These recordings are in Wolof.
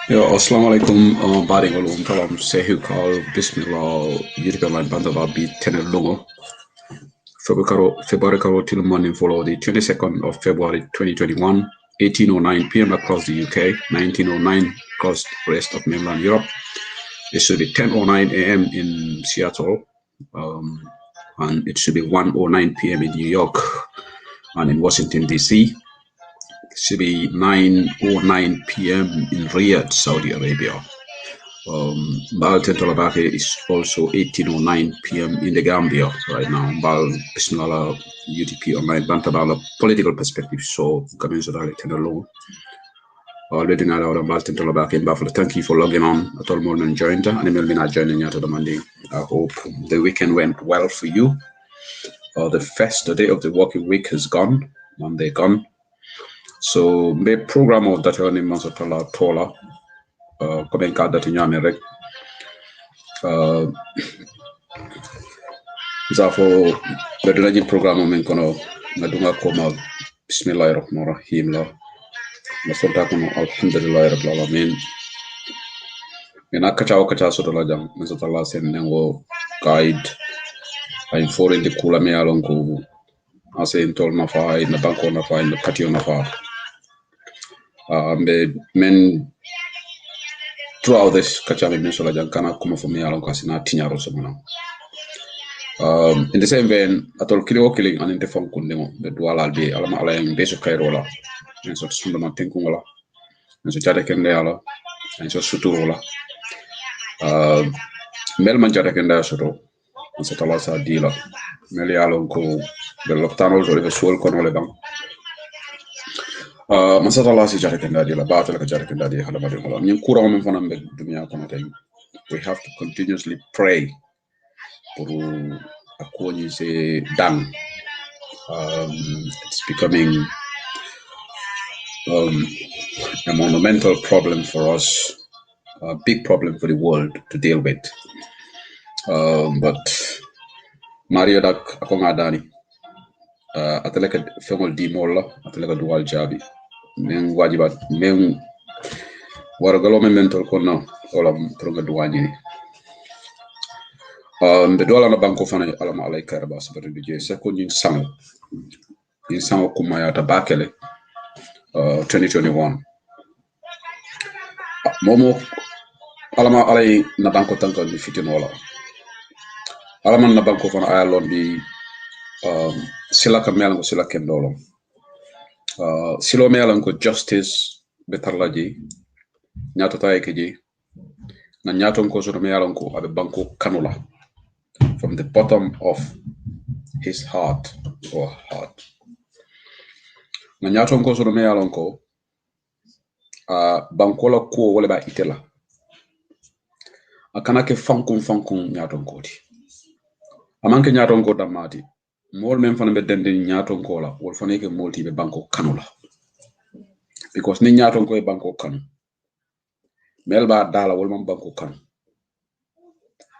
Yo, assalamualaikum baringol talam sehukal bismillah yirka man bandaba bi tenel lungo February karo till morning follow the 22nd of February 2021 18:09 p.m. across the UK 19:09 across the rest of mainland Europe. It should be 10:09 a.m. in Seattle and it should be 1:09 p.m. in New York and in Washington DC. It should be 9:09 p.m. in Riyadh, Saudi Arabia. Bal Tentalabake is also 18:09 p.m. in the Gambia right now. Bal Bismillah UTP online Bantabala political perspective. So coming to that alone. Already now Bal Tentalabake in Buffalo. Thank you for logging on. At all morning joined and Melvin joining you to the Monday. I hope the weekend went well for you. The first day of the working week is gone. Monday gone. So the program of that earning Masatala Tola coming card that in Yamerek Zafo the Rajin program of Menkono Nadunga Koma Bismillah Rahim La Masotakuno Alhamdulillah Rabbil Alamin Menakacha Sotolajam Masatala Senengo guide I'm for in the Kula Mealongo I say in Tolnafa in the Banko Nafa in the Patio Nafa men throughout this kachami minsola jankana kuma for me along kasina tinyaro semana. In the same vein, atol kilo killing an interfon kundemo the dual albi alama alayang beso kairola and so sundama tinkungola and so jada kendala and so suturola melman jada kenda soto and so talasa dila melialon ko the loptano to the soul konole bang masatala si jada kenda dila batala jada kenda di halama de ngola nyin kura mon fanam be dunya kono tay we have to continuously pray for akoni se dang. It's becoming a monumental problem for us, a big problem for the world to deal with. But Mario dak akong adani ataleka femol di molla ataleka dual jabi men wajibat men waragalo men mental kono wala pronga duwani the dollar na banko fana alama alay karaba sabatu je sako nyin sango kumaya tabakele 2021 momo alama alay na banko tanka di fitinola alama na banko fana ayalon di sila kamelango sila kendolo silo melango justice betarlaji nyato taeke ji na nyato ko so melango abe banko kanula from the bottom of his heart or heart na nyato ko so melango bankola ko wala ba itela akana ke fankun nyato ngoti amanke nyato ngo damati mol men fana be dende nyato ngola wol fana ke molti be banko kanula because ni nyato ngo e banko kanu melba dala wol man banko kanu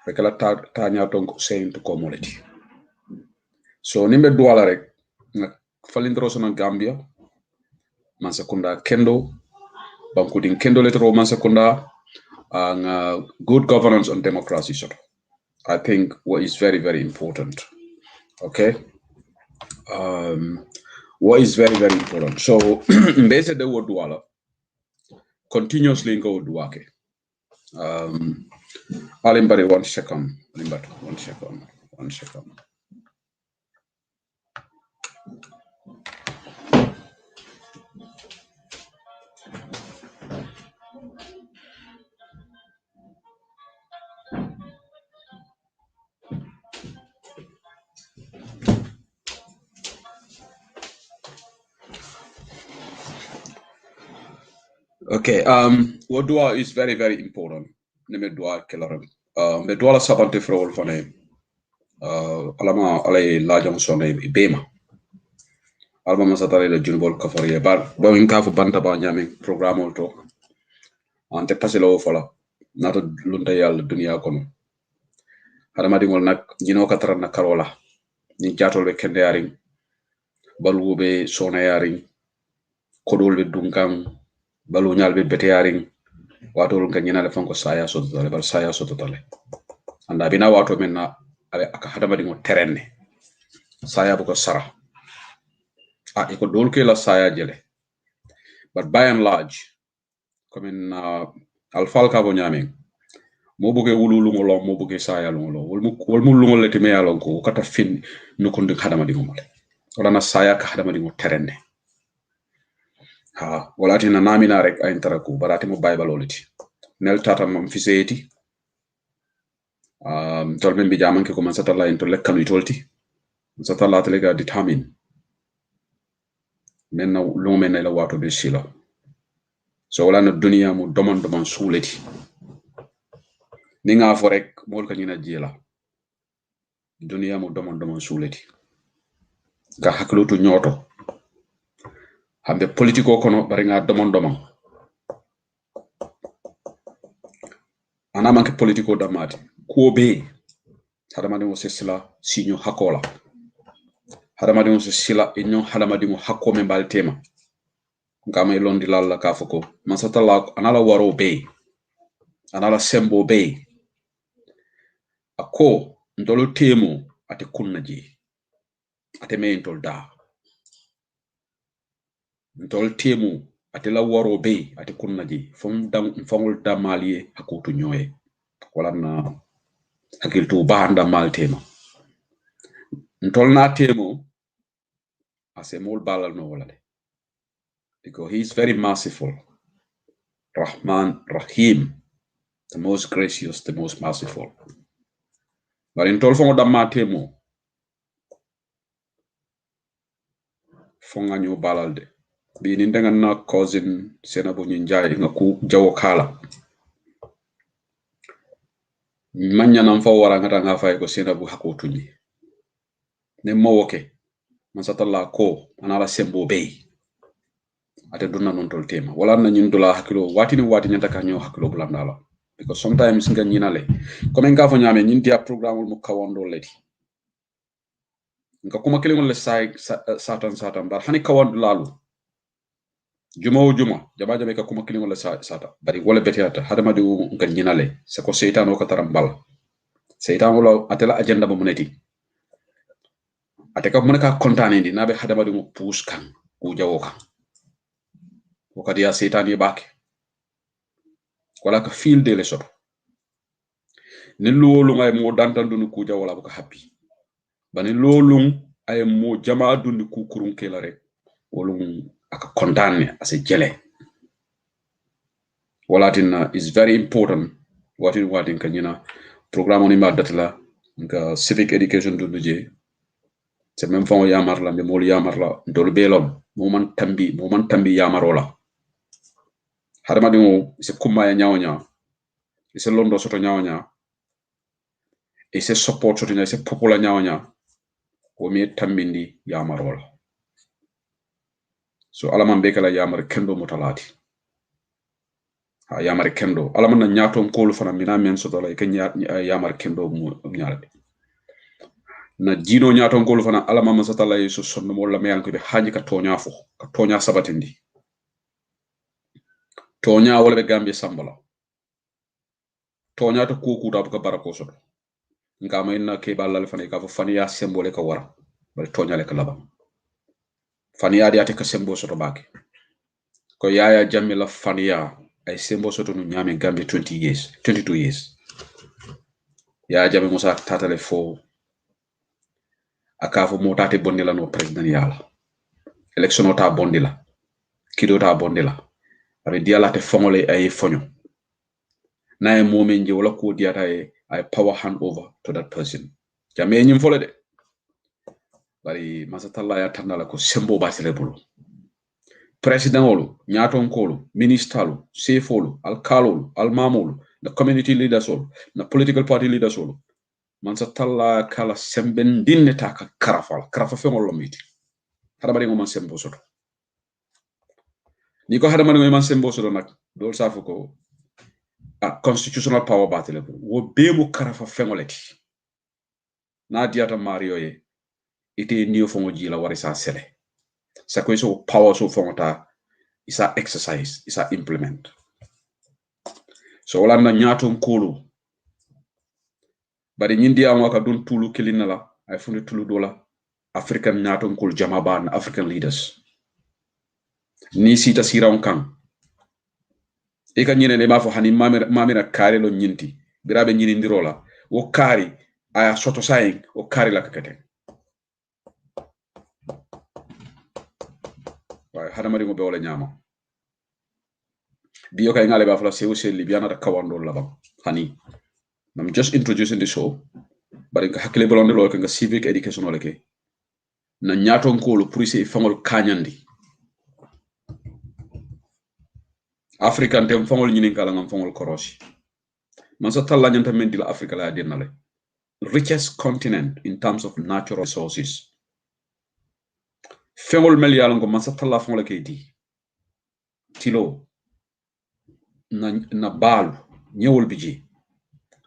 rekala ta nyato ngo saying to community so nimbe duala rek na falindro so na Gambia man sekunda kendo banko din kendo letro man sekunda and good governance and democracy sort of. I think what is very, very important. Okay. What is very, very important. So basically the word duala continuously go duake. Alimbari 1 second. Alimbari 1 second. 1 second. Okay, what dua is very, very important. Neme dua kelaram. Me dua la sabante frol fane. Alama alay lajong sone bema. Alama masatale le junbol kafariye bar. Ba inkafu banta ba nyame programme to. Ante paselo fala. Nato lunta yalla dunia kono. Hadama dingol nak jino katara na karola. Ni jatol be kende yaring. Balu be sona yaring. Kodol be dunkang. Balu nyal be bete yaring. Wato lunka nyina le fanko saya soto tale bal saya soto tale anda bina wato menna ale aka hadama dingo terenne saya buko sara iko dolke la saya jele but by and large comme in alfal ka bo nyame mo buke wululu ngolo mo buke saya ngolo wol mu lungol le teme yalon ko kata fin no ko ndik hadama dingo male wala na saya ka hadama dingo terenne ha wala tina namina rek ay intaraku barati mo bible oliti nel tata mam fiseti tolmen bi jaman ke ko man satalla en to lekkanu tolti satalla telega determine men na lungo men la wato be sila so wala na dunia mu domon suleti ni nga fo rek mol ka ñina jila dunia mu domon suleti ga haklutu nyoto hambe politiko kono bari nga domon ana manke politiko damati ko be hadama dimo sesila sinyo hakola hadama dimo sesila inyo hadama dimo hakko men baltema ngama ilondi lalla ka foko masatala anala waro be anala sembo be ako ndolo temo ate kunnaji ate me intol da ndol temo ate la waro be ate kunna ji fongol da mali hakutu nyoye wala na hakiltu bahanda maltema ntolna temo ase mol balal no wala de because he is very merciful Rahman Rahim, the most gracious, the most merciful. But in tol fongo da matemo fonga nyo balal de bi ni ndenga na cousin senabo njay nga ku jawo kala manya nam fa wara ngata nga fay ko senabo hakotu ni ne mowoke man satalla ko anala sembo bey ate dunna non tol tema wala na nyin dula hakilo watini nyanta ka nyo hakilo bulandala because sometimes nga nyinale comme nga fo nyame nyin dia programme mo kawondo leti nga kuma kelingol le satan bar hani kawandu lalu juma jaba ka kuma kelingol le sata bari wala betiyata hadama di nga nyinale se ko seytan o ka tarambal seytan wala atela agenda mo muneti ate ka munaka kontane ndi nabe hadama di mo push kan ku jawo kan wakati ya seytan yebake wala ka feel de le soto ni lolu ngay mo dantandu nu ku jawo wala ko happy bani lolum ay mo jama dundi ku kurun kela rek wolum aka condamné ase jele walatin is very important watin kanyina programme ni ma datla nga civic education dundu je c'est même fon yamar la mol yamar la dol belom mo man tambi yamarola harma dimo se kuma ya nyawnya se londo soto nyawnya e se support soto nya se popola nyawnya ko mi tambindi yamarola so alaman be kala yamar kendo mutalati ha yamar kendo alaman na nyato ko lu fana mina men so dolay ken yamar kendo mu nyaade na jino nyato ko lu fana alaman ma satala so sonno mo la meyan ko be haji ka tonya sabatindi tonya wala be gambe sambala tonya to ko ta ko barako so ngama inna ke balal fana ka fo faniya symbole ka wara bal tonya le ka laba faniya di ate ka sembo so to bake ko yaya jamila faniya ay sembo so to no nyame gambe 22 years ya jabe musa tatale fo akafo motate bondila no president yala election ta bondila kido ta bondila abe diala te fongole ay fonyo na e momen je wala ko diata ay power hand over to that person jame nyim fole de bari masatalla ya tanala ko sembo basile bulu president olu nyaton kolu ministalu sefolu alkalolu almamolu the community leaders olu the political party leaders olu mansatalla kala semben dinne ta ka karafa fe ngol miti hada bari ngom sembo soto ni ko hada man ngom sembo soto nak dol safu ko constitutional power battle wo bemu karafa fe ngoleti na diata mario ye ite niyo fongo jila warisa sele sa ko so power so fongota isa exercise isa implement so wala na nyato nkulu bari nyindi amwaka dun tulu kilinala ay funde tulu dola african nyato nkulu jamaban african leaders ni sita siraw kan e ka nyine ne mafo hani mamira kare lo nyinti birabe nyini ndirola wo kari aya soto saying wo kari la kakete hada mari mo be wala nyama biyo kay ngale ba fala sewu sel libyana da kawando la bam hani I'm just introducing the show but nga hakile bolonde lo nga civic education wala ke na nyato ngolo pour essayer fangol kanyandi african tem fangol nyini kala ngam fangol korosi man sa talla nyanta men dila africa la denale richest continent in terms of natural resources fangol mel yalla ngo man sa talla fangol ke di tilo na balu ñewol biji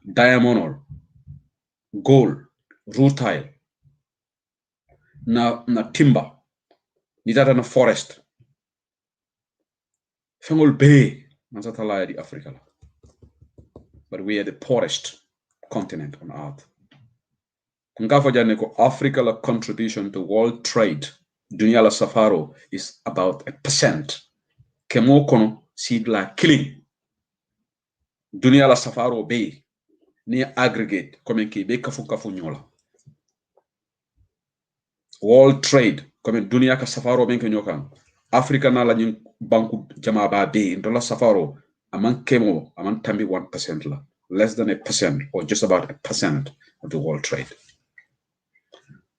diamond gold rutile na timber ni data na forest fengol bay man sa tala di africa la but we are the poorest continent on earth ngafo jane ko africa la contribution to world trade dunia la safaro is about 1% kemo kono sidla killing dunia la safaro be ni aggregate comme ki be kafu nyola world trade comme dunia ka safaro ben ke nyokan africa na la nyin banku jama ba be ndola safaro aman kemo aman tambi 1% la less than 1% or just about 1% of the world trade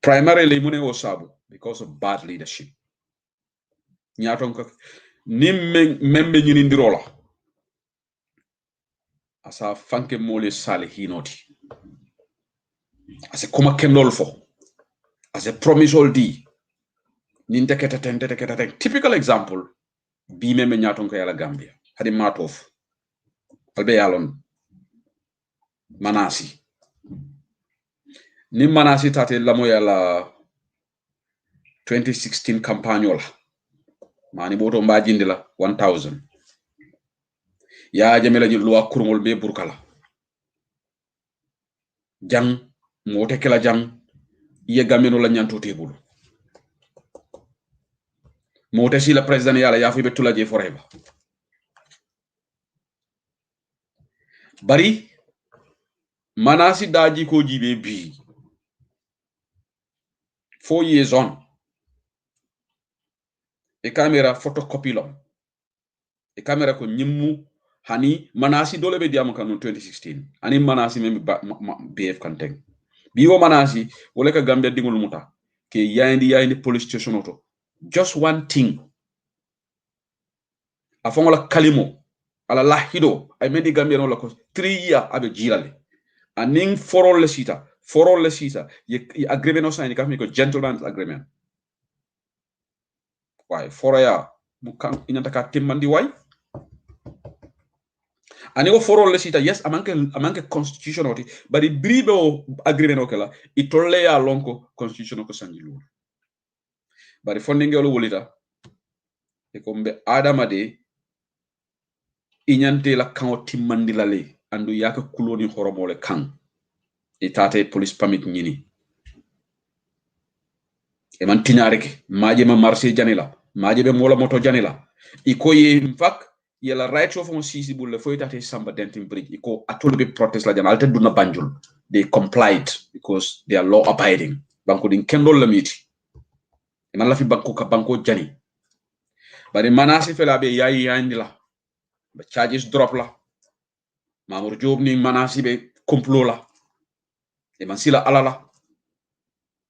primarily mune o sabu because of bad leadership nyaton ko nim membe nyini ndirola asa fanke mole sale hinoti asa kuma kendol fo asa promise all di ninte keteten typical example bi membe nyaton ko yala Gambia hadi matof albe yalon manasi ni manasi tate lamo yala 2016 campagne la mani boto mbajindi la 1000 ya jamela ni loi kurngol be burkala jang mote kala jang ye gameno la nyanto tebulu mote si la president yala ya fi betula je forever bari manasi daji ko jibe bi 4 years on e camera photocopy lo e camera ko nyimmu hani manasi dole be diam kan 2016 ani manasi mem BF kanteng biwo manasi wala ka Gambia dingul muta ke yayndi police station auto just one thing afongola kalimo ala lahido ay mendi Gambia no la ko 3 years abe jirale aning forol le sita ye agreement no sign ka ko gentleman's agreement why foroya mu kan inanta ka timmandi way ani go forol le sita yes amanke constitution oti bari bribe o agreement o kala itolle ya lonko constitution ko sangilu bari fondingelo wolita e ko mbe adama de inyante la kan timmandi la le andu yaka kuloni horomole kan e tate police permit nyini e man tiñareke maje ma marché janila maje be mola moto janila iko ye in fact yela right of mo sisi bulle fo tate samba dentin bridge iko atol be protest la janal te duna banjul they complied because they are law abiding banko din kendol la miti e man la fi banko ka banko jani bari manasi fela be yayi yandi la ba charges drop la Mamour Job ni manasi be complot la e man sila alala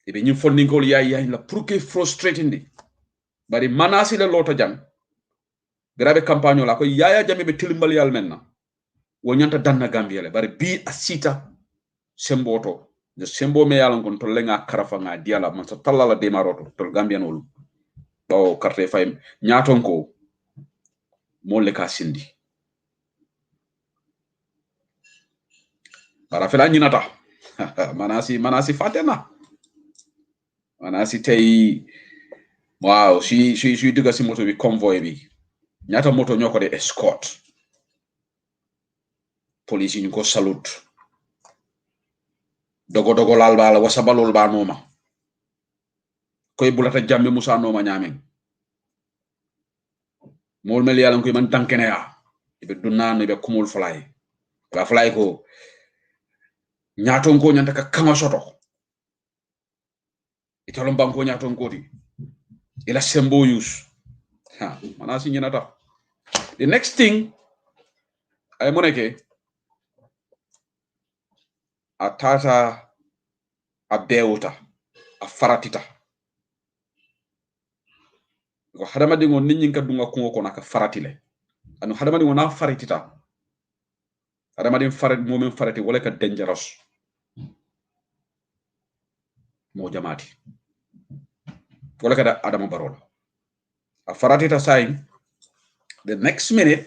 e be nyim fondingol yayi la pour que frustrating di bari manasi le loto jang grabe campagne la ko yaya jame be tilimbal yal menna wonyanta danna Gambia le bari bi asita semboto de sembo me yalon kon to lenga karafa nga diala man sa tallala de maroto to Gambian wol bawo carte fay nyaton ko mo le ka sindi bara fela nyinata manasi fatena manasi tay wow si duga si moto bi convoy bi nyata moto ñoko de escort police ñu ko salute dogo lal bala wasabalol ba noma koy bulata jambe musa noma ñamen mol mel yalan koy man tankene ya be dunna ne be kumul fly ba fly ko ñaton ko ñanta ka kama soto itolom banko ñaton ko di ila sembo use ha manasi ñinata the next thing ay moneke a tata a bewuta a faratita ko hadamadi ngon nit ka dunga ko naka faratile anu hadamadi ngon na faratita hadamadi farat momen farati wala ka dangerous mo jamaati wala ka da adama barola a faratita say the next minute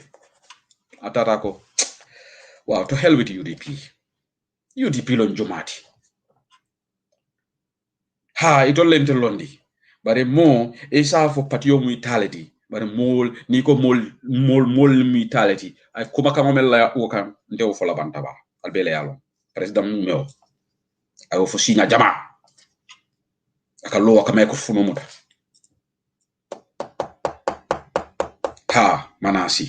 atata ko wow to hell with UDP lon jomati ha ito lente londi bare mo e sa fo patio mu itality bare mol ni ko mol mu itality ay kuma kama mel o kan ndew fo la bantaba albele yalo president mu mew ay fo signa jama aka lo ka me ko fu muta ha manasi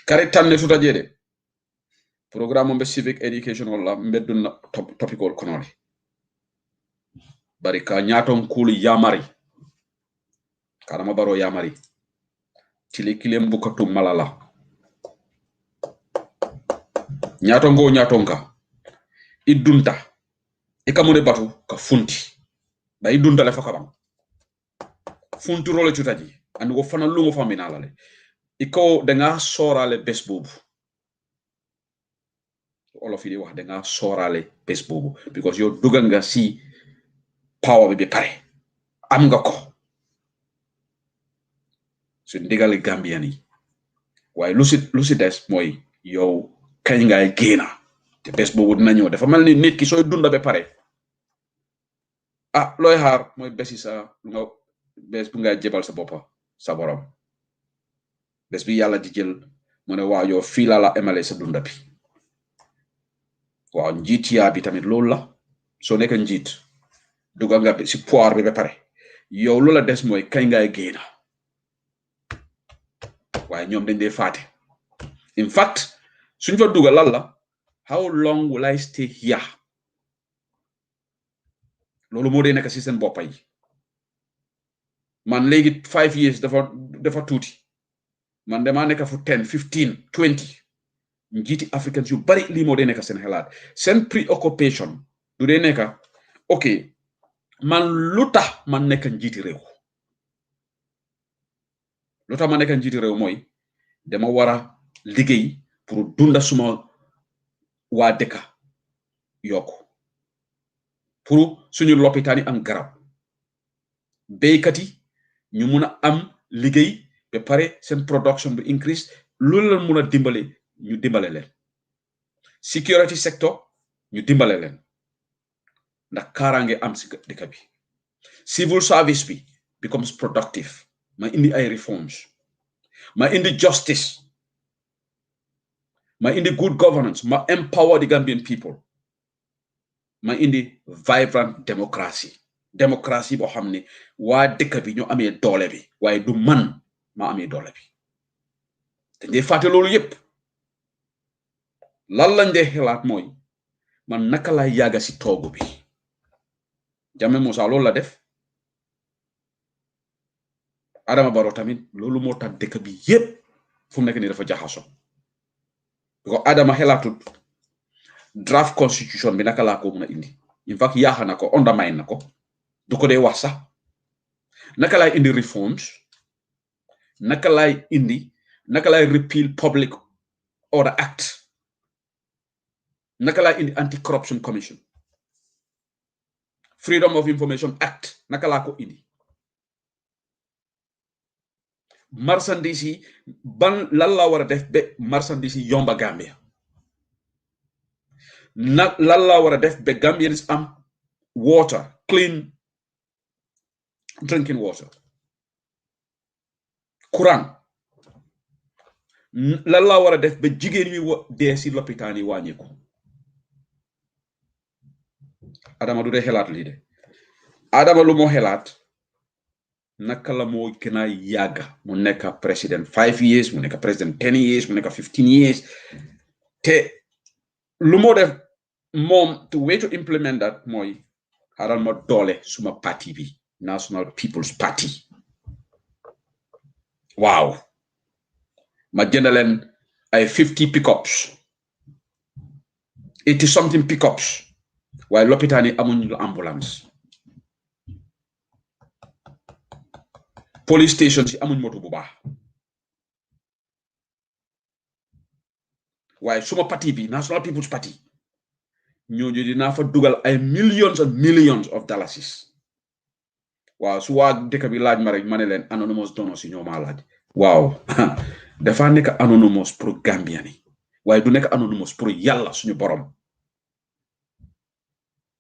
kare tanne tuta jede programme be civic education wala mbedduna topical konole bari ka nyaton kulu yamari karama baro yamari tili kilem bukatu malala nyaton ka idunta ikamune batu ka funti ba idunta le fakabam funtu role tutaji and go fana lungo famina lale iko danga sorale bes bobu olof yi di wax danga sorale bes bobu because yo dugal nga si power bi pare am nga ko su ndigal Gambian yi waaye lu si des mooy yow kañ ngay génna te bés boobu dina ñëw dafa mel ni nit ki sooy dunda ba pare looy xaar mooy bési sa nga bés bu ngay jébal sa boppa sa borom bés bi yàlla di jël mu ne waaw yow fii la emale sa dunda bi waaw njiit yaa bi tamit loolu la soo nekk njiit dugal nga si pouvoir bi ba pare yow lu la des mooy kañ ngay génna waaye ñoom dañ dee faate in fact suñ fa dugal lan la how long will I stay here loolu moo dee nekk si seen boppa yi man léegi 5 years dafa tuuti man damaa nekk fu 10 15 20 njiiti africains yu bari lii moo dee nekk seen xalaat seen preoccupation du dee nekk ok man lu tax man nekk njiiti réew lu tax ma nekk njiiti réew mooy dama war a liggéey pour dunda suma waa dëkka yokku pour suñu lopitaan yi am garab béykat yi ñu mun a am liggéey ba pare seen production bi increase loolu la mun a dimbale ñu dimbale leen security sector ñu dimbale leen ndax kaaraange am si dëkk bi civil service bi becomes productive ma indi ay reforms ma indi justice ma indi good governance ma empower the Gambian people ma indi vibrant démocratie boo xam ne waa dëkk bi ñoo amee doole bi waaye du man ma amee doole bi te ngay fàtte loolu yépp lan lañ dee xalaat mooy man naka lay yàgga si toogu bi Jammeh Moussa loolu la def Adama Barrow tamit loolu moo tax dëkk bi yépp fu mu nekk nii dafa jaxaso because Adama xelaatut draft constitution bi naka laa ko mun a indi in fact yaaxa na ko undermine na ko du ko dee wax sax naka lay indi reforms naka lay repeal public order act naka lay indi anti corruption commission freedom of information act naka laa ko indi marchandise yi ban lan laa war a def ba marchandise yi yomba Gambia lan laa war a def ba Gambians am water clean drinking water courant lan laa war a def ba jigéen ñi dee si lopitaan yi wàññeeku Adama du dee xelaat lii de Adama lu moo xelaat naka la moo gën a yàgga mu nekk président 5 years mu nekk président 10 years mu nekk 15 years te lu moo def moom to way to implement that mooy xaaral ma doole suma parti bi National People's Party waaw ma jënd leen ay 50 pickups 80 something pickups waaye lopitaan yi amuñ lu ambulance police stations yi amuñ moto bu baax waaye suma parti bi National People's Party ñooñu dinaa fa dugal ay millions and millions of dollars waaw su waa dëkk bi laaj ma rek ma ne leen anonymous donors yi ñoo maa laaj waaw dafa nekk anonymous pour Gambian yi waaye du nekk anonymous pour yàlla suñu borom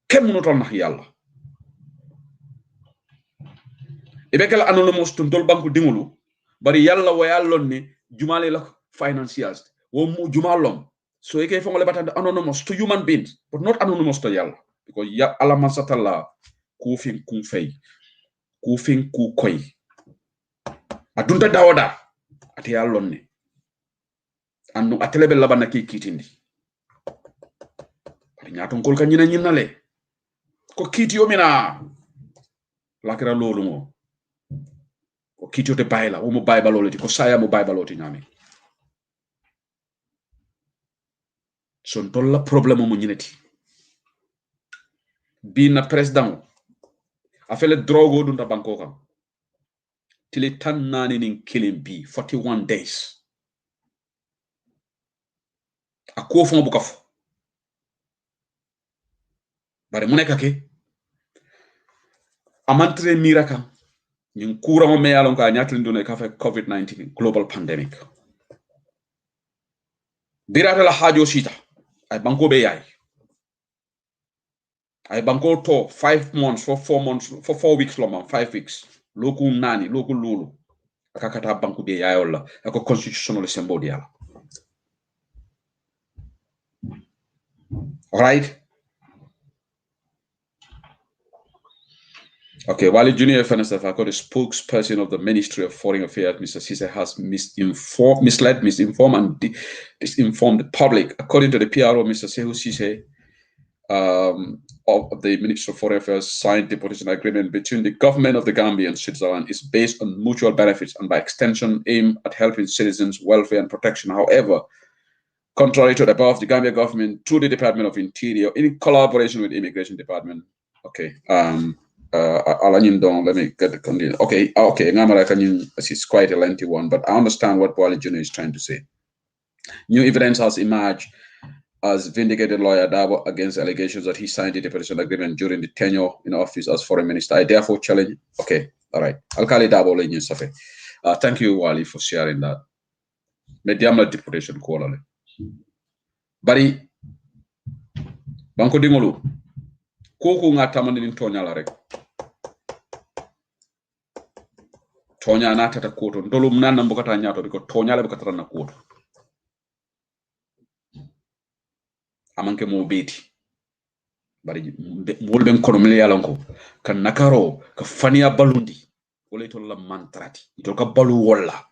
kenn mënutoon nax yàlla ibekala anonymous tun tol banku dingulu bari yàlla wayallon ne jumale la financials wo mu jumalom so eke fongole batande anonymous to human beings but not anonymous to yàlla because ya ala masatalla ku fin ku fay ku fin ku koy adunta dawoda ati yallonne andu atelebe labana ki kitindi bari nyaton kol kanyina nyinale ko kitiyo mina lakira lolu mo ko kitiyo te bayla o mo bay baloloti ko saya mo bay baloti nyami son tolla problème mo nyineti bina president afele drogo dunta banko kam tile tan nani nin killing bi 41 days a ko fon bu kaf bare mu nekake amantre miraka ñin courant me yalon ka ñatlin dune ka fe covid-19 global pandemic birata la hajo sita ay banko be yaay ay banko to 5 months for 4 months for 4 weeks lo man 5 weeks loku nani loku lulu akakata banko be yaay wala ako constitutional symbol yala all right. Okay, Wali Junior Fanasafa, the spokesperson of the Ministry of Foreign Affairs, Mr. Sise, has misled, misinformed, and disinformed the public. According to the PRO, Mr. Sehu Sise of the Ministry of Foreign Affairs signed the partition agreement between the government of the Gambia and Switzerland is based on mutual benefits and by extension aimed at helping citizens' welfare and protection. However, contrary to the above, the Gambia government, through the Department of Interior, in collaboration with the Immigration Department, okay, let me get the condition. Okay, it's quite a lengthy one, but I understand what Wali Junior is trying to say. New evidence has emerged as vindicated lawyer Dabo against allegations that he signed the deportation agreement during the tenure in office as foreign minister. I therefore challenge. Okay, all right. Alkali Dabo le Safe. Thank you, Wali, for sharing that. Mediamla deportation call. Bari banko dingolu koku nga tamani nin tonya la rek. Tonya na tata koto ndolum nana mbokata nyato biko tonya la bukata na koto amanke mo beti bari mol ben kono mele yalanko kan nakaro ka fania balundi wala to la mantrati to ka balu wala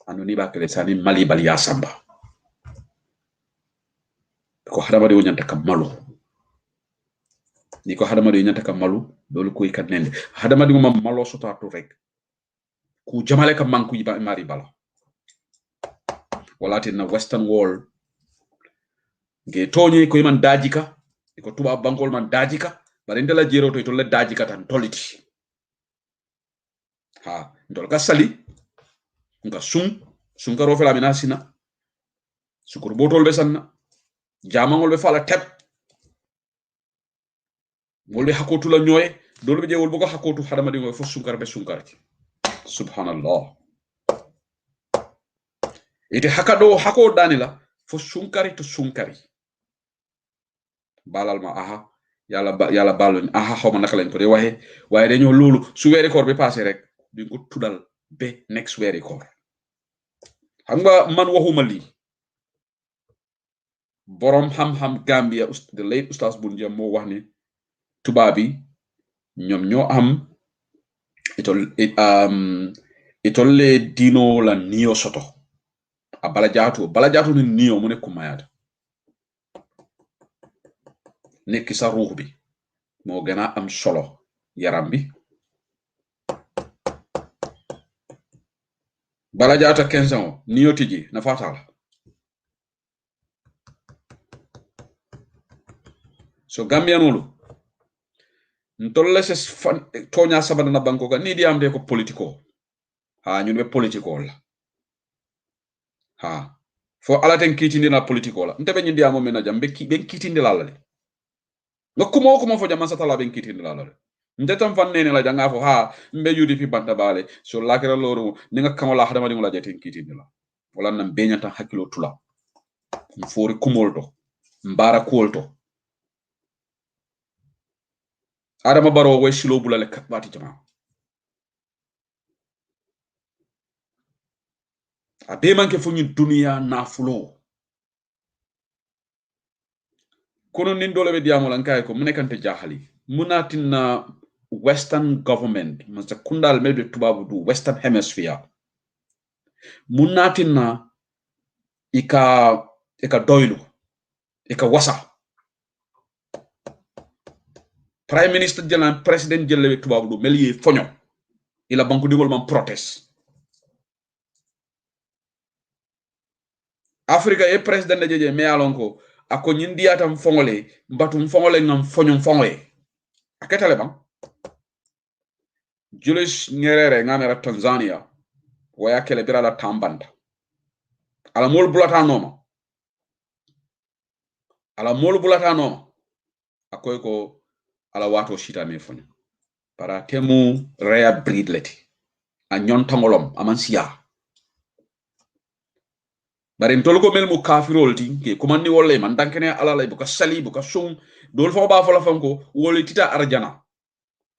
anu ni bakale sani mali bali yasamba ko hadama de wonyanta kam malu ni ko hadama de wonyanta kam malu dolu koy kat nende hadama de mom malo sota to rek ku jamale kam manku yiba mari bala wala tin na western wall ge toñi ko man dajika ko tuba bankol man dajika bare ndela jero to le dajika tan toliti ha ndol ka sali nga sum ka rofela mina sina sukur botol be sanna jamangol be fala tep molbe hakotu la ñoy dolu be jewol boko hakotu hadama di ngoy fo sunkar be sunkar ci subhanallah ite hakado hako danila fo sunkari to sunkari balal ma aha yalla balon aha xawma naka lañ ko de waxe waye dañu lolu su wéri koor bi passé rek bi ko tudal be next wéri koor xam nga man waxuma li borom xam Gambia the late Oustaz Bunjam mo wax ni tubabi ñom ñoo am itole dino la niyo soto a bala jaatu ni niyo mu ne kumayata nekk sa ruux bi moo gëna am solo yaram bi bala jaata 15 ans niyo tiji na fatala so Gambianolu ntolle se tonya sabana na banko ga ni di amde ko politiko ha ñun be politiko la ha fo ala ten kitindi na politiko la ntebe ñindi amo mena jam be kitindi la la no kumo fo jam satala be kitindi la la ndetam fan nene la janga fo ha mbe yudi fi banta bale so lakira loru ni nga kamola hadama di ngula jeti kitindi la wala nam beñata hakilo tula fori kumolto mbara kuolto adama baro way silo bulale bati jama abe manke fo ñin dunia na fulo kono nin dole be diamo lan kay ko mu nekante jahali munatina Western government masa kundal melbe tubabu du Western Hemisphere munatina ika doylu ika wasa Prime Minister jalan President jelle tubabu du meliye fonyo ila banku digol man protest Africa e president de jeje me alonko ako nyindiata mfongole mbatu mfongole ngam fonyo mfongole aketale bang Julius Nyerere ngamera Tanzania waya kele birala tambanda ala mol bulata noma akoy ko ala wato shita me fonyo para temu rare breed leti a nyontangolom amansiya bari ntol ko mel mu kafirol ti ke komandi wolle man dankene ala lay buka sali buka sum dol fo ba fola fanko wole tita arjana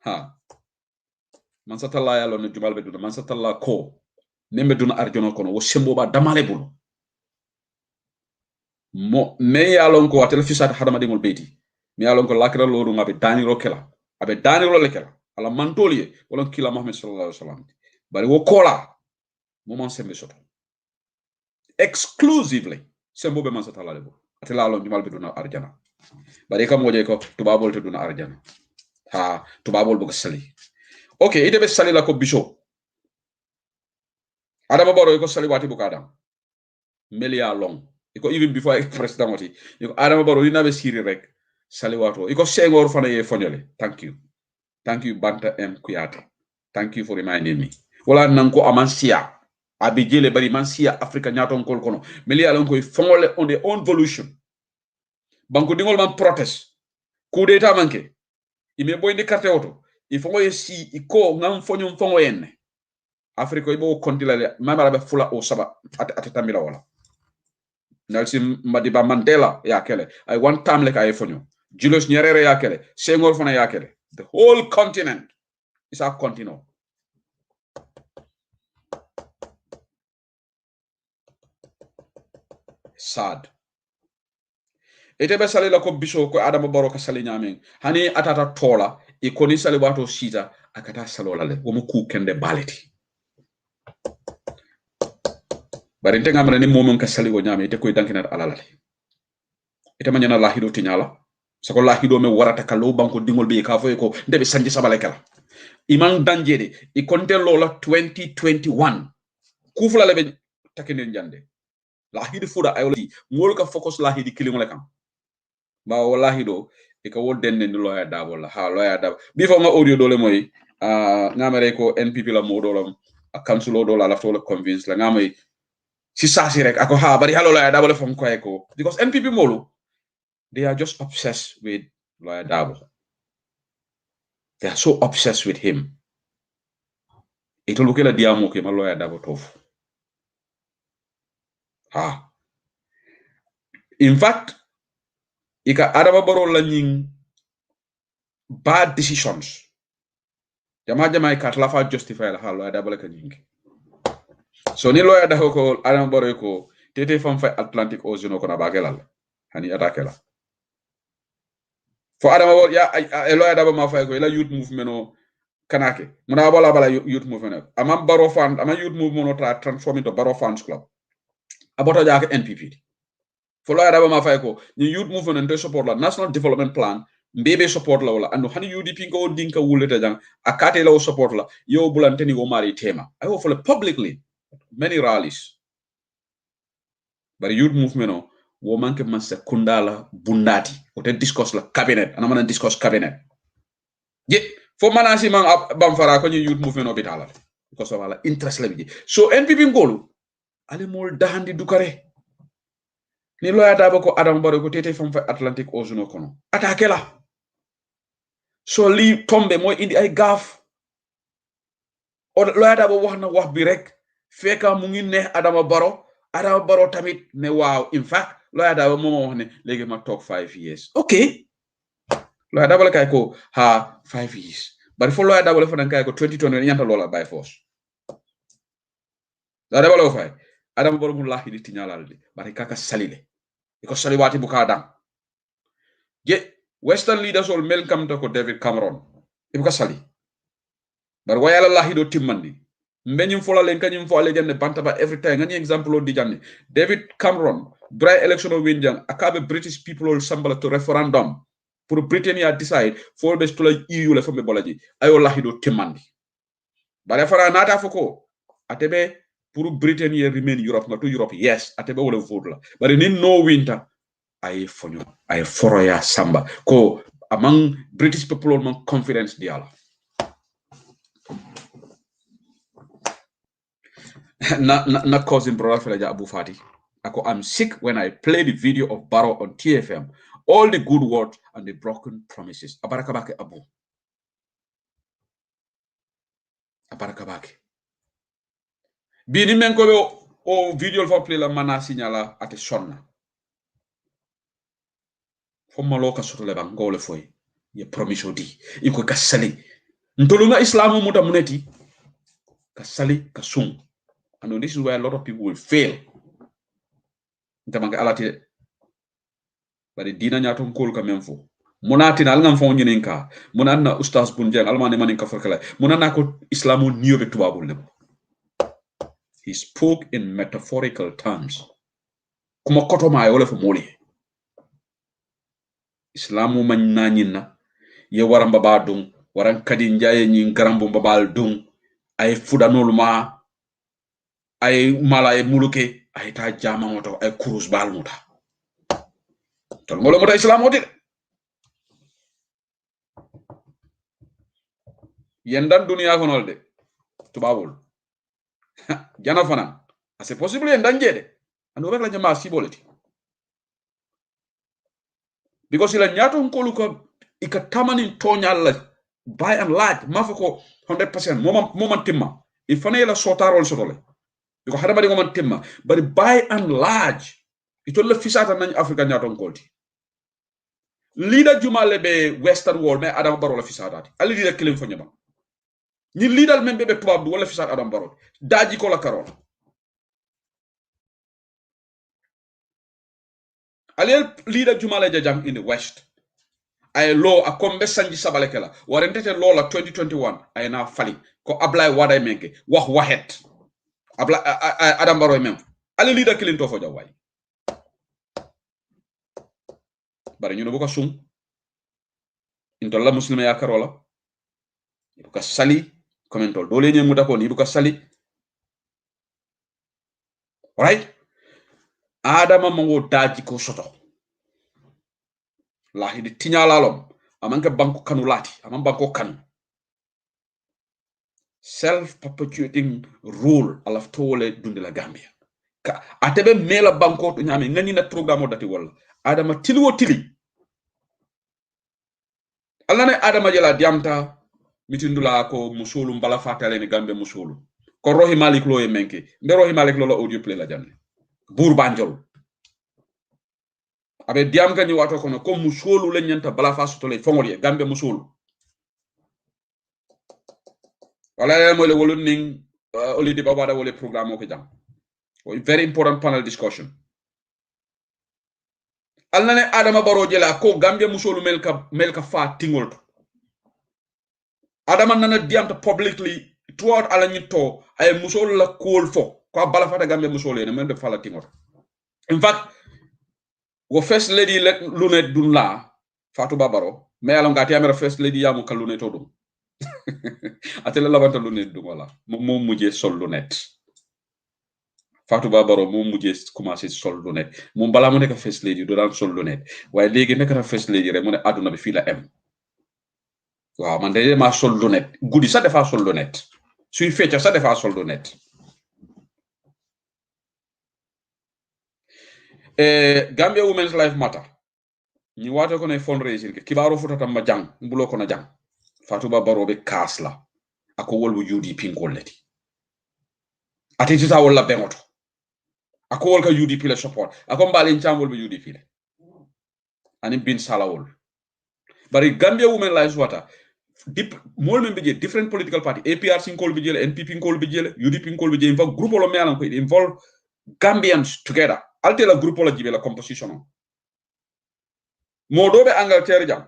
ha man satalla yalo no jumal be duna man satalla ko nembe duna arjana kono wo sembo ba damale bulu mo me yalon ko watel fisat hadama dingol beyti me yalon ko lakra loru ngabe dani rokela abe dani rolekela ala mantoliye wala kila Muhammad sallallahu alaihi wasallam bari wo kola mo man sembe soto exclusively sembo be man satalla lebo atela lon jumal be duna arjana bari kam woje ko tubabol te duna arjana ha tubabol bu sali okay ide be sali la ko biso adama baro ko sali wati bu kadam melia long iko even before president wati iko adama baro ina be siri rek sali wato iko sengor fana ye fonyole thank you Banta M Kuyate thank you for reminding me wala nanko amansia abi jele bari mansia Africa nyaton kol kono melia long ko fongole on their own volution banko dingol man protest coup d'état manke ime boy ndi carte auto il faut ngoy si iko ngam fonyo fongo yenne Africa ibo kontilale mamara be fula o saba atatambila wala Nelson Madiba Mandela ya kele I one time like I fonyo Julius Nyerere ya kele Senghor fana ya kele the whole continent is a continent sad ete be sali la ko biso ko adama baro ka sali nyamen hani atata tola e koni sali wato sita akata salola le womo ku kende baleti bari te ngamra ni momon ka sali go nyame te koy dankinat alalale ite manyana la hido tinyala sako la hido me warata kalo banko dingol be ka foy ko ndebe sanji sabale kala iman danjede e kontel lola 2021 kufula lebe takene njande la hido fuda ayoli ngol ka focus la hidi kilingole kam ba wallahi do e ka woden ne lawyer dabo la ha lawyer dabo before ma audio dole moy ngamere ko NPP la modolam a council do la lafto la convince la ngamay si sasi rek ako ha bari halo lawyer dabo le fam ko eko because NPP molo they are just obsessed with lawyer dabo they are so obsessed with him ito lukela diamo ke ma lawyer dabo tof ha in fact ika adama baro la nying bad decisions jama kat la fa justify la halo ada bala kanyingi so ni lawyer da ko adama baro ko tete fam fa Atlantic Ocean ko na bagelal hani atakela fo adama baro ya lawyer da ba ma fa ko la youth movement no kanake muna bala youth movement amam baro fan ama youth movement no tra transform into baro fans club aboto jaaka NPP fo lawyer da ba ma fa ko ni youth movement to support la national development plan mbebe support la wala ando hani UDP ko dinka wuleta jang akate la support la yo bulanteni wo mari tema I ho for publicly many rallies but youth movement no wo manke man sekundala bundati o te discuss la cabinet ana man discuss cabinet je fo manasi man bam fara ko youth movement no bitala because of ala interest la bi so NPP ngolu ale mol dahandi dukare ni lawyer da ko Adam Barrow ko tete fam fa Atlantic Ocean kono attaque la so li tombe moy indi ay gaaf o lawyer da wax na wax bi rek feka mu ngi neex Adama Barrow tamit ne waaw in fact lawyer da mo wax ne legi ma tok 5 years okay lawyer da kay ko ha 5 years bari fo lawyer da fa dan kay ko 2020 ñanta lola by force da bala fay Adama Barrow mu lahi di tinyalal di bari kaka salile iko sali wati bu ka dang je Western leaders all welcome to ko David Cameron ibuka sali bar wayala lahi do timmandi mbenyum fola len kanyum fo ale jande bantaba every time ngani example di janne David Cameron dry election o winjang akabe British people all sambala to referendum pour Britannia decide for be stola EU le fambe bolaji ayo lahi do timmandi bare fara nata foko atebe pour Britannia remain Europe ngato Europe yes atebe wala vote la bare ni no winter ay fonyo ay foroya samba ko among British people on confidence diala na cousin brother Felaja Abu Fati. I'm sick when I play the video of Barrow on TFM. All the good words and the broken promises. Abarakabake Abu. Abarakabake. Bini menko o video for play la mana signala ate sonna. Fomma loka soto le bang gole foy. Ye promise odi. Iko kasali. Ntolunga Islamu muta muneti. Kasali kasung. And this is where a lot of people will fail. Ntamanga alati bari dina nyaton kol ka memfo monati na ngam fo nyininka monanna ustaz bunjang almani manin ka farkala monanna ko islamu niyobe tubabul le he spoke in metaphorical terms kuma koto ma wala fo moli islamu man nanyina ye waram baba dum waran kadi njaye nyi garambo babal dum ay fudanol ma ay mala e muluke ay ta jama moto ay kurus bal muta tol ngolo muta islam odi yendan dunia konol de tubabul jana fana c'est possible yendan jede ando rek la jama siboleti because ila nyato ngolu ko ika tamani tonyal la by and large mafako 100% moment timma il fane la sotarol sotole because hada bari moment timma but by and large itol la fisata nañ afrika nyato ngolti leader jumale be western world mais adam baro la fisatati ali leader kilim fo nyama ni leader men be tubab wala fisat adam baro daji ko la karol ali leader jumale jajang in the west ay law a kombe sanji sabalekela warentete law la 2021 ay na fali ko ablay waday menke wax wahet abla adam baro men ali leader kilin to fo jaway bari ñu no buka sum intolla muslima ya karola buka sali commentol dole ñe mu dako ni buka sali right adama mango daji ko soto lahi di tiñalalom amanke banko kanu lati amam banko kanu self perpetuating rule alaf tole dundi la Gambia ka atebe mela banko to nyame ngani na programme dati wala adama tilwo tili alane adama jela diamta mitindula ko musulu mbala fatale ni Gambia musulu ko rohi malik lo yemenke mbe rohi malik lo la audio play la janne bur banjol abe diam gani wato kono ko musulu le nyanta bala fa sotole fongol Gambia musulu wala mo le wolun ning oli di babada wala programme ko jam very important panel discussion alnane adama baro jela ko Gambia musulu melka fa tingol adama nana diamta publicly throughout ala nyito ay musulu la kool fo ko bala fa Gambia musulu ne men de fala tingol in fact wo first lady let lunet dun la Fatou Babaro mais ala ngati amera first lady yamu ka lunet to dum atela labanta lunet dum wala mo mujé sol lunet Fatou Babaro mo mujé commencer sol lunet mo bala mo nek first lady do dan sol lunet way legi nek na first lady rek mo ne aduna bi fi la em waaw man de ma sol lunet goudi sa defa sol lunet suy fecca sa defa sol lunet Gambia Women's Life Matter ni wato ko ne fundraising ke kibaro futata ma jang mbulo ko na jang Fatou Babaro be kasla ako wolbu UDP ngolleti ati tita wala bengoto ako wol ka UDP le support ako mbali chambol be UDP le ani bin salawol bari Gambia Women's Life Matter mol men be different political party APRC ngol be jele NPP ngol be jele UDP ngol be jele fa groupe lo melan ko involve Gambians together alte la groupe la jibe la composition modo be Angleterre jam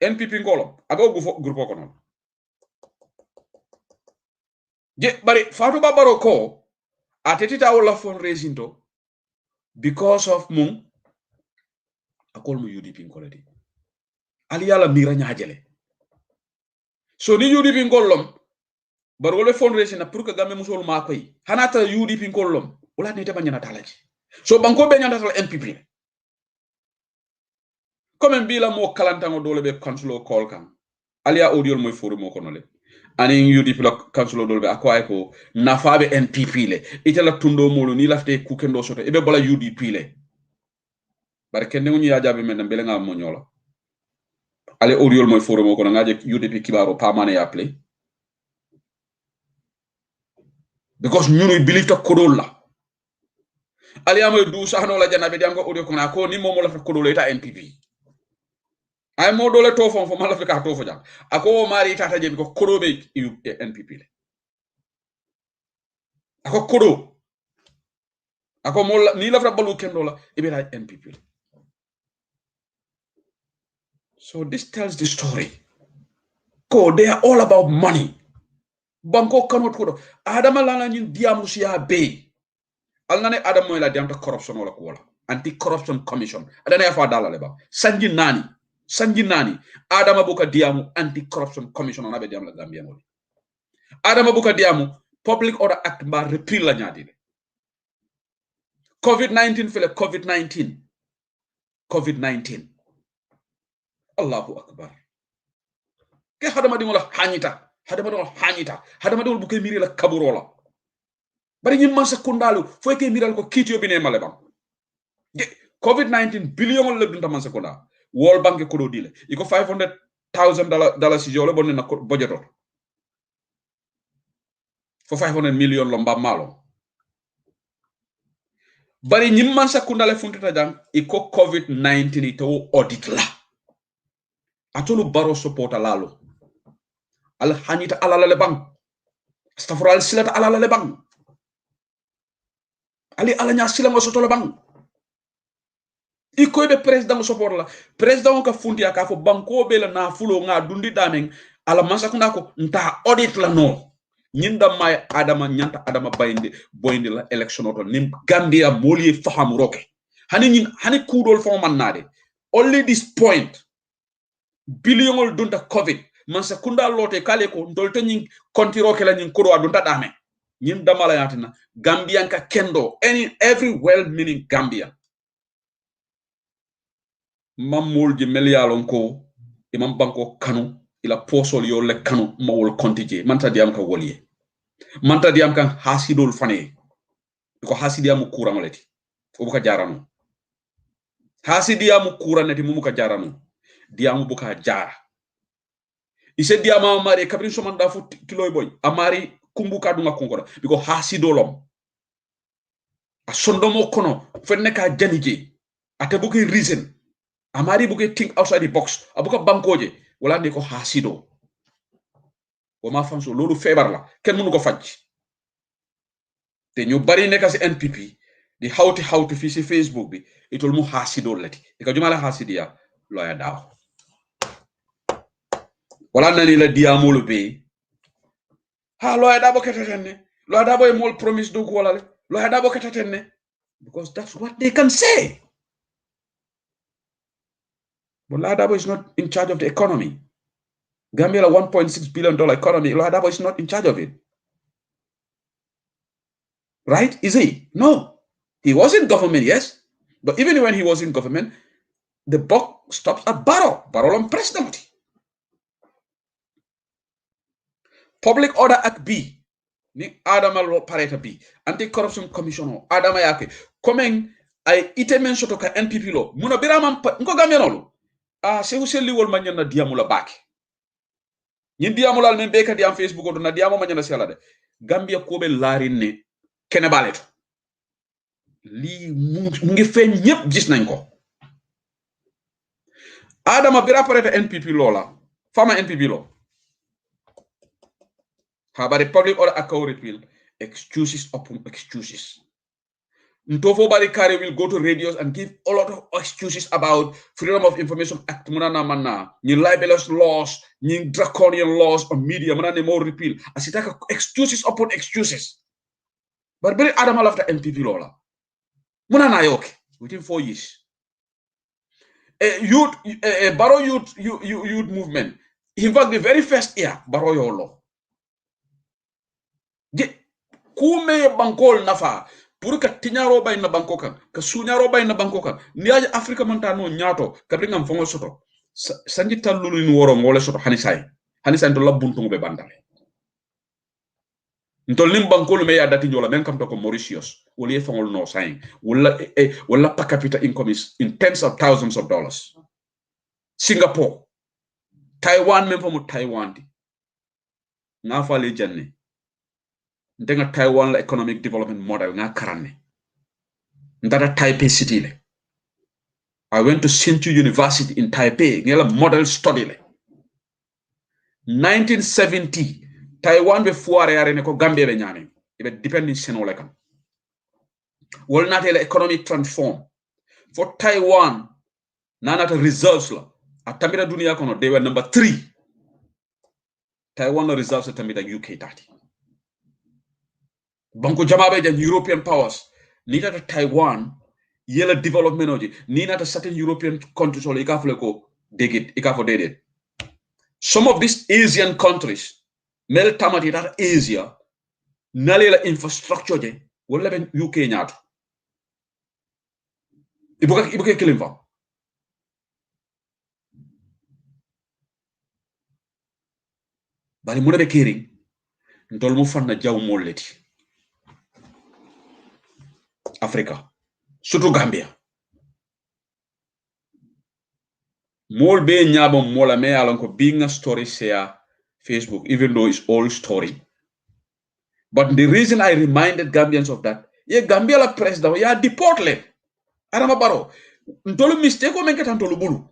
NPP ngolo ago grupo ko non je bari Fatou Babaro ko atetita wala fundraising to because of mum akol mu UDP ngolo di ali yala mira nyaajele so ni UDP ngolom bar wala fundraising na pour que gamme musol ma koy hanata UDP ngolom wala nete banyana talaji so banko be nyanda tal NPP comme mbila mo kalantango dole be councilo call kan aliya audio moy forum mo kono le ani UDP la councilo dole be akwa ko nafabe NPP le itala tundo molo ni lafte kukendo soto ebe bala UDP le bar kende ngi ya jabe men mbele nga mo nyola ale audio moy forum mo kono ngaje UDP kibaro pa mane ya play because ñunu believe ta kodol la aliya moy du sahno la janabe diam ko audio kono ko ni momo la fa kodol eta NPP ay mo dole to fon fo mala fe ka to fo jang ako mari tata je ko korobe NPP le ako kodo ako mo ni la fra balu kendo la ibira NPP le so this tells the story ko they are all about money banko kanot ko adama la ñin diamu siya be alnane adam moy la diam ta corruption wala ko wala anti corruption commission adana ya fa dalale ba sanji nani adama buka diamu anti corruption commission on abe diam la gambia mo adama buka diamu public order act ba repeal la ñaadi COVID-19 fele COVID-19 Allahu akbar ke hadama dingol hanyita hadama dingol buke miri la kaburola bari ñim man sekundalu fo ke miral ko kitio bine male bam COVID-19 billion le dunta man sekunda World Bank ko do dile iko $500,000 si jole bonne na budget fo 500 million lo mbam malo bari ñim man sekunda le funtata jang iko COVID-19 to audit la atolu baro support lalo al hanita alala le bang astafral silata alala le bang ali alanya silama soto le bang iko be president support la president ka fundi aka fo banko be la na fulo nga dundi damen ala masakunda ko nta audit la no nyinda may adama nyanta adama bayinde boyinde la election to nim gambia moli faham roke hani kudol fo man nade only this point billion dunta covid man sakunda lote kale ko ndolto nyin kontiro kala nyin kuro adunta dame nyin damala yatina gambian ka kendo every well meaning gambia mamul ji melialon ko imam banko kanu ila posol yo le kanu mawol kontije manta diam ka woliye manta diam kan hasidol fane ko hasidiamu kuranoleti obuka jarano hasidiamu kuraneti mumuka jarano diamu buka jara ise diama mari kabrin somanda fu kiloy boy amari kumbuka dunga konkora biko hasidolom a sondomo kono fenne ka janije ate buki reason amari buki think outside the box abuka bankoje wala ne ko hasido o ma fanso lolu febar la ken munu ko fajj te ñu bari nekk ci NPP di hawti fi ci Facebook bi itol mu hasido lati e ka jumala hasidia loya daw wala nani la diamolo be ha loya dabo ketatenne loya dabo e mol promise do ko wala le loya dabo ketatenne because that's what they can say. But Ladabo is not in charge of the economy. Gambia, a $1.6 billion economy, Ladabo is not in charge of it. Right? Is he? No. He was in government, yes. But even when he was in government, the buck stops at Barrow. Barrow on president. Public Order Act B. Ni Adama Pareta B. Anti-Corruption Commission. Adama yake. Coming, I itemen soto ka NPP lo. Muna biraman nko Gambia nolo. Se useli wol manyana diamula baki. Nyin diamula men beka diam Facebook do na diamo manyana sela de. Gambia ko be larine kene baleto. Li mu ngi feñ ñep gis nañ ko. Adama bira pareta NPP lola. Fama NPP lo. Habari public order account repeal excuses upon excuses. Ntofo Barikare will go to radios and give a lot of excuses about Freedom of Information Act, munana manna, ni libelous laws, ni draconian laws on media, munana more repeal. Asitaka excuses upon excuses. But very Adam after MPP Lola. Munana yoke within 4 years. Baro youth movement. In fact, the very first year, Baro Yolo. Kume bankol nafa. Pour que tiñaro bay na banko kan ka suñaro bay na banko kan niaje afrika montano ñaato kabri ngam fongo soto sanji tallulu ni woro ngole soto hanisay to labbuntu be bandale ntol nim banko lu me ya dati njola men kam to ko Mauritius woli fongol no saying wala per capita income is in tens of thousands of dollars. Singapore, Taiwan men fomu Taiwan di nga fa le janne ndenga Taiwan la economic development model nga karanne ndata Taipei city le. I went to Hsinchu University in Taipei ngela model study le. 1970 Taiwan be fuare yare ne ko Gambia be nyame ibe depending senole kam wol natele economic transform for Taiwan nanata results la atamira dunia kono they were number 3. Taiwan la results atamira UK 30. Banko jamabe jan European powers nita to Taiwan yela development oji nina to certain European countries or ikafle ko degit ikafo dedet. Some of these Asian countries mel tamati that Asia nalela infrastructure je wala ben UK nyaato ibuka kilimfa bari muna be kering ndol mu fanna jaw molleti Africa surtout Gambia mol be nyabo mola me alon ko being a story share Facebook even though it's old story, but the reason I reminded Gambians of that Gambia la president ya deport le Adama Barrow ntolu mistake o men kata ntolu bulu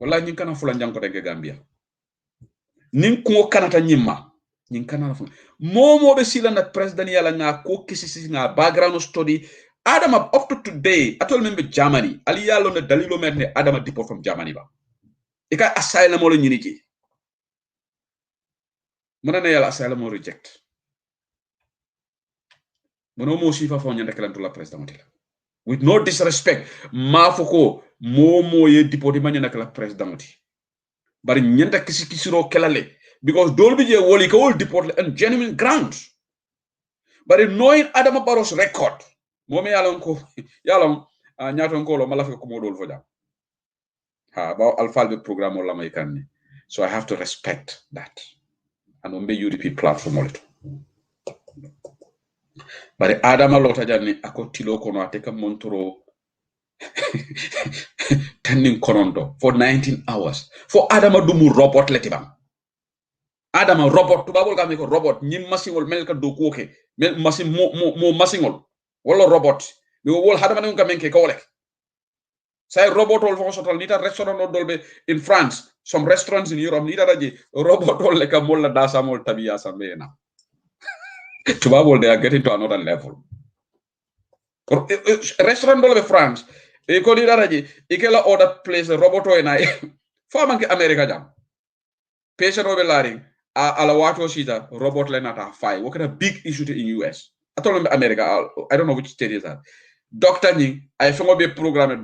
wala nyin kana fula njanko de Gambia nin ko kanata nyimma nyin kana fula momo be sila na president yala nga ko kisisi nga background study Adama up to today atol membe Germany ali yalo na dalilo merne Adama deport from Germany ba ika asylum mo nyiniki mona na yala asylum mo reject mono mo sifa fo nyanda kala la president with no disrespect mafoko momo ye deport manyana kala president bari nyanda kisiro kelale because dolbi je woli ko wol deport on genuine grounds but knowing Adama Barrow's record momi yalon ko yalon nyaton ko lo malafi ko modol fo jam ha ba alphabet programme wala may kanni so I have to respect that and on be UDP platform olito bari Adama lota janni ako tilo kono ateka montoro tanning konondo for 19 hours for Adama dumu robot letibam Adama robot tubabol kam ko robot nyim machine mel ka do ko ke mel machine mo machine wala robot mi wol hadama ngi kamenke ko lek say robot wol fo sotal nita restaurant no dolbe in France some restaurants in Europe nita raji robot wol le kam wala da samol tabiya samena tubabol they are getting to another level restaurant dolbe France e ko nita raji ikela order place robot o na fo manke America jam patient o be laring ala wato sita robot le nata fay what kind of big issue in US atolombe America I don't know which state is that doctor ni ay fengo be programme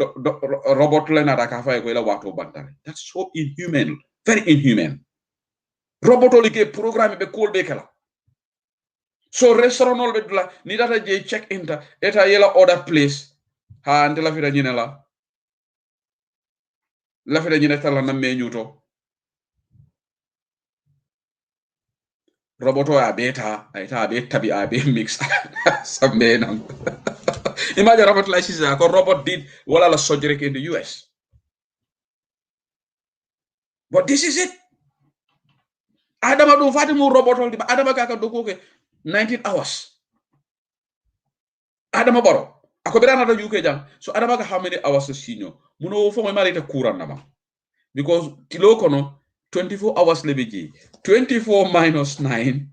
robot le nata ka fay ko la wato bantale that's so inhuman very inhuman robot li ke programme be kol be kala so restaurant ol be dula ni data je check in ta eta yela order place ha ndela fi dañina la fi dañina tala na me ñuto roboto a beta aita be tabi a be mix sambenam imagine robot like this ko robot did wala la surgery in the US but this is it Adama do fatimu robot hol di Adama kaka do ko ke 19 hours Adama Barrow ako berana do UK jam so Adama ka how many hours to sinyo muno fo mo mari ta courant nama because tilo kono 24 hours lebiji 24 minus 9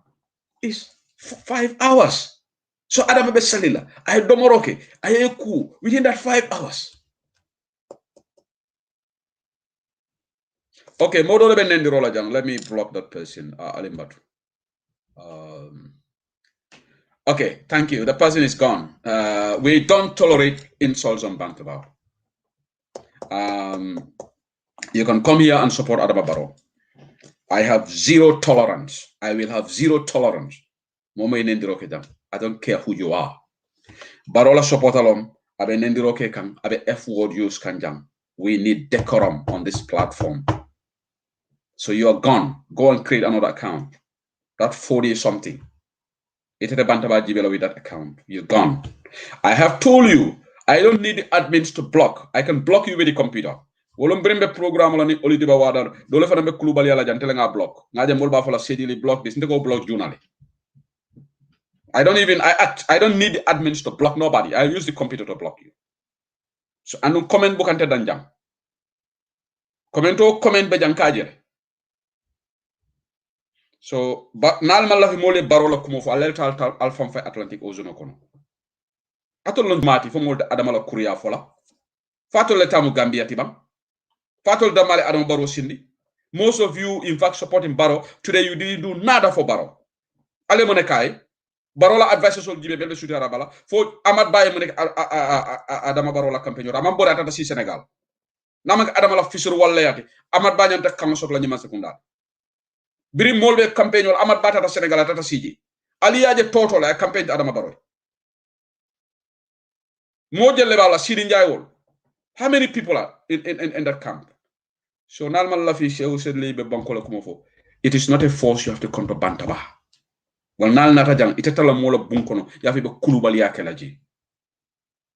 is 5 hours So Adama be salila. I domoroke. I ku within that 5 hours. Okay, Modo be nendi rola jang. Let me block that person. Alimbatu. Okay, thank you. The person is gone. We don't tolerate insults on Bantaba. You can come here and support Adama Barrow. I have zero tolerance. I will have zero tolerance. I don't care who you are. Barola support along. Abe nendiroke kan. Abe F word use kanjang. We need decorum on this platform. So you are gone. Go and create another account. That 40 something. It had a bantaba jibela with that account. You're gone. I have told you, I don't need the admins to block. I can block you with the computer. Wolum brimbe program la ni olidiba wadar. Dole fa nambe kulubali ala jantele nga block. Ngaje molba fa la sedili block this. Ndego block journal. I don't need the admins to block nobody. I use the computer to block you. So anu comment bukante danjang. Comment be jankajere. So but nalma la fi mole barola kumo fo Electoral alfam fa Atlantic ozono kono. Atol non mati fo molde adama la kuriya fola. Fatol le tamu Gambia tibam. Fatol damale Adama Barrow sindi. Most of you in fact supporting Barrow. Today you didn't do nada for Barrow. Ale monekai. Barrow la advice sol jibe belbe suti arabala. Fo Amad Baye monek Adama Barrow la campagne. Ramam bora tata si Senegal. Namak Adama la fisur walla yati. Amad Baye nyanta kama sok la nyima sekundar. Biri molbe campagne wala Amad Baye tata Senegal tata siji. Ali yaje toto la campagne Adama Barrow. Mojel lebala Sidi Njai wol. How many people are in that camp? So normal la fi Shehu said libe bankola kumofo. It is not a force you have to counter bantaba. Well nal nata jang itetala mola bunkono ya fi be kulubali yakelaji.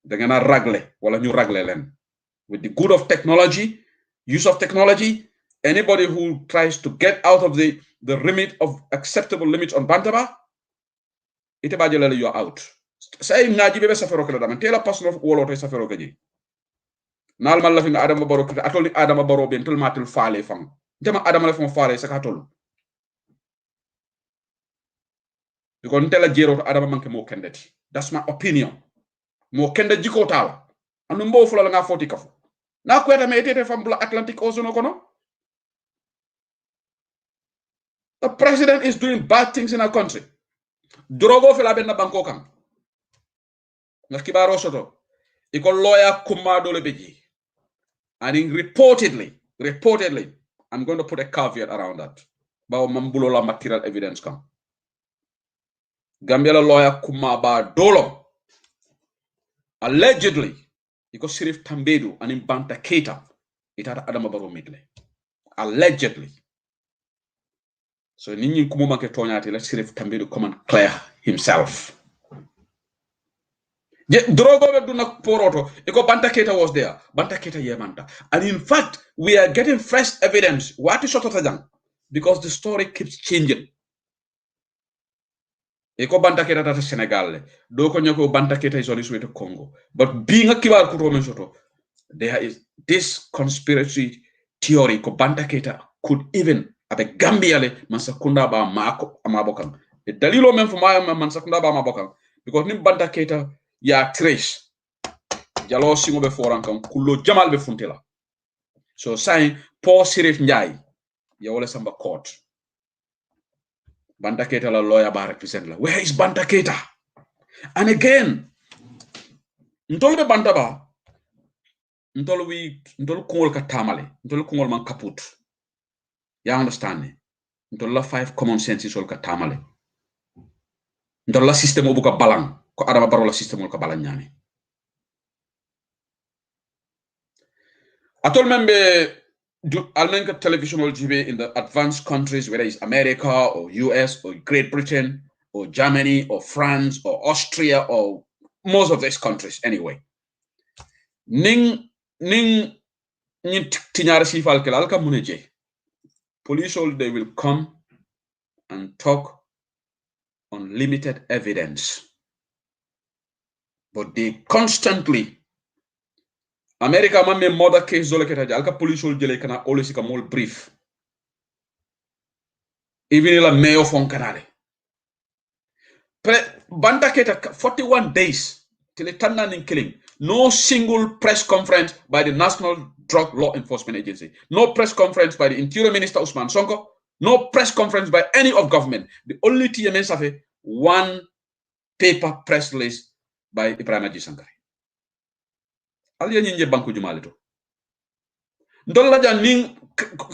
Dangana ragle wala ñu ragle len. With the good of technology, use of technology, anybody who tries to get out of the limit of acceptable limits on bantaba, ite bajelele you are out. Say ngaji bebe safero kala dama tela personal wolo to safero gaji. Nalmal la fi nga Adama Barrow atol ni Adama Barrow ben tul matul faale fam jama Adama la fam faale saka tol because ntela jero to Adama manke mo kendeti. That's my opinion. Mo kende jiko tala anu mbo fula la nga foti kafu na ko eta me etete fam bla Atlantic Ocean kono. The president is doing bad things in our country. Drogo fela ben na banko kam nga kibaro soto iko lawyer kumado le beji. And reportedly, I'm going to put a caveat around that. But mambulola material evidence come. Gambia lawyer Kumaba Dolo allegedly because Sirif Tambedu and in Banta Keita it had Adama Barrow midle. Allegedly. So Nini Kumuma Ketonyati let Sirif Tambedu come and clear himself. Drogo do not poroto. Iko Banta Keita was there. Banta Keita Yemanta. And in fact, we are getting fresh evidence. What is Sototajang? Because the story keeps changing. Iko Banta Keita tata Senegal. Doko nyoko Banta Keita is on his way to Congo. But being a kibar kutomen soto, there is this conspiracy theory. Ko Banta Keita could even abe Gambia le mansakunda ba mako amabokang. The dalilo men for my mansakunda ba amabokang. Because nim Banta Keita ya trace jalo singo be forankan kullo jamal be funtela. So saying Paul Sirif Njai ya wala samba court. Banta Keita la lawyer ba represent la. Where is Banta Keita? And again, ntol be Banta ba ntol kungol ka tamale, ntol kungol man kaput. Ya understand me? Ntol la 5 common sense sol ka tamale. Ntol la system obuka balang. Ko Adama Barrow la system ka balang nyami. Atol membe Almenka television will be in the advanced countries, whether it's America or US or Great Britain or Germany or France or Austria or most of these countries anyway. Ning tinyara sifal kelal ka muneje. Police all they will come and talk on limited evidence. But they constantly America mamme moda case zole keta alka police ol jele kana always ka mol brief. Even la mayo fon kanale. Bantaketa 41 days till a Tandan killing. No single press conference by the National Drug Law Enforcement Agency. No press conference by the Interior Minister Usman Sonko. No press conference by any of government. The only TMS have one paper press release by Ibrahim Haji Sankari. Aliya nyinje banku jumalito. Ndolla jan ning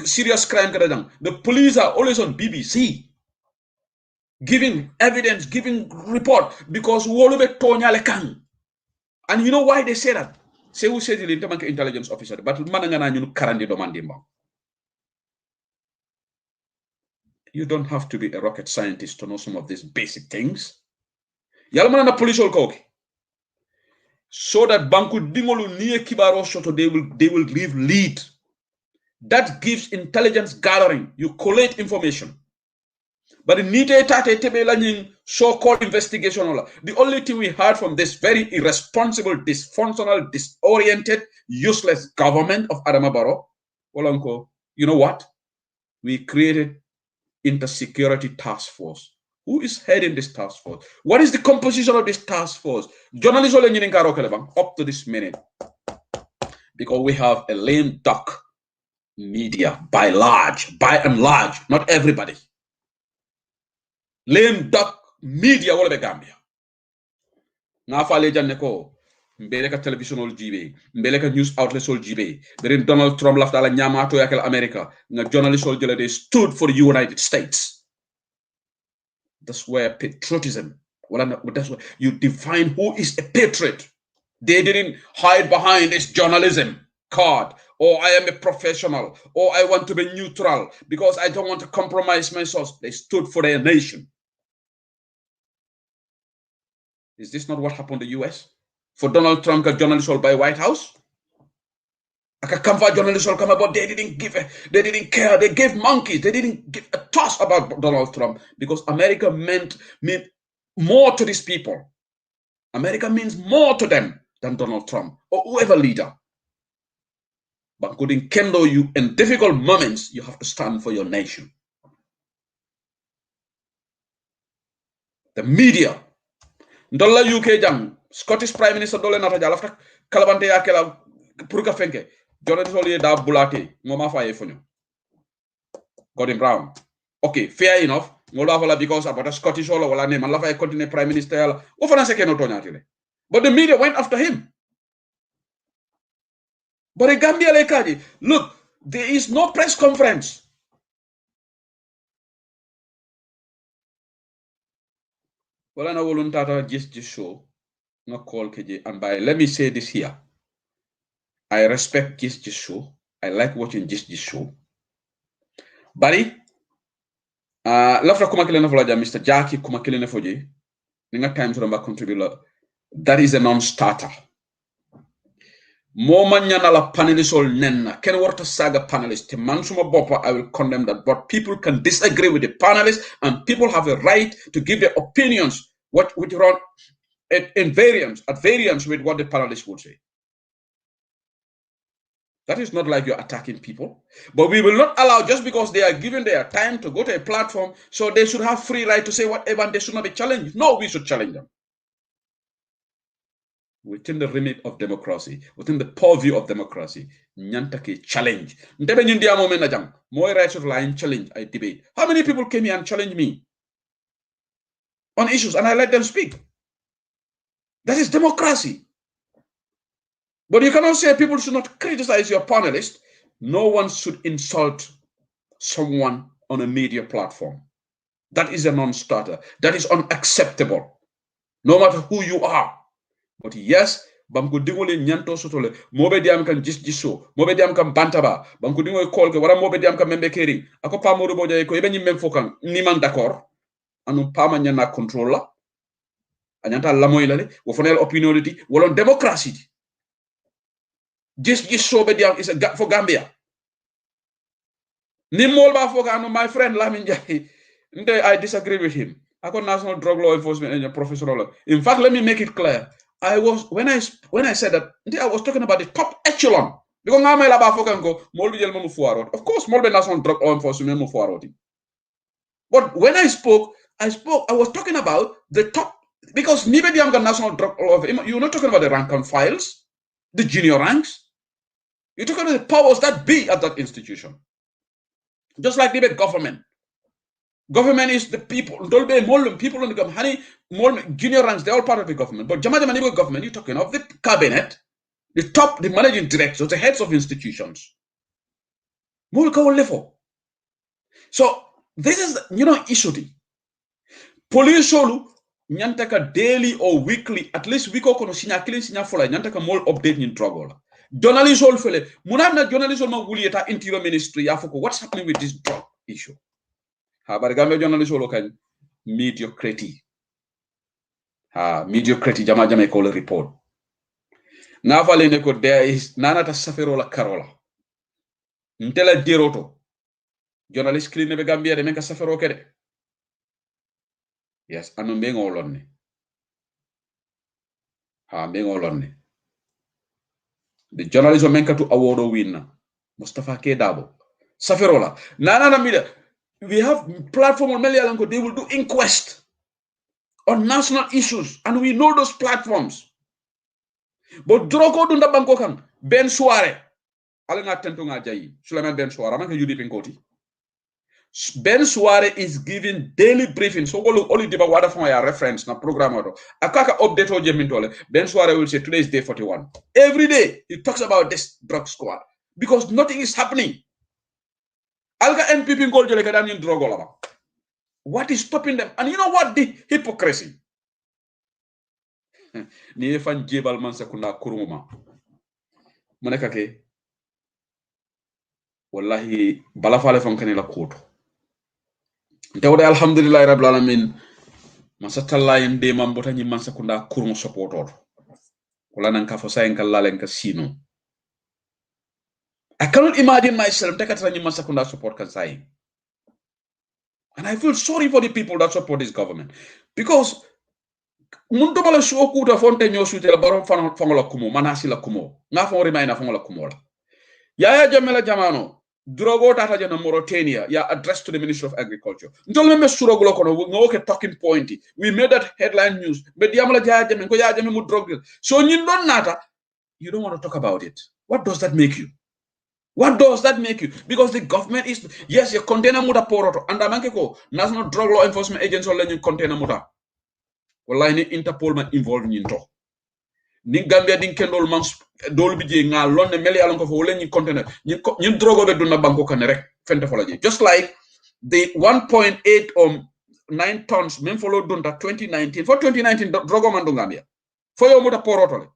serious crime kadajang. The police are always on BBC. Giving evidence, giving report, because wolube tonyale kang. And you know why they say that? Say who said the intelligence officer, but manangana nyunu karandi domandimba. You don't have to be a rocket scientist to know some of these basic things. Yalmana na police ol koki. So that banku dingolu niye kibaro soto they will give lead. That gives intelligence gathering. You collate information. But the so-called investigation, the only thing we heard from this very irresponsible, dysfunctional, disoriented, useless government of Adama Barrow, you know what? We created Intersecurity Task Force. Who is heading this task force? What is the composition of this task force? Journalists up to this minute. Because we have a lame duck media, by and large, not everybody. Lame duck media wala be Gambia. Nga fale janne ko mbele ka television ol jibe, mbele ka news outlets ol jibe. Berin Donald Trump lafta la nyamato yakel America, nga journalists ol jele they stood for the United States. That's where patriotism, that's where you define who is a patriot. They didn't hide behind this journalism card, or I am a professional, or I want to be neutral because I don't want to compromise my source. They stood for their nation. Is this not what happened in the US? For Donald Trump, a journalist all by White House? A comfort journalist all come about, they didn't care. They gave monkeys. They didn't give a toss about Donald Trump because America meant more to these people. America means more to them than Donald Trump or whoever leader. But couldn't kindle you in difficult moments, you have to stand for your nation. The media. Ndolla UK jang Scottish Prime Minister dole nata jala ftak kalabante yakela pour ka fenke journalist oli da bulate ngoma faye fonyo Gordon Brown. Okay, fair enough. Ngola fala because about a Scottish all wala ne man la fay continue Prime Minister yala o fana se keno tonyatile. But the media went after him. But in Gambia lekaji, look, there is no press conference. Wala na woluntata just show na call KJ and by let me say this here. I respect just show. I like watching just show. Bari lafra kuma kile na folaja Mr. Jackie kuma kile na foje. Ninga times ramba contributor. That is a non-starter. Moma nyana la panelist all nenna. Ken warta saga panelist. Mansuma bopa, I will condemn that. But people can disagree with the panelists and people have a right to give their opinions which run at variance with what the panelists would say. That is not like you're attacking people. But we will not allow, just because they are given their time to go to a platform, so they should have free right to say whatever and they should not be challenged. No, we should challenge them. Within the remit of democracy, within the purview of democracy, Nyantake challenge. Ndebe nyindia mo mena jam. Moi right of line challenge, I debate. How many people came here and challenged me on issues and I let them speak? That is democracy. But you cannot say people should not criticize your panelist. No one should insult someone on a media platform. That is a non-starter. That is unacceptable. No matter who you are. But yes, banku dingole nyanto sotole mobe diam kan jisso mobe diam kan bantaba banku dingole call ke wara mobe diam kan membe keri ako pa modo boje ko be nyimem fokan ni man d'accord anu pa ma nyana control la anyanta la moy lale wo fonel opinionity wolon democracy jisso be diam is a for Gambia ni mol ba fokan my friend Lamin Jai nde I disagree with him. Ako National Drug Law Enforcement and professional. In fact, let me make it clear. I was when I said that I was talking about the top echelon because of course National Drug Law Enforcement. But when I spoke, I was talking about the top, because Nibe Diamga National Drug Law, you're not talking about the rank and files, the junior ranks. You're talking about the powers that be at that institution. Just like the government. Government is the people. People in the government, junior ranks, they're all part of the government. But Jama government, you're talking of the cabinet, the top, the managing directors, the heads of institutions. So this is, issue. Police nyantaka daily or weekly, at least week kono sinya kilin sinya fola nyantaka mol update ni drogola. Journalist all fele. Munana journalist all ma wulieta interior ministry yafoko. What's happening with this drug issue? But journalist all kan mediocrity. Mediocrity jama call a report. Navale neko there is nanata saferola karola. Ntela diroto. Journalist clean nebe Gambia de menka safero kede. Yes, anu mbengo olonne. Mbengo olonne. The journalism menkatu award winner. Mustafa K. Dabo. Saferola. Nana Namida. We have platform on Melialanko. They will do inquest on national issues. And we know those platforms. But Droko Dunda Bankokan. Ben Suare. Alenga Tentunga Jayi. Suleiman Ben Suare. Amanka Yudi Pinkoti. Ben Suare is giving daily briefings. So only diba wada from your reference na program auto. Akaka update o jemintole. Ben Suare will say today is day 41. Every day he talks about this drug squad because nothing is happening. Alga NPP ngol jole kadan yin drug olaba. What is stopping them? And you know what? The hypocrisy. Ni fan jebal man sekunda kuruma. Maneka ke wallahi balafale fan kanela koto. Tawde alhamdulillah rabbil alamin masatalla yende mambota nyi man sekunda kurmu supportor. Wala nan ka fo sayen kallalen ka sino. I cannot imagine myself takatra nyi man sekunda support kan sayen. And I feel sorry for the people that support this government. Because muntu bala sho kuta fonte nyo suite la baron fangola kumo manasi la kumo. Nga fon remaina fangola kumo la. Yaya Jamela Jamano Drogo tata jana Mauritania ya addressed to the Minister of Agriculture. Ntol meme surogulo kono ngoke talking point. We made that headline news. But Yamala Jaya Jamin ko ya Jamin mu drug. So you don't nata, you don't want to talk about it. What does that make you? What does that make you? Because the government is, yes, your container muta poroto. And amanke ko National Drug Law Enforcement Agency ole container muta. Wallahi ni Interpol ma involved nyinto. Ni Gambia din kendol man dol bi je nga lonne meli alon ko fo wala ni container ni drogo be duna banko kan rek fente fo la je. Just like the 1.8 or 9 tons men follow dunta 2019 for 2019 drogo man do Gambia. Fo yo muta poroto le.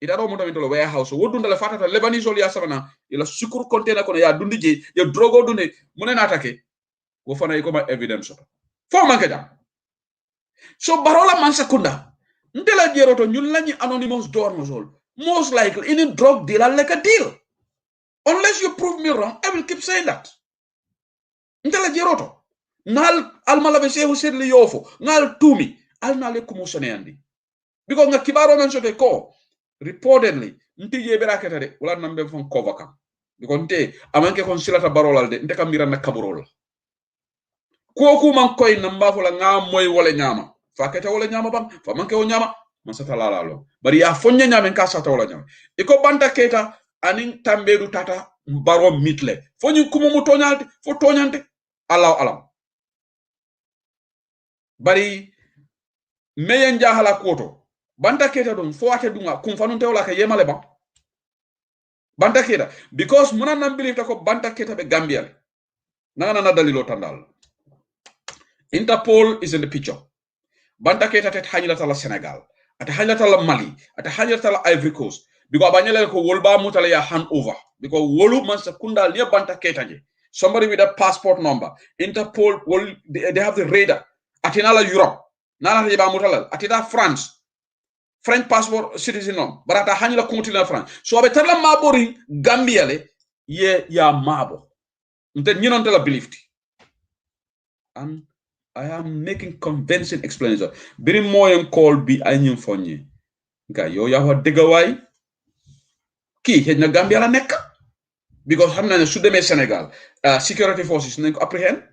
Ida do muta mintolo warehouse wo dunda le fatata Lebanese ol ya sabana ila sukur container kono ya dundi je ya drogo dune munena attaquer wo fana yiko ma evidence fo man ka jam. So barola man sekunda Ndela jeroto ñun lañi anonymous donors all. Most likely any drug dealer like a deal. Unless you prove me wrong, I will keep saying that. Ndela jeroto. Nal almala be sehu sedli yofo. Ngal tumi. Al nale kumusone andi. Because nga kibaro men sote ko reportedly nti je beraketa de wala nambe fon kovaka. Because nte amanke kon silata barolal de nte kamira na kaburol. Koku man koy namba fola nga moy wala nyama. Faketa wala nyama bang fa manke o nyama masata lalalo bari ya fonya nyama nka sata wala nyama iko banta keta anin tambedu tata baro mitle fonyi kumo mu tonyante fo tonyante alam bari meyen jahala koto banta keta dum fo ate dunga kum fanunte wala ka yemale bang banta keta because muna nan believe ta ko banta keta be Gambia nana na dalilo tandal. Interpol is in the picture. Banta keta tet hanyla tala Senegal, ate hanyla tala Mali, ate hanyla tala Ivory Coast. Because abanyele ko wolba mutala ya hand over. Because wolu man sekunda near banta keta je. Somebody with a passport number. Interpol they have the radar. Atinala Europe. Nana yeba mutala. Atida France. French passport citizen non. But ata hanyla continent France. So abetala mabori Gambia le ye ya mabo. Nte nyinon tala believed. And I am making convincing explanation. Biri moyen call bi anyim fonye. Nga yo ya wa degawai. Ki hejna Gambia la nek. Because hamna ne sudeme Senegal. Security forces nen ko apprehend.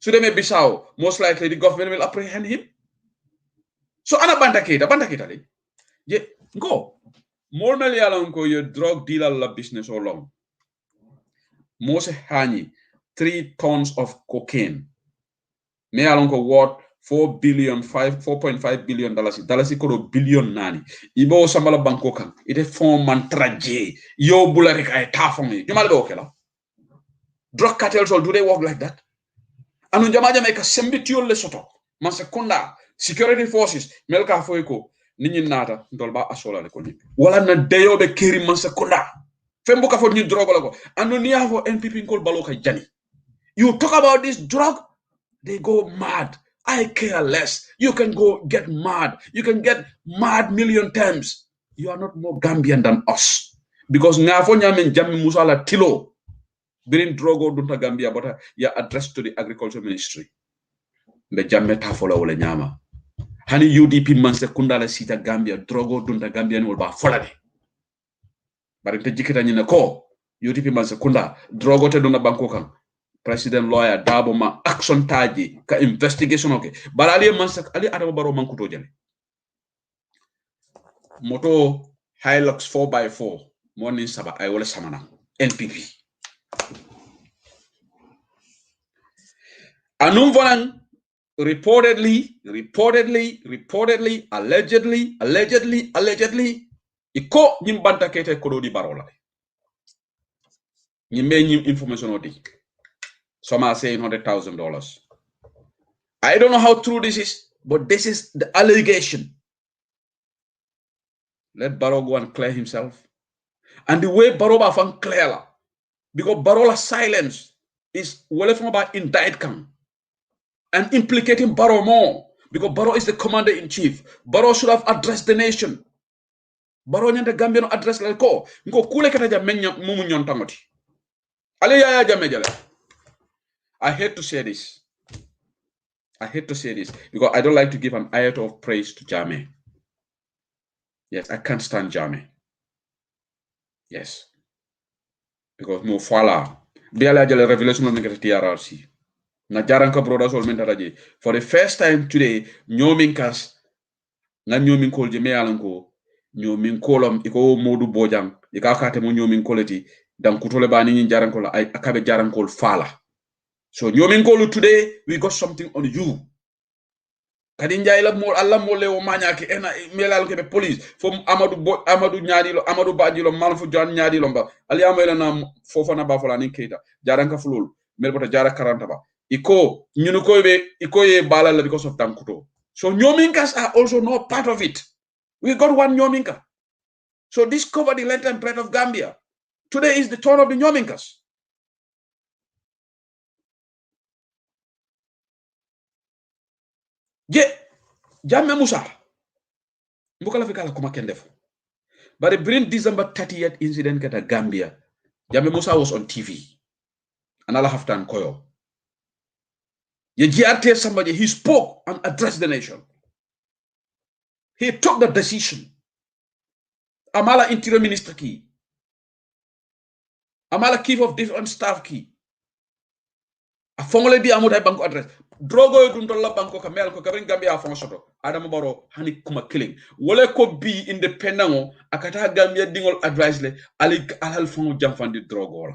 So they may be Bissau, most likely the government will apprehend him. So ana banta kita le. Je go. More meli alonko your drug dealer la business or long. Most hani 3 tons of cocaine. Me alonko what 4.5 billion dollars. Dollars ko billion nani. Ibo sambala banko kan. Ite fond mantra je. Yo bularika ay tafong. Jumal do kela. Drug cartels all do they work like that? Anu jamaja make a sembitiol le soto. Man sekunda security forces melka foiko ninyi nata ndolba asola le koni. Wala na deyo be kiri man sekunda. Fembo ka fo ni drogue la ko. Anu ni afo NPP nkol baloka jani. You talk about this drug, they go mad. I care less. You can go get mad. You can get mad million times. You are not more Gambian than us. Because ngafo nyamen jami musala tilo. Bring drogo dunta Gambia, but you addressed to the agriculture ministry. Be jamme ta fola wala nyama. Hani UDP man sekunda la sita Gambia, drogo dunta Gambia ni wolba fola de. Bari te jikita nyina ko, UDP man sekunda, drogo te dunta banko kan. President lawyer Dabo ma action taji ka investigation okay. But ali man sek ali adama baro man kuto jale. Moto Hilux 4x4 morning saba ay wala samana NPP. Anum volan reportedly, allegedly, iko nyimbanta kete kododi barola. Nyimbe nyim information odi. Some are saying $100,000. I don't know how true this is, but this is the allegation. Let Barrow go and clear himself. And the way Barrow found clear, because Barrow's silence is well from about indict come and implicating Barrow more, because Barrow is the commander-in-chief. Barrow should have addressed the nation. Barrow nyanda Gambia no address la ko ngo kule kata ja menya mumu nyon tangoti. Ale ya jame jale. I hate to say this because I don't like to give an iota of praise to Jame. Yes, I can't stand Jame. Yes. Because mo fala. Biala jale revelation of the TRRC. Na jaranka brothers all mentaraje. For the first time today, nyominkas na nyomin kolje me alanko nyomin kolom iko modu bojang ika kate mo nyomin koleti dan kutole ba ni jaranko ay akabe jarankol fala. So nyomin kolu today we got something on you. Kadi njay la mo Allah mo lewo mañaki ena melal ke be police fo Amadou nyaadilo Amadou Badjilo malfu John nyaadilo ba ali amela na fofana ba fola ni keita jaranka fulul mel bota jara 40 ba iko ñunu ko be iko ye balal because of tankuto. So Nyominkas are also not part of it. We got one Nyominka. So this covered the length and breadth of Gambia. Today is the turn of the Nyominkas. Je, Jamme Musa. Mbukala fikala kuma kendefo. But the bring December 30th incident at Gambia, Jamme Musa was on TV. Another half time koyo. Ye GRT somebody, he spoke and addressed the nation. He took the decision. Amala Interior Minister key. Amala Chief of Different Staff key. A formally be amuda bank address. Drogo duntola banko kamel ko kabrin Gambia a fonsoto. Adam Baro hani kuma killing. Wole ko be independent akata Gambia dingol advice le ali alal fon jamfandi drogo la.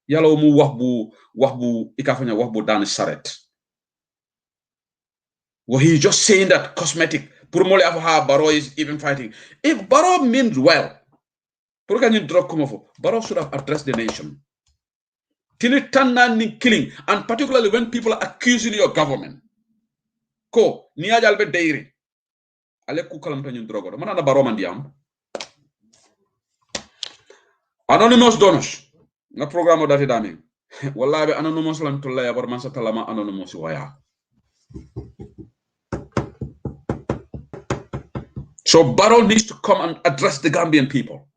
Yalo mu wahbu ikafanya wahbu dan saret. Well, he's just saying that cosmetic. Purmole of how Barrow is even fighting. If Barrow means well, Barrow should have addressed the nation. Killing, and particularly when people are accusing your government. Ko niajal be deiri. Ale ku kalam tanyu drogo. Mana Barrow mandiam. Anonymous donors. Na programo dati dami. Wallahi be anonymous lan tulla ya bar man sa talama anonymous waya. So Barrow needs to come and address the Gambian people.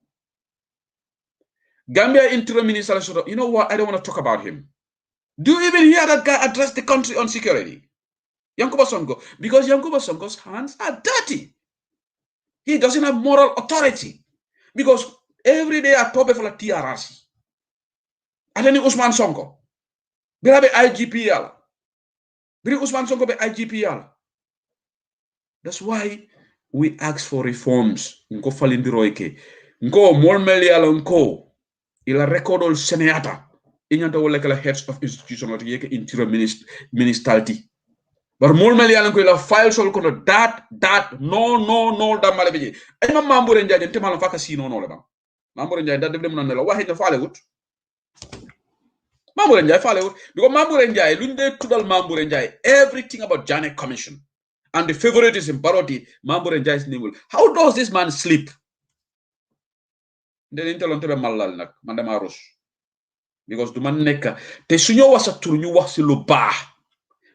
Gambia Interior Minister, you know what? I don't want to talk about him. Do you even hear that guy address the country on security? Yankuba Sonko. Because Yankuba Sonko's hands are dirty. He doesn't have moral authority. Because every day I talk for a TRRC. And then Usman Sonko. They have an IGPL. Bring Usman Sonko be IGP. That's why we ask for reforms. Nko falindiroike. Nko molmeliala nko. Ila recordol seneata. Inyanta wole kala heads of institution or yeke interior ministality. But molmeliala nko ila file sol kono that no da malebeje. Ay mam mambure njaje temalo faka sino no le bang. Mambure njaje da defde mun na la waxe na faale wut. Mambure njaje faale wut because Mambure njaje lunde tudal Mambure njaje everything about Janet Commission and the favoritism parody Mambure njaje's name will. How does this man sleep? Den intelon tebe malal nak man dama rus because du man nek te suñu wasa tour ñu wax ci lu baax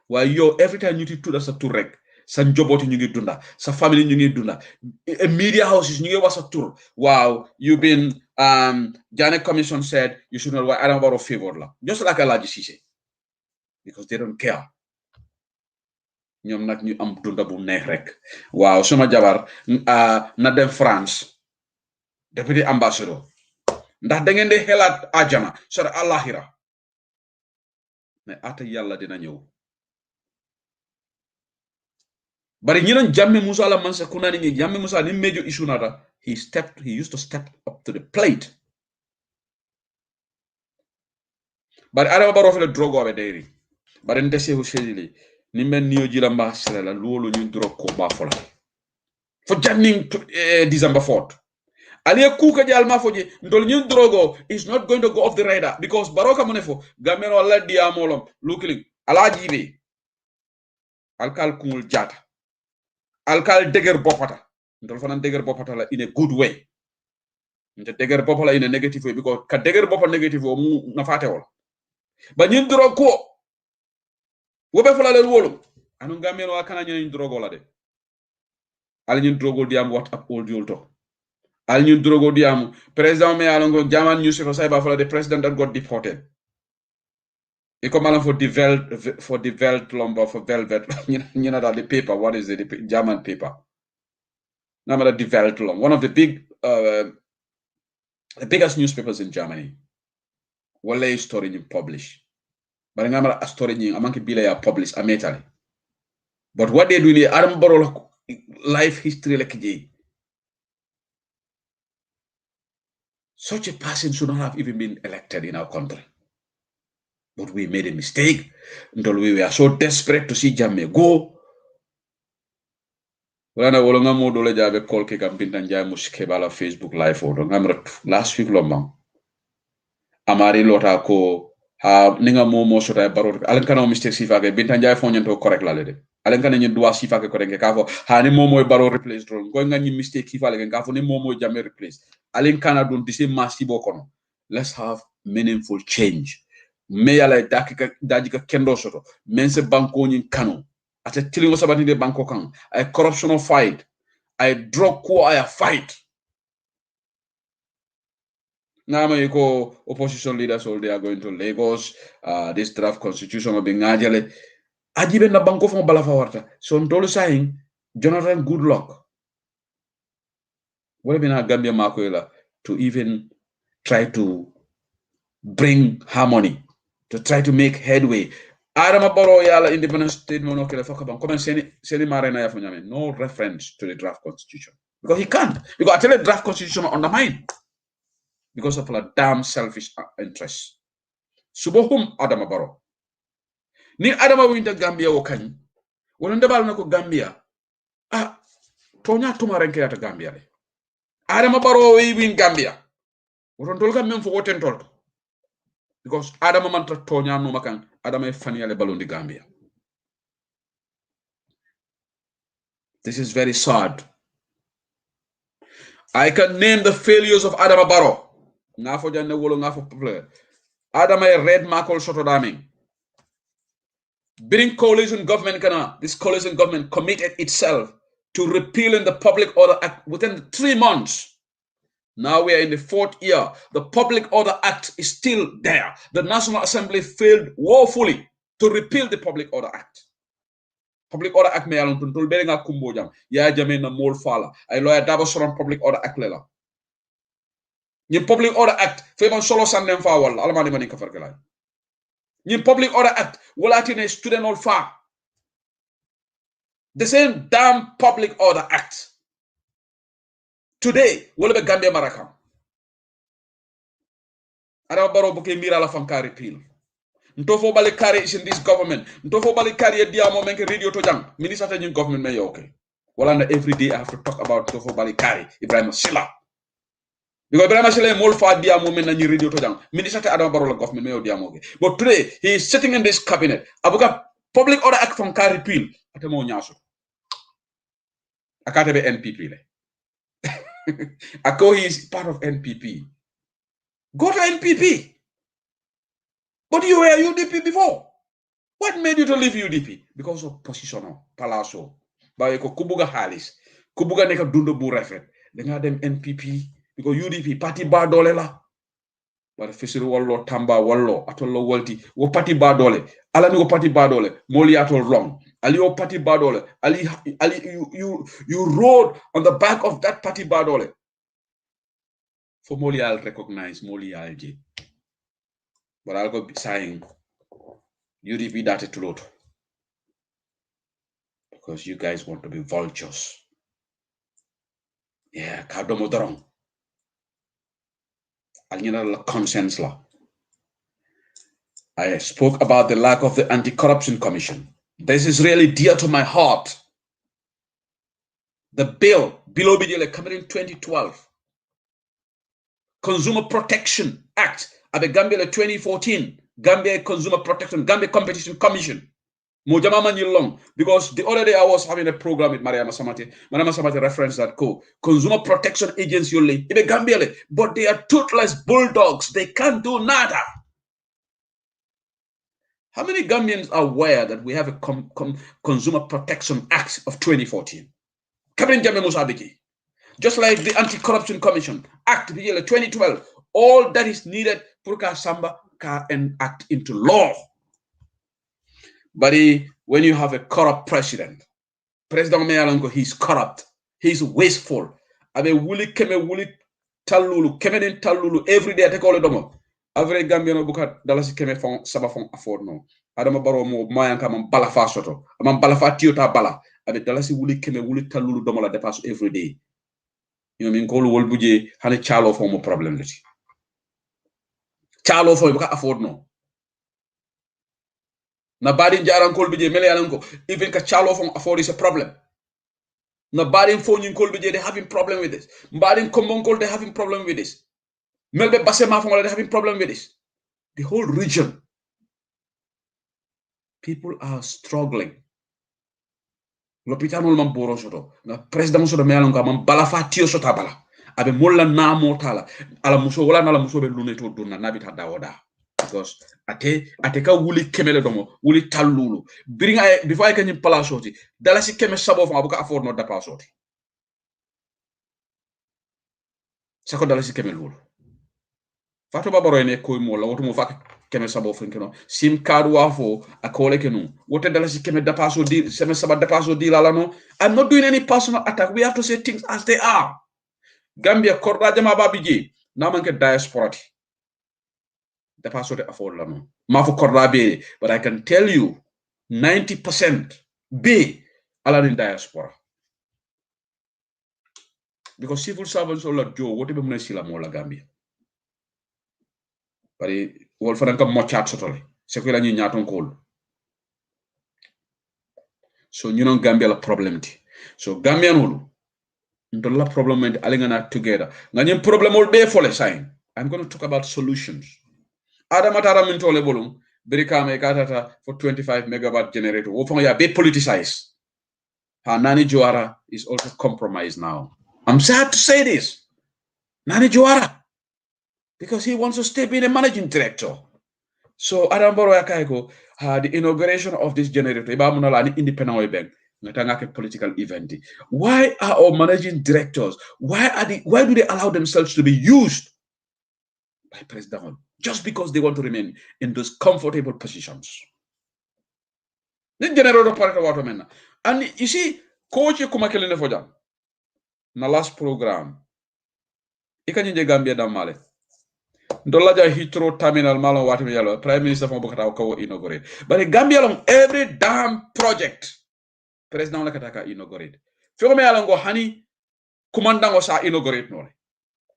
waaye yow every time ñu ti tudda sa tour rek sa njoboti ñu ngi dunda sa family ñu ngi dunda media houses ñu ngi wasa tour wow you've been Janet Commission said you should not why I don't borrow favor la just like Alaji Cissé because they don't care ñom nak ñu am dunda bu neex rek waaw suma jabar na dem France deputy ambassador ndax da ngeen di xelaat ajana sara allahira mais ata yalla dina ñew bari ñi non jamme Musa la man sa kunani ñi jamme Musa ni mejo isunata he used to step up to the plate bari Adama Barrow fe le drogo be deri bari ndese ho shedili ni men niyo jila mba sere la lolu ñu drog ko ba fola fo janning December 4th aliye kuka jal mafoje ndol ñun drogo is not going to go off the radar because Baroka monefo gameno alla diamolom lukling alaji be alkal kumul jata alkal deger bopata ndol fanan deger bopata la in a good way nte deger bopala in a negative way because ka deger bopa negative o mu na fate wol ba ñun drogo ko wobe fala le wolu anu gameno akana ñun drogo la de al ñun drogo diam what up all yolto al ñu drogo diamu president me alongo jaman news ko sayba for the president that got deported e ko malam for the velt lumber for velvet you know that the paper what is it the German paper namara the velt lumber one of the biggest newspapers in Germany wala story you publish but ngamara a story you amanke bila ya publish ametali but what they do ni Adam Barrow life history like such a person should not have even been elected in our country. But we made a mistake until we were so desperate to see Jammeh go. Wala wolonga mo dole jabe call ke kam bintan jay muske bala Facebook live photo ngamra last week lomang. Amari lota ko ha ninga mo sota Barrow alen kana mistake sifa ke bintan jay fonyen to correct la lede. Alen kana nyi dua sifa ke correct ka fo ha ni momo Barrow replace drone ko nga nyi mistake sifa le ka fo ni momo Jammeh replace. Alen kana don dise masibo kono. Let's have meaningful change. Me yala daji kendo soto mense banko nyin kanu ate tilingo sabati de banko kan ay corruption fight ay drug ko ay fight ngama yiko opposition leaders all they are going to Lagos this draft constitution of ngajale ajibe na banko fon bala fa warta so ndolu saying Jonathan good luck wala bina Gambia makoyla to even try to bring harmony to try to make headway. Adama Barrow yala independent statement no kele faka ban comment seni marena ya fanyame no reference to the draft constitution because he can't because I tell the draft constitution undermine because of a damn selfish interest. Subohum Adama Barrow ni Adama winter Gambia wakani wonde bal nako Gambia tonya tumarenke ata Gambia le Adama Barrow wi win Gambia woton tolka men fo woten tolto because Adama man tonya no makan Adama e faniale balondi Gambia. This is very sad. I can name the failures of Adama Barrow. Ngafo janne wolo ngafo player. Adama e red makol sotodaming. Bidding coalition government this coalition government committed itself to repealing the Public Order Act within 3 months. Now we are in the 4th year. The Public Order Act is still there. The National Assembly failed woefully to repeal the Public Order Act. Public Order Act me alon tol be nga kumbo jam ya jame na mol fala ay lawyer daba soron Public Order Act lela ni Public Order Act fe man solo sandem fa wala almani mani ka farkala ni Public Order Act wala tine student ol fa The same damn Public Order Act. Today, wala be Gambia Marakam. Ada baro buke mira la fankari pil. Ntofo bali kari is in this government. Ntofo bali kari diamo menke radio to jang. Minister to government me okay. Wala na every day I have to talk about Ntofo bali kari Ibrahim Silla. Because Ibrahim Silla mol fa diamo men na radio to jang. Minister to Adam Baro government me diamo okay. But today he is sitting in this cabinet. Abuka Public Order Act from kari pil. Atemo nyaso. Akate be NPP le. Ako he is part of NPP. Go to NPP. But you were UDP before. What made you to leave UDP? Because of positional, palazzo. Baye ko kubuga halis. Kubuga neka dundo bu refet. Denga dem NPP. Because UDP, party ba dole la. But fisiri wallo tamba wallo. Atollo walti. Wo party ba dole. Ala ni wo party ba dole. Moli atol wrong. Ali wo party ba dole. Ali you rode on the back of that party ba dole. For Moli I'll recognize Moli Alji. But I'll go saying UDP data to lot. Because you guys want to be vultures. Yeah, Kadomodrong. I'll consent law. I spoke about the lack of the Anti-Corruption Commission. This is really dear to my heart. The bill, below coming in 2012. Consumer Protection Act of the Gambia 2014, Gambia Consumer Protection, Gambia Competition Commission. Mojama long because the other day I was having a program with Mariama Samate. Mariama Samate referenced that Consumer Protection Agency only in the Gambia, but they are toothless bulldogs. They can't do nada. How many Gambians are aware that we have a Consumer Protection Act of 2014? Kabrin Jame Musabiki. Just like the Anti-Corruption Commission Act 2012, all that is needed for Samba can enact into law. But when you have a corrupt president, President Meyalango, he's corrupt, he's wasteful. Abe wuli keme wuli talulu, keme den talulu every day. I take all the domo. Avre Gambiano buka dalasi keme fon saba fon afford no. Adama baro mo mayanka man bala fa soto, man bala fa tiota bala. Abe dalasi wuli keme wuli talulu domo la depasso every day. You know, min kolu wol buje hane chalo fo mo problem lati. Chalo fo buka afford no. Na badin jaran kol bije mele yalanko even ka chalo fo afford is a problem. Na badin fo nyin kol bije they having problem with this. Badin kombon kol they having problem with this. Melbe basema fo they having problem with this. The whole region people are struggling. L'hôpital man boro soto na president so do meyalanko man bala fa tio sota bala. Abe molla na motala ala muso wala na la muso be luneto dunna nabita dawoda. Because ateka wuli kemele domo wuli talulu bring before I can pala soti dalasi keme sabo fo abuka afford no dapa soti sako dalasi keme lulu fato babaro ene koy mo la woto mo fak keme sabo fo keno sim card wafo akole kenu wote dalasi keme dapa so di seme saba dapa so di la no. I'm not doing any personal attack. We have to say things as they are. Gambia korda jama babiji na manke diaspora the password afford lano. Mafo kordabe, but I can tell you 90% be ala in diaspora. Because civil servants all are Joe, whatever munesila mola Gambia. But wolfanka mochat sotole. Sekwela nyi nyaton kol. So you know Gambia la problem ti. So Gambia nulu. Ndola problem and alingana together. Nganyem problem all be for sign. I'm going to talk about solutions. Adamatara mintole bolum berikame katata for 25 megawatt generator wofon ya be politicized. Nani Joara is also compromised now. I'm sad to say this. Nani Joara, because he wants to stay being a managing director. So Adam Boroyakaiko the inauguration of this generator ibamunala independent bank ngatanga political event. Why are our managing directors, why do they allow themselves to be used by President just because they want to remain in those comfortable positions? The generator part of water men. And you see, coach Kumakele Nefoja, na last program, Ikanji Gambia Damale. Dolaja Hitro Terminal Malon Watimiyalo, Prime Minister from Bukata inaugurate. But in Gambia along every damn project, president la kataka inaugurate fego me ala ngo hani commandant sa inaugurate no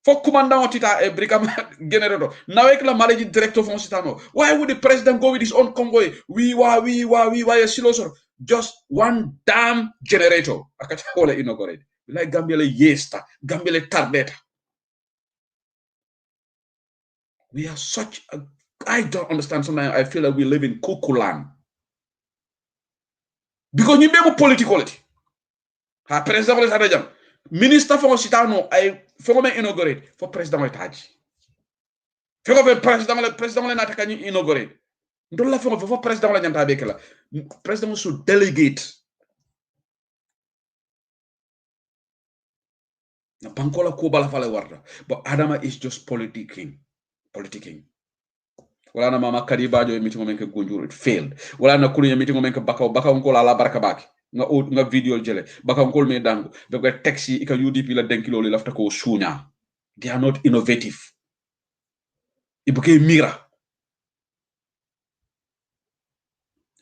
fo commandant tita e brigam generator nawek la malaji director fon sitano why would the president go with his own convoy we wa silosor just one damn generator akata wala inaugurate like Gambia le yesta Gambia le tardeta. We are such a, I don't understand. Sometimes I feel like we live in cuckoo land. Because you make politicality. Ha president le jam. Minister for Sitano I for me inaugurate for president taji. For president le nataka ni inaugurate. Ndola for president le nyanta bekela. President should delegate. Na bankola ko bala fala warda. But Adama is just politicking. Wala na mama kadibajo meeting menke gonjuro it failed. Wala na kulu meeting menke bakaw ko la baraka baki. Nga video jele bakaw ko me dango be ko taxi ika UDP la denkilo li lafta ko sunya. They are not innovative. Ibuke mira.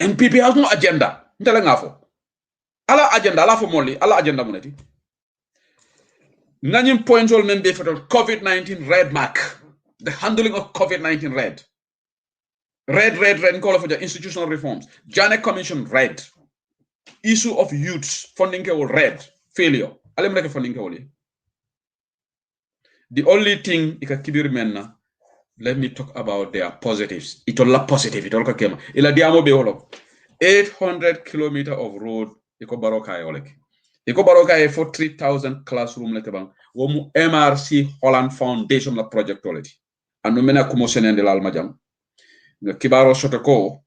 NPP has no agenda. Ntele ngafo. Ala agenda ala fo molli ala agenda muneti. Nanyim pointol membe for COVID-19 red mark. The handling of COVID-19 red. Red, call for the institutional reforms. Janet Commission, red. Issue of youths, funding red. Failure. The only thing I can remember, let me talk about their positives. It's all positive. It's all kema. Ila diamo beolo. 800 kilometers of road. Iko baroka olek. Iko baroka for 3,000 classroom letebang. Womu MRC Holland Foundation la project oleti. Anu mena kumosenende la almajam. Nga kibaro soto ko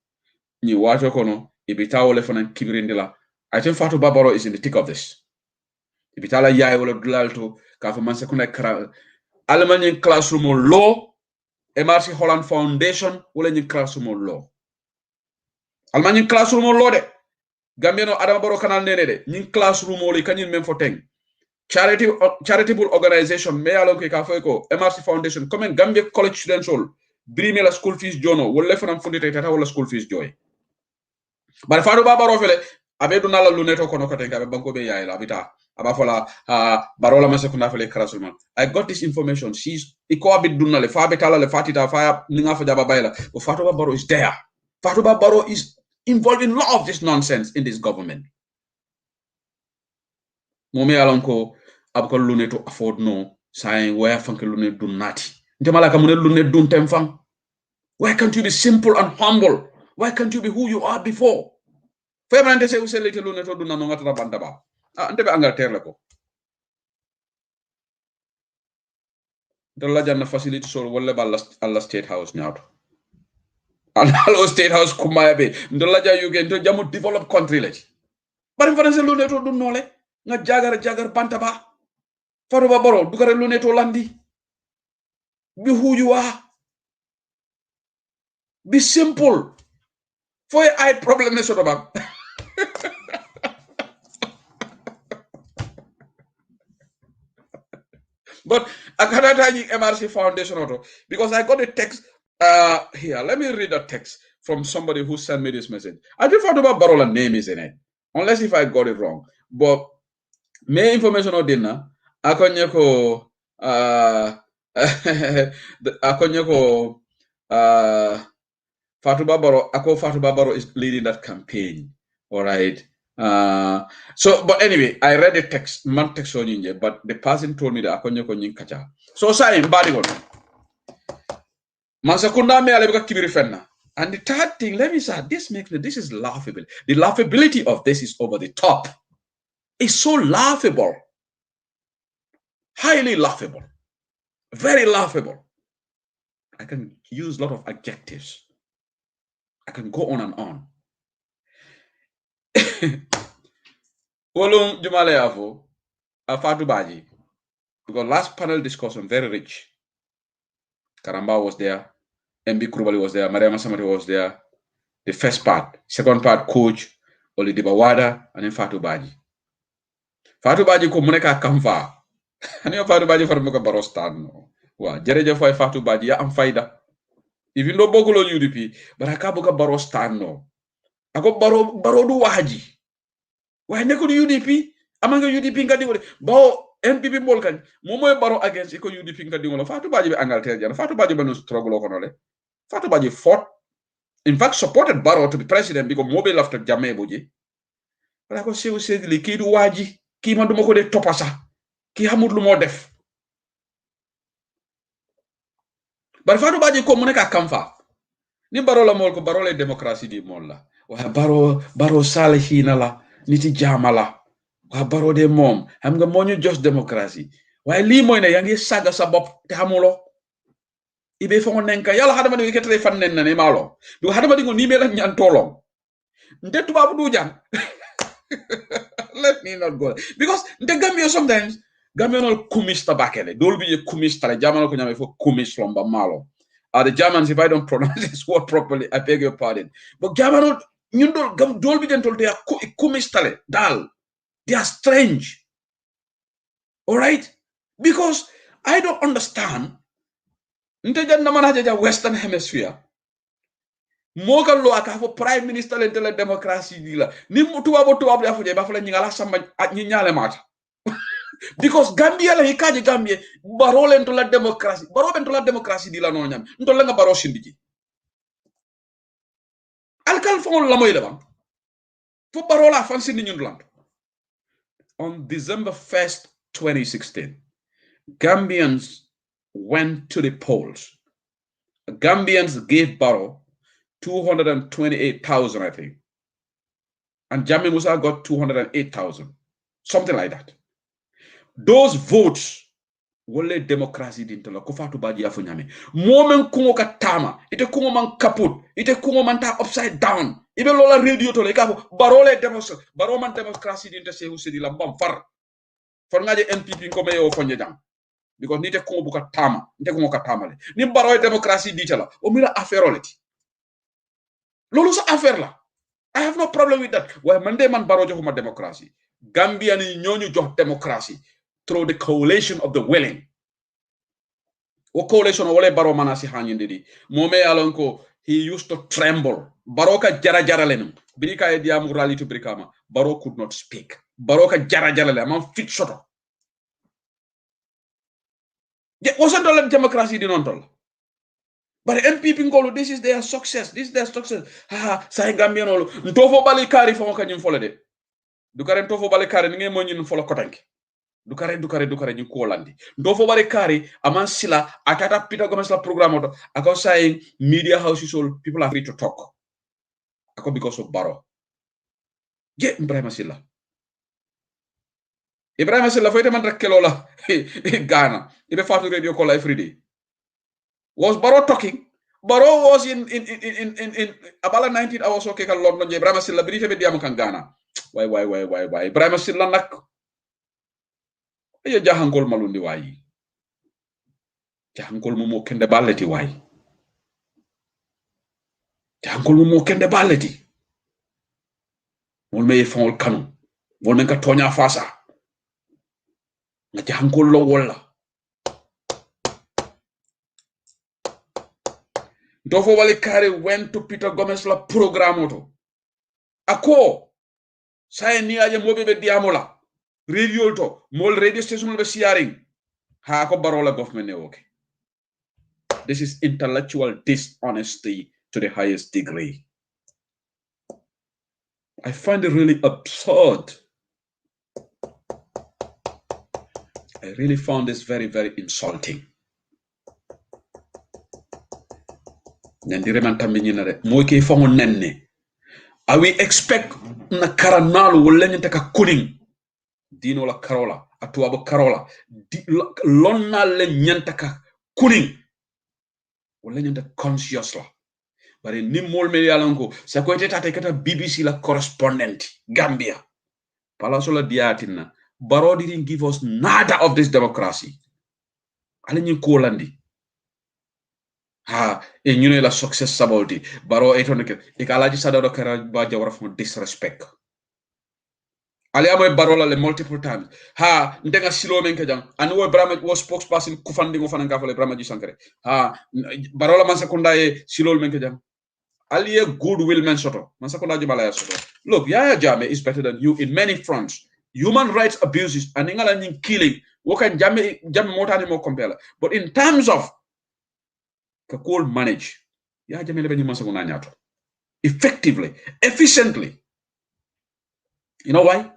ni wato kono ibitawo le fanan kibirindila. I think Fatou Babaro is in the thick of this. Ibitala yaay wala dulalto ka fa man sekunda kra Alman classroom law MRC Holland Foundation wala ni classroom law. Alman classroom law de Gambia no Adama Barrow kanal nene de ni classroom li kanyin même fo teng. Charitable organization me alon ke ka fo ko MRC Foundation comme Gambia College Students Hall brimela school fees jono wala fanam fundite tata wala school fees joy bar Fatou Babaro fele abe do nala luneto kono ko tenga be banko be yaay la bita aba fola barola ma sekunda fele krasulman I got this information she's iko abit dunale fa betala le fatita fa ninga fa jaba bayla but Fatou Babaro is there. Fatou Babaro is involved in a lot of this nonsense in this government. Momi alonko abko luneto afford no saying where fanke luneto do nati. Why can't you be simple and humble? Why can't you be who you are before? Febrante se usele te luneto do nanonga trabanda ba. Ante be Angleterre ko. Dalla janna facility sol wala ba alla state house nyaato. Alla state house kumaya be. Dalla ja yuge to jamu developed country la ci. Bari fa se luneto do nole nga jagar banta ba. Fatou Babaro du kare luneto landi. Be who you are. Be simple. For I problem is about. But I cannot tell MRC Foundation auto because I got a text here. Let me read a text from somebody who sent me this message. I just thought about Barola name is in it. Unless if I got it wrong. But my information on dinner, Akonyeko Akonyeko Fatou Babaro is leading that campaign. All right. So, but anyway, I read the text, man text on you, but the person told me that Akonyeko Nyinkacha. So, saying, body one. Mansakunda me alebeka kibiri fenna. And the third thing, let me say, this is laughable. The laughability of this is over the top. It's so laughable. Highly laughable. Very laughable. I can use a lot of adjectives. I can go on and on. Wolum Jumale Avo, Fatou Baji, because last panel discussion, very rich. Karamba was there, MB Kurubali was there, Mariama Samari was there. The first part. Second part, Coach, Olidiba Wada, and then Fatou Baji. Fatou Baji ko muneka kamfa. Ani Fatou Baji for muka barostan. Wa jereje fay Fatou Baji ya am fayda. Even though bogulo UDP, but akabuka barostan no. Ako baro du waji. Why ne ko UDP amanga UDP ngadi wole bawo NPP mol kan mo moy baro against ko UDP ngadi wala Fatou Badji be Angleterre jana Fatou Badji be no struggle ko nole Fatou Badji fought, in fact supported Barrow to be president because mobile after Jammeh boji wala ko sew sedli ki du waji ki man duma ko de topasa ki xamul lu mo def bar Fatou Badji ko mu nek kamfa ni Barrow la mol ko Barrow le démocratie di mol la wa Barrow salihina la niti jamala wa Barrow de mom xam nga moñu just démocratie waye li moy ne yangi saga sa bop te xamulo ibe fo nenka yalla hadama ni ketre fan nen ne malo du hadama di ni mela ñan tolom nde tubabu du jang let me not go because the Gambia sometimes Gambia no kumista bakele dolbi ye kumista le jamano ko nyame fo kumis lomba malo the Germans, if I don't pronounce this word properly, I beg your pardon. But German, you know, dolbi den tol they are kumistale dal. They are strange. All right? Because I don't understand. Nteja namana jaja Western Hemisphere. Moga lo aka fo prime minister le la democracy dila. Ni tuwa bo tuwa bo afuje ba fala nyingala samba nyale mata. Because Gambia la hikaji Gambia baro le la democracy. Baro bento la democracy dila no nyam. Ntola nga baro shindiji. Alkal fon la moy bang. Fo baro la fan sindi ñun land. On December 1st, 2016, Gambians went to the polls. Gambians gave Barrow 228,000, I think. And Jammeh Musa got 208,000. Something like that. Those votes wole democracy dintola ko Fatou Badji afo nyame momen kungo ka tama ite kungo man kaput ite kungo man ta upside down ibe lola radio to le ka barole democracy baro man democracy dinte se husedi la bam far ngaje NPP ko meyo fonje jam because nite kungo buka tama nite kungo ka tama le ni baro democracy ditela o mila affaire oleti lolu sa affaire la I have no problem with that. Well, man baro joxuma democracy Gambia ni ñoñu jox democracy through the coalition of the willing. O coalition wale baro manasi hanyindidi. Mome alonko, he used to tremble. Baroka jara jara lenum. Birika e diamu rally to Brikama. Baro could not speak. Baroka jara jara lenum. Man fit shoto. Wasn't all democracy di non-tol. But NPP ngolo, this is their success. This is their success. Ha, sa Gambian olo. Ntofo bali kari fo kanyum fole de. Dukare ntofo bali kari ninge mo ñun folo kotanki. Dukare ñu ko landi do fo bare kari aman sila atata Peter Gomez la programme to ako saying media houses all people are free to talk ako because of Barrow Ibrahima Silla foyte man rek kelola Ghana ibe fatu radio ko every day was Barrow talking Barrow was in about 19 hours okay kan London Ibrahima Silla bi fe diam kan Ghana why Ibrahima Silla nak ya jahangol malundi wayi jahangol mo kende balleti wayi jahangol mo kende balleti mol me fon kanu mol men ka tonya fasa nga jahangol lo wala dofo wale kare went to Peter Gomez la programme to ako say ni aje mobe be diamola radio to mol radio station be sharing ha ko barola government ne okay this is intellectual dishonesty to the highest degree. I find it really absurd. I really found this very, very insulting. I will expect na karanalu wala ka kuning dino la karola atuabo karola lonna le nyanta ka kuning wala nyanta conscious la bare ni mol me yalanko sa ko tata kata BBC la correspondent Gambia palaso la diatina Barrow didn't give us nada of this democracy ala nyi ko landi ha e ñu ne la success sabolti Barrow e tonke e kala ji sadaro kara ba jawra fu disrespect ali amoy Barrow la le multiple times ha ndenga silo men ke jang and wo Brahma wo spokesperson ku fandi ngo fanan ka fale Brahma ji sankare ha Barrow la man sekunda e silo men ke jang aliye goodwill men soto masakula jibala soto. Look, Yaya Jammeh is better than you in many fronts. Human rights abuses and ingala nying killing wokan Jammeh motani mo compare. But in terms of kakol manage, Yaya Jammeh lebe ni masakuna nyato effectively, efficiently. You know why?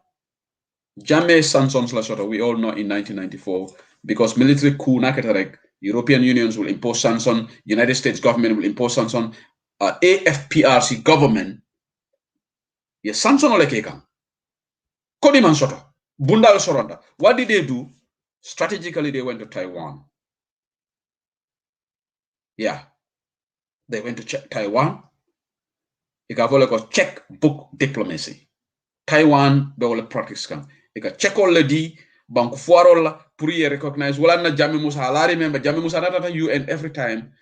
Jammeh sanctions la soto we all know in 1994 because military coup nakatarek European unions will impose sanction, United States government will impose sanction, AFPRC government, ye sanction ole kekan. Kodi man soto. Bundal soronda. What did they do? Strategically, they went to Taiwan. Yeah. They went to Taiwan. Ikavole ko checkbook diplomacy. Taiwan, be wole practice kan. Ika check all di banku fuarola pour ye recognize wala na Jammeh Musa ala remember Jammeh Musa data UN every time.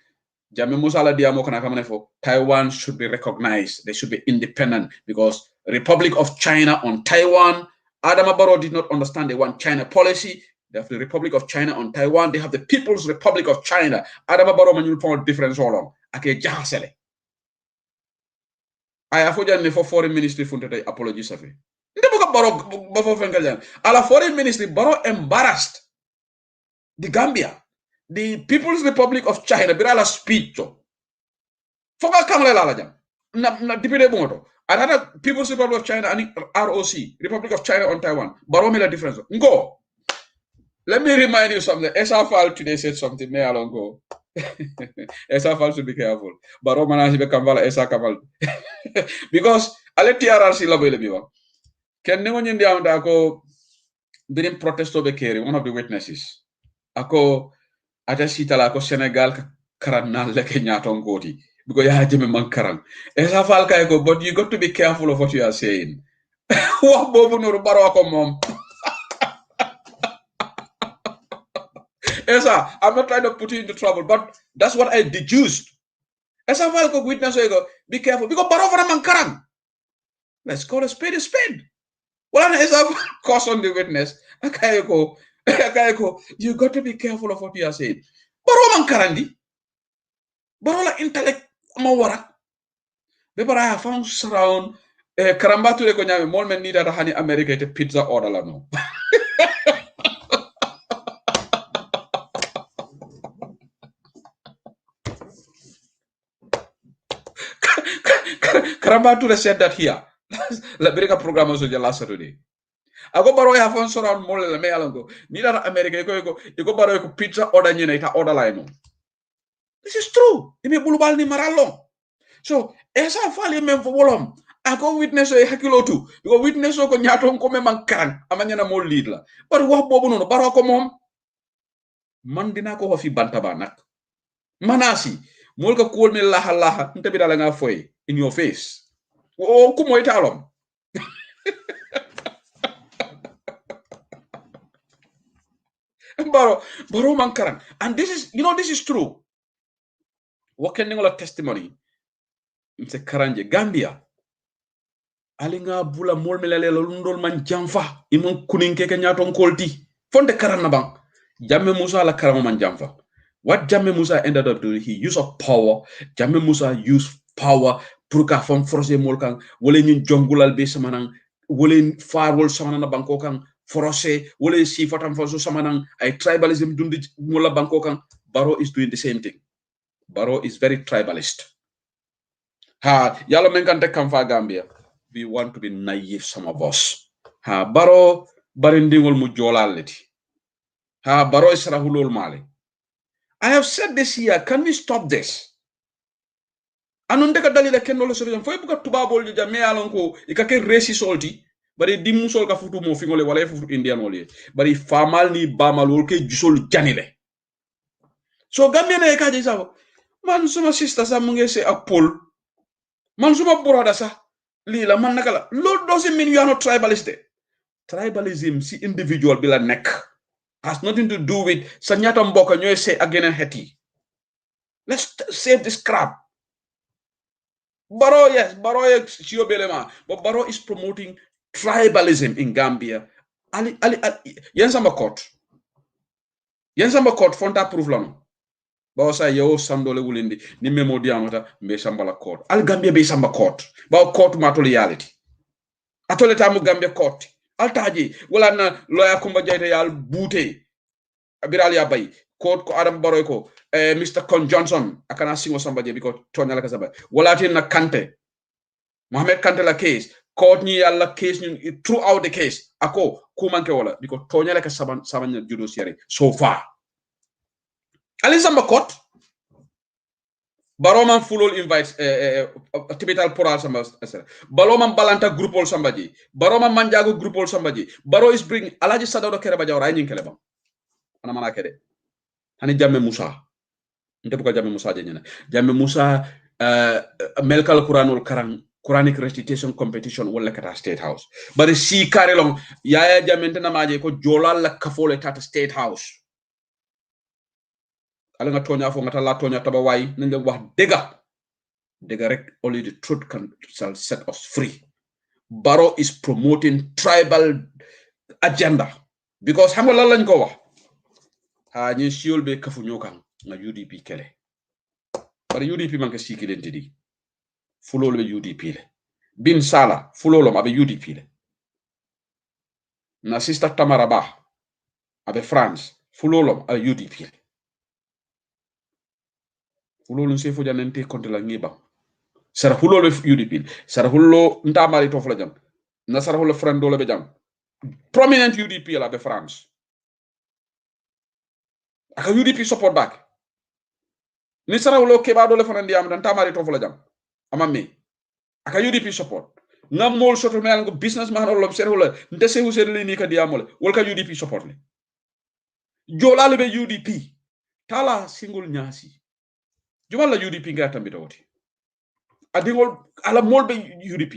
Jammeh Musa la diamo kana kamane fo Taiwan should be recognized. They should be independent because Republic of China on Taiwan. Adama Barrow did not understand the one China policy. They have the Republic of China on Taiwan. They have the People's Republic of China. Adama Barrow man point difference all along. Ake jahasele. Aya fojan ne for foreign ministry funte apology safi. Nde boka Barrow bafo fengaljan. Ala foreign ministry Barrow embarrassed the Gambia, the People's Republic of China. Birala speech. Foka kamle lala jam. Na dipede bongoto. Another People's Republic of China and ROC, Republic of China on Taiwan. Baromela difference. Go. Let me remind you something. Esafal today said something. May along go. Esafal should be careful. Baromana sibe kamvala esa kamal. Because aleti RRC labo ile biwa. Ken nengo nyindi amda ako birim protesto be keri, one of the witnesses. Ako ata sitala ako Senegal karanal leke nyaton goti. Because Yaya Jammeh mankarang. Esafal kay but you got to be careful of what you are saying. Wa bobu nuru baro ako mom. Esa, I'm not trying to put you into trouble, but that's what I deduced. Esafal ko witness go, be careful. Because baro for mankarang. Let's call a spade a spade. Well, Esafal caution the witness. Akayeko, you got to be careful of what you are saying. Baro mankarandi. Baro la intellect mawara. Bebara I found surround karambatu le ko nyame mol men ni data hani America te pizza order la no. Karambatu said that here. La birika program so last Saturday. Ago baro I found surround mol le me alango. Ni data America ko baro ko pizza order ni na ita order la no. This is true. Imi bulubal ni maralo. So, esa fali men fo wolom. Ako witness o hakilotu. Because witness o ko nyato ko me mankan. Amanya na mo lead la. But wax bobu nono baro ko mom. Man dina ko fi bantaba nak. Manasi. Mol ka kool me laha. Nte bi dala nga foy. In your face. O kumo italom. Baro mankarang. And this is, this is true. What can you testimony? Mse karanje Gambia alinga bula mol melale lundol man jamfa imon kunin keke nyaton kolti fonde karanna bang Jammeh Musa la karama man jamfa. What Jammeh Musa ended up doing, he used of power. Jammeh Musa used power pour ka fam forcer mol kan wole ñun jongulal be samanang wole farwol samana banko kan forcer wole sifatam faso samanang ay tribalism dundi mola banko kan. Barrow is doing the same thing. Barrow is very tribalist. Yalo menkante kamfa Gambia. We want to be naive, some of us. Barrow barindingol mu jolaleti. Barrow is rahulol male. I have said this here. Can we stop this? Anundeka dalila kendo lo sorijan. Foy buka tubabol ja me alonko ikake racist solti. Bari dimu sol ka futu mo fingole wala futu Indian wole. Bari famal ni bamal wolke jusol janile. So Gambia na ekaje sawo. Man suma sister sa munge se apol. Man suma brother sa lila man nakala. Lord doesn't mean you are not tribalist. Tribalism si individual bila neck has nothing to do with sanyata mboka nyoy say again and heti. Let's save this crap. Barrow, yes, but Barrow is promoting tribalism in Gambia. Yensamba court fonta proof lano. bawo sa yo sandole wulindi ni memo diamata mbe sambala court al gambia be samba court bawo court ma to reality atole tamu gambia court altaji wala na lawyer kumba jayta yal bute abiral ya bay court ko adam baroy ko Mr. Con Johnson akana singo samba je biko tonyala ka samba wala tin na Kante Mohamed Kante la case court ni yalla case ni throughout the case ako kumanke wala biko tonyala ka sabanya judiciary so far ali samba court baroman fulol invite tibital poral samba baroman balanta groupol sambaji baroman manjago groupol sambaji baro is bring alaji sadado kere ba jawra nyin kele bam ana mana kede hani jamme Musa nte buka jamme Musa jenyana jamme Musa melkal Quranul karang Quranic recitation competition wala kata State House bari si karelong yaya jamme tena maje ko jolal la kafole tata State House ala nga tonya fo ngata la tonya taba way nga wax dega rek only the truth shall set us free. Barrow is promoting tribal agenda because xam nga lan lañ ko wax ha ñi siol be kafu ñokan nga UDP kele bari UDP man ka siki len tedi fulol be UDP le bin sala fulolo ma be UDP le na sister Tamara Ba abe France fulolo a UDP le fulolo se fo janente konte la ngiba sara hulolo UDP sara hullo ntamari to fla jam na sara hullo frando le be jam prominent UDP la be France aka UDP support back ni sara hullo keba do le frandi am ntamari to fla jam amami aka UDP support ngam mol soto mel ngo businessman lo sere hullo ndese hu sere ni ka diamole wol ka UDP support le jola le be UDP tala single nyasi jumal la UDP nga tambita woti adingol ala molbe UDP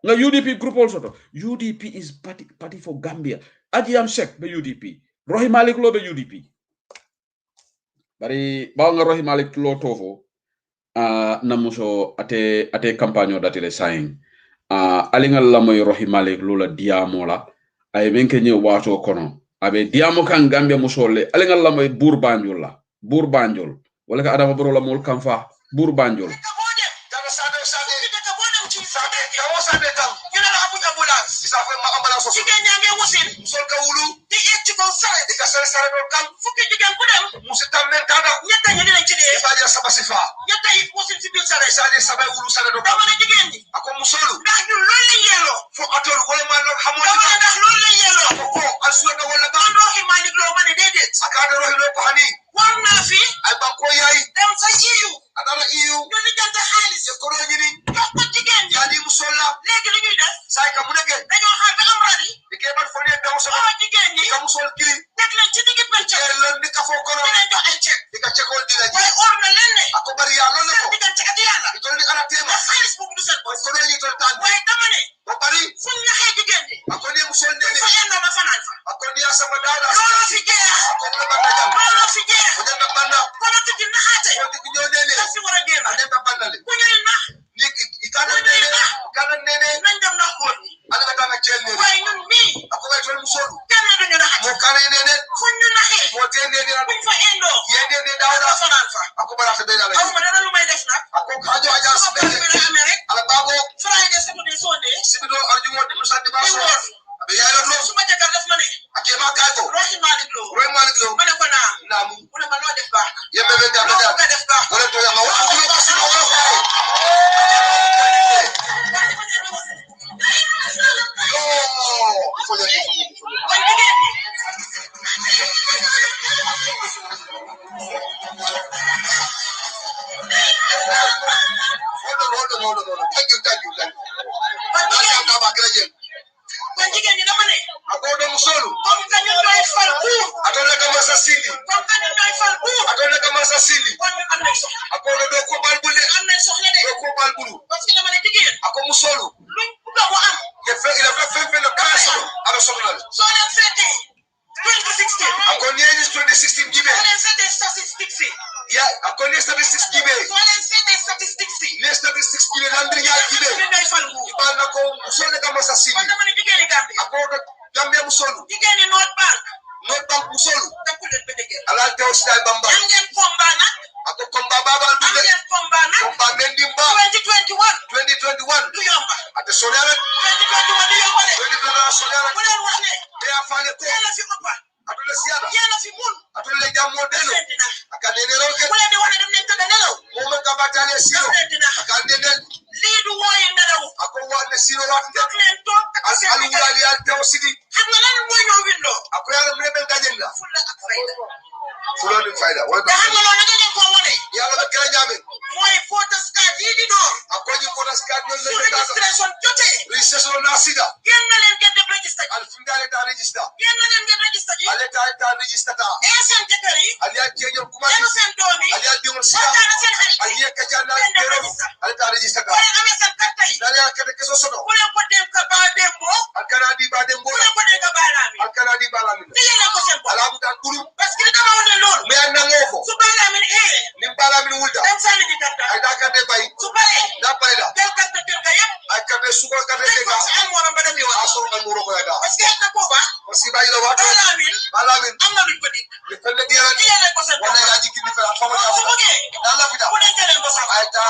nga UDP group also UDP is party for Gambia aji am sek be UDP Rohi Malik lo be UDP bari ba nga Rohi Malik lo tofo namuso ate campagne datile saing alingal la moy Rohi Malik lo la diamola ay menke ñe wato kono abe diamo kan Gambia musole alingal la moy Bour Banjul wala ka Adama Barrow la mol kamfa Bour Banjul no bank musolu ala tew stay bamba ngeen combat nak ako combat babal du de combat mendi ba 2021 du yomba ate sonere 2021 du yomba de 2021 sonere ko len wax ne ya faale ko yena fi oppa atule siada yena fi mun atule jammo delo akane ne roke ko len di wona dem len to nelaw mo ma ka batale siro akane ne li du woye nelaw ako wone siro wat len to alu wali al tew sidi xam nga lan moy ñoo windo ako yalla mu ne gajen la fulla ak fayda fulla ak fayda wala xam nga lo nga ngeen ko wone yalla ba kala ñame moy photos card yi di do ako ñu photos card ñu le registration joté registration na sida yeen na leen ngeen def register al fundale ta register yeen na leen ngeen register ji ale ta register ta e sen jëkkër yi al ya jeñu kuma ci sen doomi al ya diwul sida al ya ka jana dero al ta register ta wala amé sen carte yi dal ya ka de keso sodo wala ko dem ka ba dembo al kana di ba dembo wala ko de ka balami al kana di balami ni yeen ko sen ala mu tan guru parce que dama wone lool mais na ngoko su balami ni balami wulda dem sali di carte ay da ka de bay su bare da pare da del carte ga yeb ay ka be su ko ka de ga am wona ba dem yo aso na muro ko da parce que na ko ba aussi bay la wa balami am na lu ko di defal di yalla ko sen wala ya jikki di fa fa ma da la bida ko den jere ko sa ay ta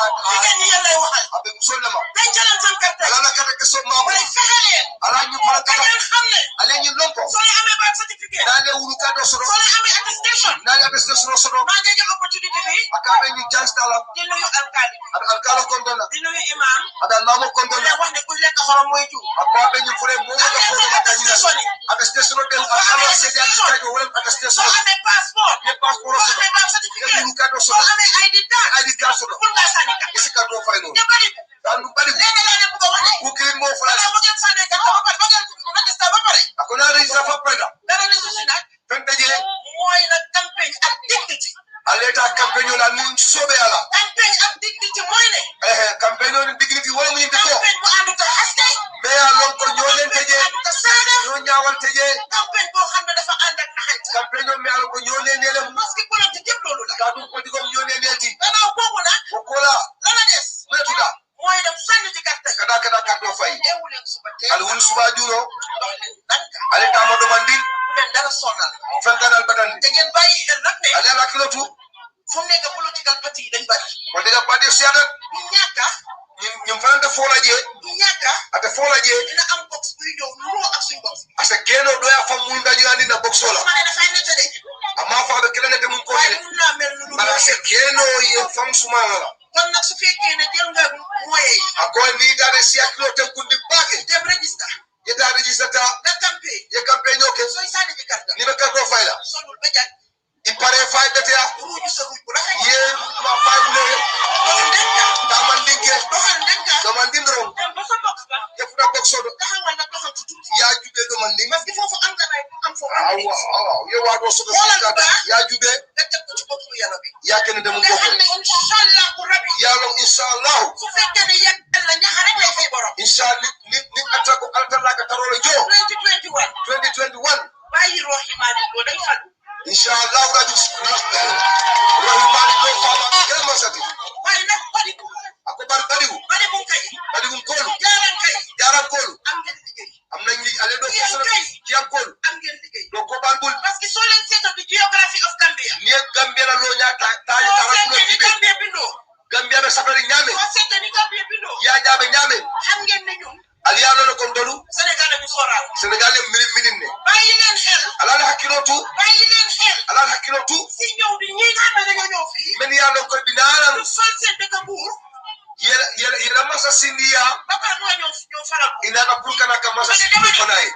ni yalla waxal abe musolama den jere san carte ala na ka de so ma bay fexale ala ñu fara ka xamne ala ñu lonko so la amé ba certificat da le wuru ka do so la amé attestation da le attestation so ma nga jox opportunité bi akabe ñu chance dala di nuyu alkali alkalo kondona di nuyu imam ada mamo kondona wax ne ku lekk xorom moy ju akabe ñu fure mo ko ko attestation attestation del akalo sédal ka do wala attestation amé passeport le passeport so amé certificat ñu ka do so amé ID card so pour nga sani ka isi ka do fay no dan lu bari ku ke mo fala mo jël sani ka ba ba register ba pare akona register fa pare dara ne susi nak tan dajé moy la campagne ak dignity aleta campagne la ñu sobe ala campagne ak dignity moy ne campagne on dignity wala mu ñu ko campagne bu andu ta haske be ya lon ko ñoo leen tejé ñoo ñaawal tejé campagne bo xamne dafa and ak naxal campagne on mi ala ko ñoo leen neele parce que politique yeb lolu la ka du ko digom ñoo leen neeti dana bobu nak ko la la dess metu da moy dem sanni ci carte kada carte fay al wul suba juro aleta mo do mandi men dara sonal fantanal badan te ngeen bayyi xel nak ne ala la kilotu fu nekk political party dañ bari ko diga party siana ñaka ñum fa nga fo la je ñaka ate fo la je dina am box bu ñew lu ak suñ box asa geno do ya fa mu ndaji andi na box wala ma ne da fay nete de amma fa be kelene de mun ko de mala se geno ye fam suma la kon nak su fekkee ne jël nga moye ako ni dare si ak lo te kundi baake dem register ye da register ta da campagne ye campagne okay so isani di carte ni be ka do fayla solul be jak i pare fay bete ya ruju sa ruju la ye ma fay ne da man dinge do man dindro ba sa box ba ye fu da box so do taxawal nak doxal ci tuti ya jubé do man ding parce que fofu am nga lay am fo ye wa do so do ya jubé da tek ci box yalla bi ya ken dem ko inshallah ku rabbi yalla inshallah su fekkee ne yalla ñaxa rek lay fay borom inshallah ni atako altalla ka tarolo jo 2021 bayi rohi mali do day fal inshallah rabbi rohi mali do fama kema sati way nak bari ko ako bari ko kay bari ko kolu jaran kolu am ngeen liggéey am nañ li ale do ko solo ci am kolu am ngeen liggéey do ko bangul parce que so len seto di geography of Gambia ni Gambia la lo ñata taay dara ko di Gambia bindo Gambia be safari ñame ko seto ni Gambia bindo ya jaabe ñame xam ngeen ne ñun aliano lo kon dolu Sénégal bi soral Sénégal minim ne bayi len xel ala la hakilotu bayi len xel ala la hakilotu si ñew di ñi nga na nga ñew fi men ya lo ko dinala sol sen de Kabour yela masa sindia baka mo ñoo faral ina ka pour kana ka masa sindia fanay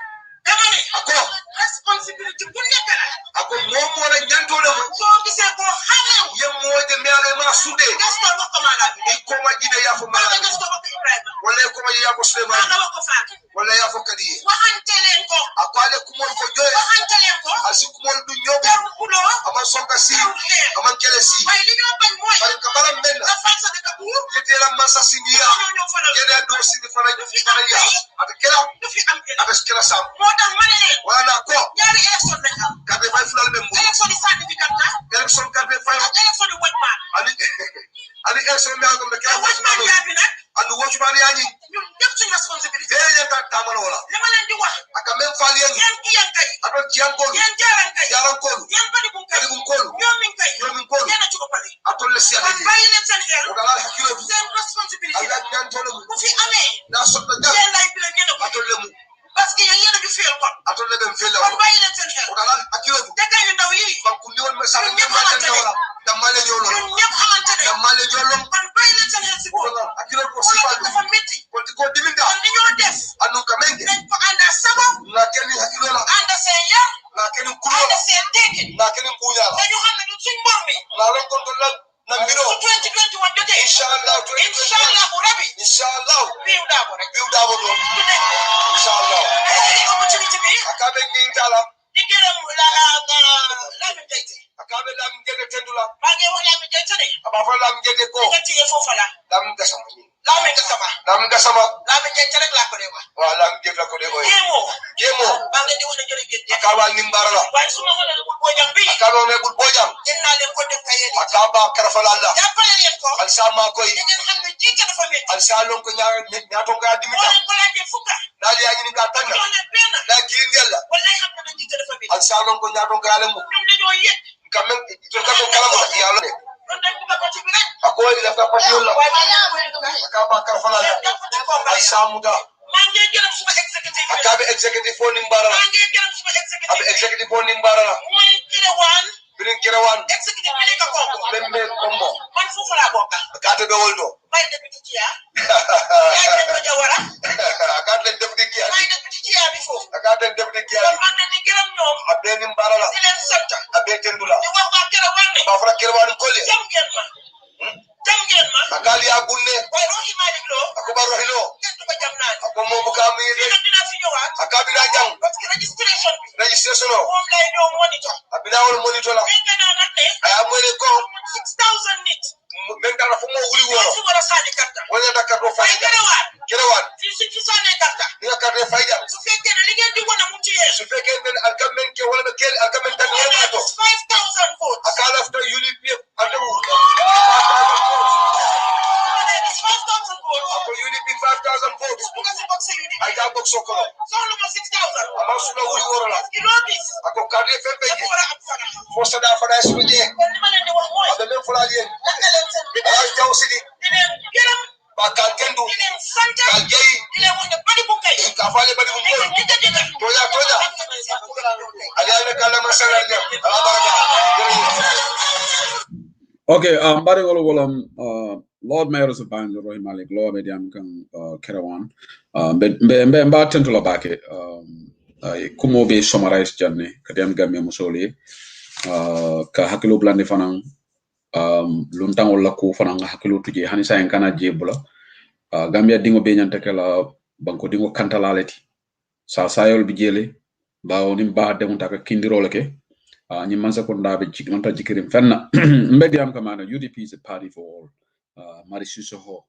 dama ne ako responsibility bu nekk la ako moom mo la ñanto la so gisee ko xalaw ye mo de mele ma sudé gasto ba ko mala bi ko ma jide ya fo mala gasto ba ko Ibrahima wala ko ma ya ko Souleymane wala ko faatu wala ya fo kadi waxante len ko ako ale ku mo ko joy waxante len ko asi ku mo du ñobi kulo ama sonka si ama kele si way li ñoo bañ moy bari ka balam ben la falsa de Kabour yete la masa sindia yene do si di fara ñu fi fara ya at kela du fi am kela abes kela sam tax mané len wala ko ñaari élection lañ am carte fay fulal be mo élection di certificat ta élection carte fay élection di wot man ali élection mi am ko kela wot man ya bi nak andu wot man ya ñi ñun def suñu responsabilité fere len ta tamal wala dama leen di wax aka même fal yeen yeen kay adon ci yankol yeen jarankol yeen bari bu kay ñoom min kay yeen ci ko pare atol le ci ak bayi leen seen xel dala hakilo seen responsabilité ak ñaan tolo bu fi amé da sotta da yeen lay bi la ñene ko atol le mu parce que yeen du feel ko atol le dem feel la kon bayi leen seen xel dala hakilo dekay yu ndaw yi ban ku ñewon ma sa ñepp xamante wala damale ñolo ñepp xamante damale ñolo kon bayi leen seen xel ci ko hakilo ko ci fa dafa metti ko diminda ni ñoo def anu ka menge dañ ko anda sabo la kenn hakilo la anda seen yar la kenn kuro anda seen dégg la kenn kuya dañu xam ne suñ mbor mi la ron ko la na mbiro 2021 jotee inshallah rabbi inshallah biu dabo do inshallah opportunity bi akabe ngi tala di gërëm la mi tayte akabe la mi jege tendula ba ngi wax la mi tayte ne aba fa la mi jege ko ngati e fofa la lam gasama lam gasama la mi tayte rek la ko de wax wa la mi jege la ko de boy yemo ba nga di wona jere gëdde akaba ni mbara la way suma wala bul bojam bi akaba me bul bojam denna len ko def kayeli akaba karafala la jappale len ko al sama koy ngeen xam ne ci dafa metti al salon ko ñaato ga dimita ko la ke fuka dal ya ni ga tan la girin yalla wallahi xam na ci dafa metti al salon ko ñaato ga la mu ñom dañoo yek quand même to ka to kala mo yalla de ako ila ka pa yolla akaba karafala la al samuda mangi gërëm suma executive akabe executive fo nimbara mangi gërëm suma executive fo nimbara moy kirewan executive bi ka ko membe kombo man fu fala bokka akate be woldo may deputy kia ya ko jawara akate deputy kia may deputy kia bi fo akate deputy kia man di gërëm ñoom abbe nimbara la di len santa abbe tendula di wax ba kirewan kolle jam ngeen ma akali agunne way rohi malik lo akuba rohi lo kenn ko jam naan ako mo bu ka mi dina fi ñëwaat akabi la jam parce que registration mom lay do monitor abina wol monitor la ngena nak ne ay amone ko 6000 nit men dara fu mo wuli woro fu wara sadi karta wala dakar do fay kirewan ci sane karta ni karta fay jam su fekke ne li ngeen di wona mu ci yesu su fekke ne alkamen ke wala kel alkamen tan wala to 5000 votes akala after unit ande wu ako unit 5000 votes ay da bok sokolo solo ma 6000 ama sula wuli woro la ako kadre fembe je fo sada fada suje abe men fula je ay jaw sidi ba kal kendu kal jey ka fale badi bu ko toya ali ala kala masala ne okay bari wala Lord Mayor of Banjo Roy Malik Law Mediam kan Kerawan be mba tentula bake kumo be summarize janne kadam gamme musoli ka hakilo blande fanan luntang wala ko fanan hakilo tuje hani sa en kana jebula gambia dingo be nyanta kala banko dingo kantalaleti sa sayol bi jele bawo nim ba dem taka kindirole ke ni mansa ko ndabe jikmanta jikirim fenna mbediam kamana UDP is a party for all Marisuso ho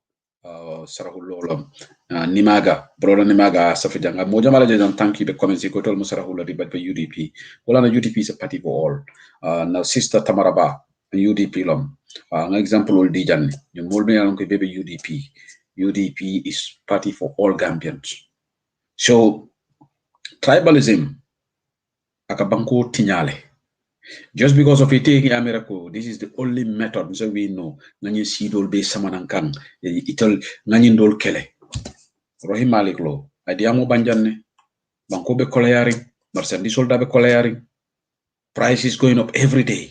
sarahulolam nimaga broda nimaga safijanga moja mala jejan tanki be comments ko tol musarahula di bat UDP wala na UDP is a party for all na sister Tamaraba UDP lom nga example ol di janni ñu molbe yalon ko bebe UDP is party for all Gambians. So tribalism akabanko tinyale. Just because of it taking America, this is the only method so we know. Nani sidol be samanankan, itol nani ndol kele. Rohim Malik lo, adiamo banjanne, banko be koleyaring, marsandi solda be koleyaring. Price is going up every day.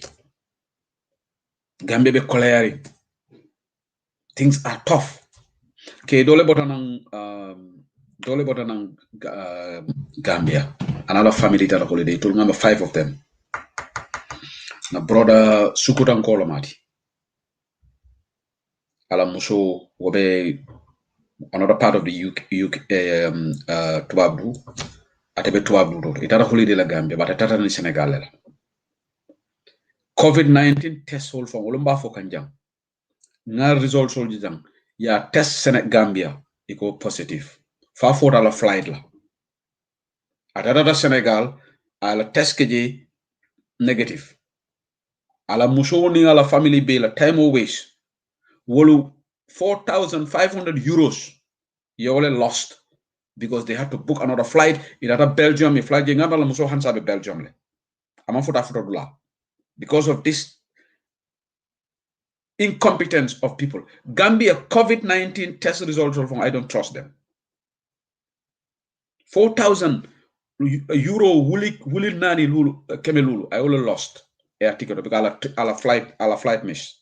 Gambia be koleyaring. Things are tough. Okay, dole botanang Gambia. Another family that holiday. Told number 5 of them. Na brother Sukutan Kolomati. Ala muso wobe another part of the UK Tuabdu. Atebe Tuabdu. Itara holiday la Gambia, but atata ni Senegal la. COVID-19 test hole from Olumba for Kanjang. Na result soldi jang. Ya test Senate Gambia iko positive. Fa for ala flight la. Atata Senegal ala test keje negative. Ala muso ni ala family be la time always wolu 4,500 euros you all lost because they had to book another flight in other Belgium. Flight Belgium. Because of this incompetence of people. Gambia COVID-19 test results from I don't trust them. 4,000 euro wuli nani lulu keme lulu. I only lost air ticket because ala flight miss.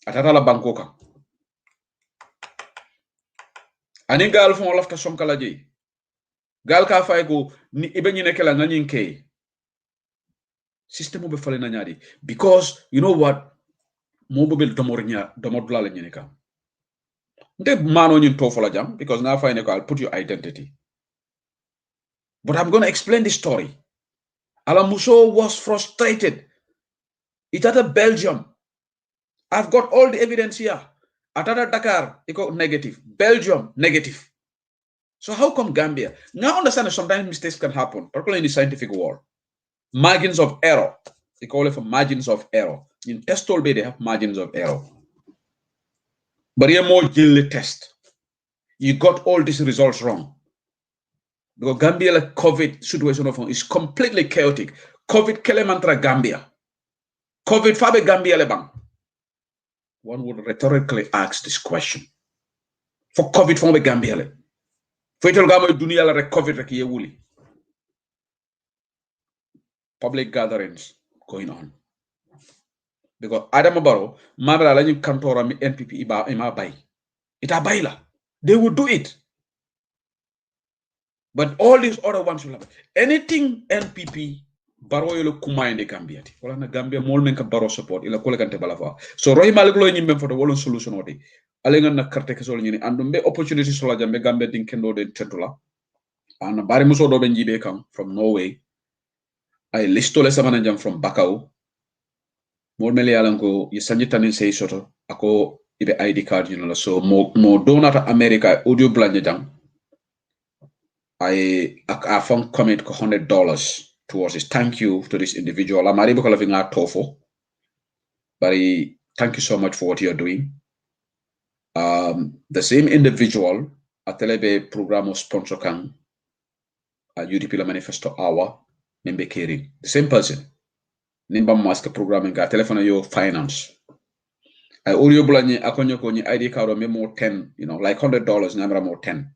Atata la Bangkok. Ani gal fon lafta sonkala jey. Gal ka fay ko ni ibe ñi nekela nga ñin kay. System be fale na ñaadi because you know what mo bobel domodula la ñene kam. Nde mano ñin to fola jam because na fay ne ko I'll put your identity. But I'm going to explain this story. Alamuso was frustrated. It at Belgium. I've got all the evidence here. Atata Dakar, negative. Belgium, negative. So how come Gambia? Now understand that sometimes mistakes can happen, particularly in the scientific world. Margins of error. They call it for margins of error. In test all day, they have margins of error. But you're more guilty test. You got all these results wrong. Because Gambia like COVID situation is completely chaotic. COVID kelemantra Gambia. COVID fabe Gambia lebang. One would rhetorically ask this question. For COVID fabe Gambia le. For itol gamo dunia la COVID rek yewuli. Public gatherings going on. Because Adam Barrow, Mabra la kantora mi NPP ima bay. Ita bayla. They will do it. But all these other ones will have anything NPP Barrow yolo kuma in the Gambia. Wala na Gambia mol men ka Barrow support ila kole kante balafa. So roy maliglo nyimbe foto wolon solution odi. Alenga na karte ke sol nyini andumbe opportunity sola jambe Gambia din kendo de tentula. Ana bari muso do be njibe kam from Norway. Ay listo le sama jam from Bakau. Mol meli alanko yisanji tanin sey soto ako ibe ID card you know so mo donata America audio blanje jam. I found comment $100 towards this. Thank you to this individual. I'm able to have TOEFL. But thank you so much for what you're doing. The same individual at Telebe program of sponsor kan UDP la manifesto hour membe keri. The same person. Nimba mask programming ga telephone yo finance. I audio blanye akonyo ko ni ID card me more 10, you know, like $100 namra more 10.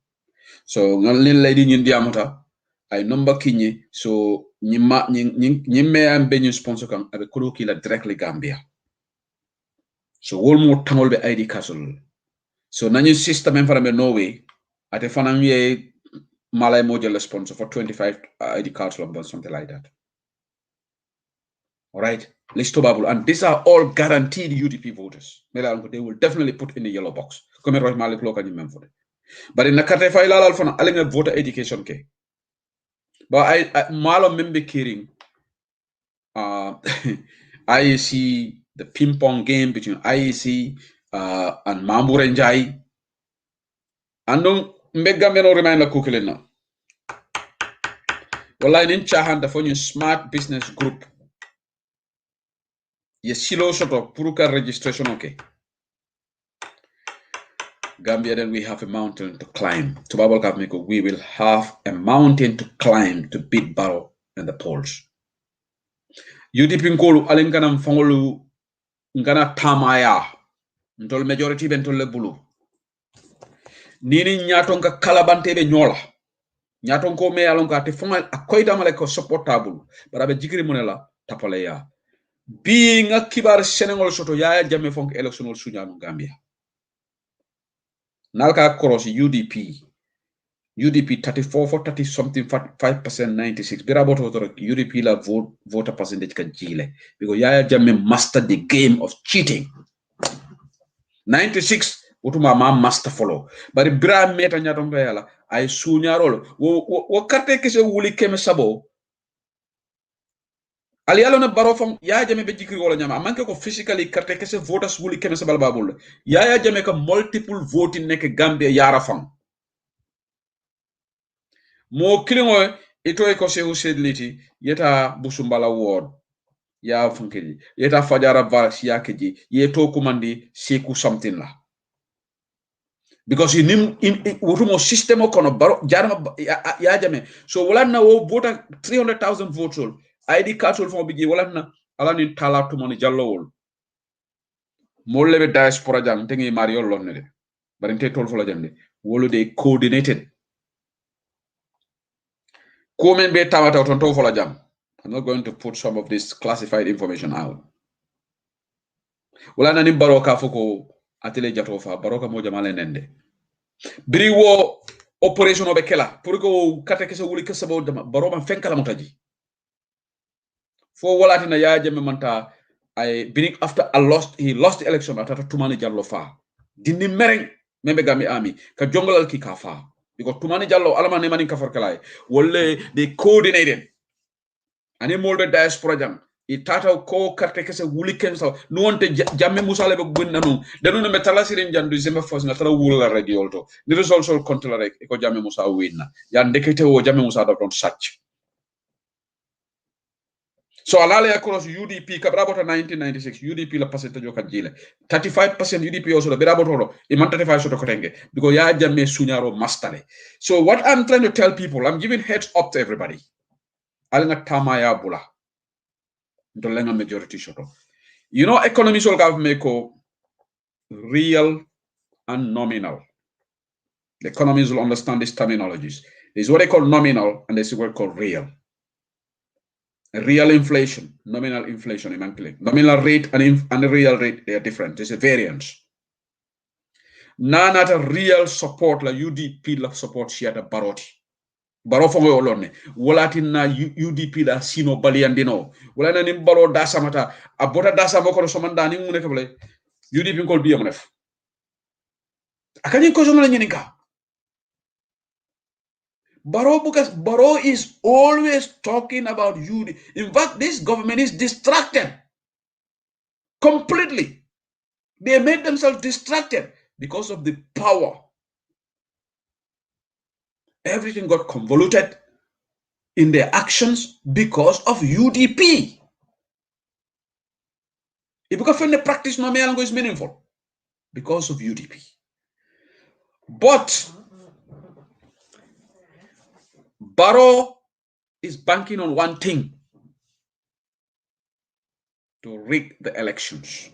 So ngalin lady nyindi amata ay number kinyi so nyimme am benyu sponsor kan abe kulo kila directly Gambia. So wol mo tangol be ID castle. So nanyi system en fara me Norway ate fanam ye malay model sponsor for 25 ID cards or something like that. All right, listo babul, and these are all guaranteed UDP voters. They will definitely put in the yellow box. Come roy malik lo kan nyimem fode. But in the kate fay lalal fana alenga voter education ke. But I malo membe kiring IEC, the ping pong game between IEC and Mamure Njai. And don't mega meno remind la kukelena. Well, I didn't chahan the phone smart business group. Yes, silo sort of puruka registration okay. Gambia, then we have a mountain to climb. To Bible Kapmiko, we will have a mountain to climb to beat Barrow and the polls. UDP nkolu alengana mfangolu ngana tamaya ntol majority bentol le bulu. Nini nyatonka kalabante be nyola. Nyatonko me alonka te fonga akoida maleko supportable. Barabe jikiri monela tapaleya. Being a kibar senengol soto yaya jame fonk electional sunyanu Gambia. Nalka cross UDP 34 for 30 something 5% 96 biraboto UDP la voter percentage ka jile because yaya jamme mastered the game of cheating 96 utuma ma master follow bari bra meta nyatonga yala ay sunyarol wo carte kese wuli keme sabo ali yalo na baro fam yaya jamme be jikri wala nyama manke ko physically carte kese voters wuli keme sabal babul yaya jamme ka multiple voting nek Gambia yara fam mo kilingo ito ko se usedliti yeta busumbala ward ya funkeli yeta fajara vax yakeji yeto kumandi seku something la because in urumo system kono baro jarma ya jame so walanna wo vota 300,000 votes all ID card fo bigi walanna alani tala to moni jallowol molle be diaspora jam tengi mario lonne de barinte tol fo la jande wolo de coordinated komen be tawata ton to fo la jam. I'm not going to put some of this classified information out. Wala nani baroka foko atele jatofa baroka mo jamale nende biri wo operation obe kela pour ko kata kese wuli kese bo baroma fenkala mutaji fo wala tina ya jame manta ay biri after he lost the election atata tumani jallo fa dindi mereng membe gami ami ka jongolal ki ka fa because tumani jallo alama ne mani ka forkala wolle they coordinated ani molbe diaspora jam itata ko carte kese wuli kenso no wonte jamme musale be gunna no danu no metala sirin jandu zema fos na tara wula radio to ni resol sol contre rek ko jamme musa winna ya ndekete wo jamme musa da don satch so alale across UDP kabrabota 1996 UDP la percentage ka jile 35% UDP also la beraboto e man 35 so to kotenge because ya jamme sunyaro mastale. So what I'm trying to tell people, I'm giving heads up to everybody alanga tamaya bula dolenga majority shoto. You know, economies will have make real and nominal. The economies will understand these terminologies. There's what they call nominal and there's what they call real. Real inflation, nominal inflation, nominal rate and the real rate, they are different. There's a variance. None at a real support la UDP la support she at a baroti. Baro fongo olone wolati na UDP la sino baliandino wala na nim baro dasa mata abota dasa moko no somanda ni ngune kable UDP ngol biya monef akani ko jomala nyininka baro because baro is always talking about UDP. In fact, this government is distracted completely. They made themselves distracted because of the power. Everything got convoluted in their actions because of UDP. If you can find the practice, no language is meaningful because of UDP. But Barrow is banking on one thing: to rig the elections.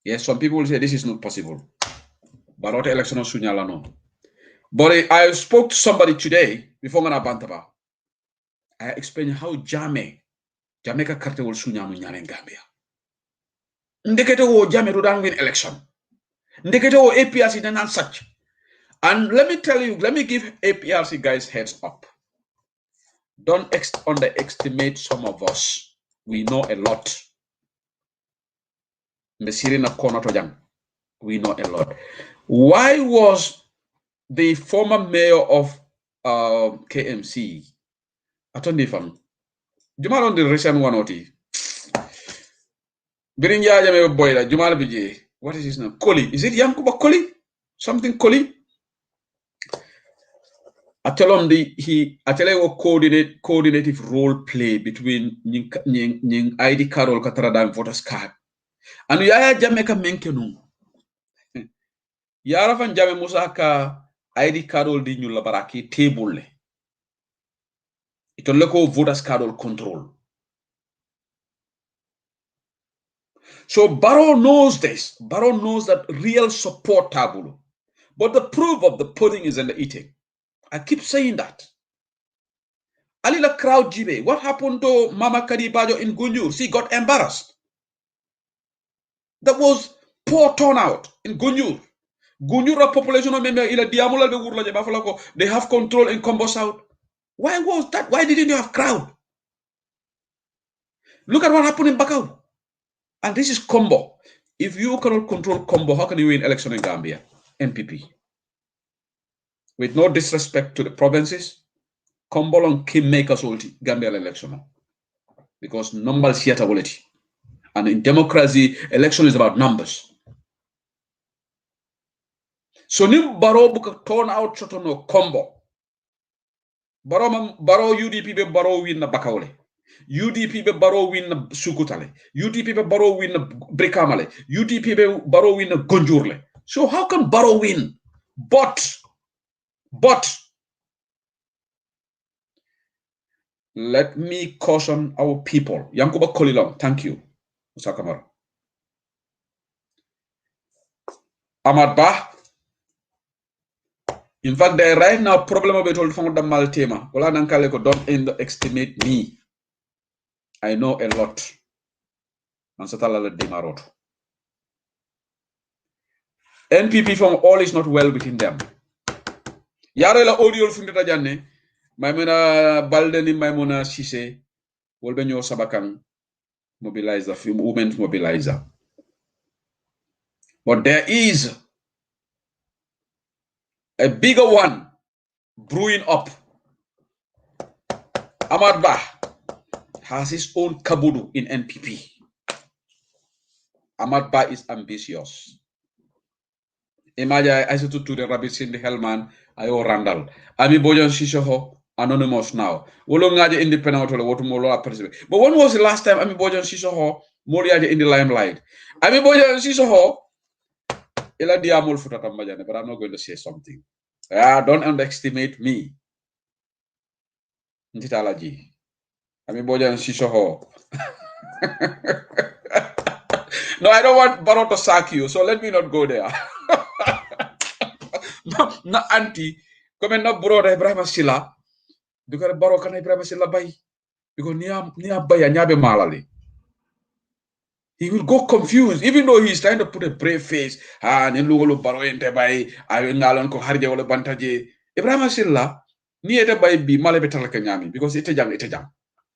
Yes, some people will say this is not possible. Barrow the election on no. But I spoke to somebody today before Ngana Bantaba. I explained how Jamaica carte will Sunyamu Nyan Gambia. Ndekete wo Jame to win election. Ndekete wo APRC then such. And let me tell you, let me give APRC guys heads up. Don't underestimate some of us. We know a lot. We know a lot. Why was the former mayor of KMC, Attorney Fam, Jumal on the recent one oti. Birinja Jame Boyla, Jumal Bije, what is his name? Koli. Is it Yankuba Koli? Something Koli? I tell him he coordinative role play between Ning ID card or Katarada and voters card. And Yaya Jamaica Menkenu. Yara fan Jame Musaka ID card or di nyula baraki table. Ito leko voters card or control. So Barrow knows this. Barrow knows that real support tabulu. But the proof of the pudding is in the eating. I keep saying that. Alila crowd jibe. What happened to Mama Kadibajo in Gunjur? She got embarrassed. That was poor turnout in Gunjur. Gunjur population of member ila diamula de wurla je bafalako. They have control in Combo South. Why was that? Why didn't you have crowd? Look at what happened in Bakau. And this is Combo. If you cannot control Combo, how can you win election in Gambia? NPP. With no disrespect to the provinces, Combo and Kim make us Gambia election. Because numbers here are. And in democracy, election is about numbers. So nim Barrow book turn out chotono Combo. Barrow UDP be Barrow win na Bakawle. UDP be Barrow win na Sukutale. UDP be Barrow win na Brikamale. UDP be Barrow win na Gonjurle. So how can Barrow win? But let me caution our people. Yankuba Kolilong, thank you, Musa Kamara. Ahmad Bah. In fact, there right now problem about all found the Maltema. Wala nankale ko don't underestimate me. I know a lot. Ansatala Dimarot. NPP from all is not well within them. Yare la audio fundita janne. Maimuna Baldeni Maimuna Sise. Wolbenyo Sabakan mobilizer, women's mobilizer. But there is a bigger one brewing up. Ahmad Bah has his own kabudu in NPP. Ahmad Bah is ambitious. Imagine I said to the rabbits in the Hellman, Ayo Randall. Ami Bojan Shishoho, anonymous now. Wolongaja independent or what more president. But when was the last time Ami Bojan Shishoho, Moriaja in the limelight? Ami Bojan Shishoho, Ela Diamol Futatamajane, but I'm not going to say something. Don't underestimate me. Ntitalaji. Ami Bojan Shishoho. No, I don't want Barrow to sack you, so let me not go there. No, auntie, come na brother Ibrahim Silla. Because Barrow can Ibrahim Silla bay. Because niya bay nyabe malali. He will go confused, even though he's trying to put a brave face. Nilugolo Barrow ente bay. I ngalon ko harje wala bantaje. Ibrahim Silla ni ete bay bi malabe talaka nyami because ite jang.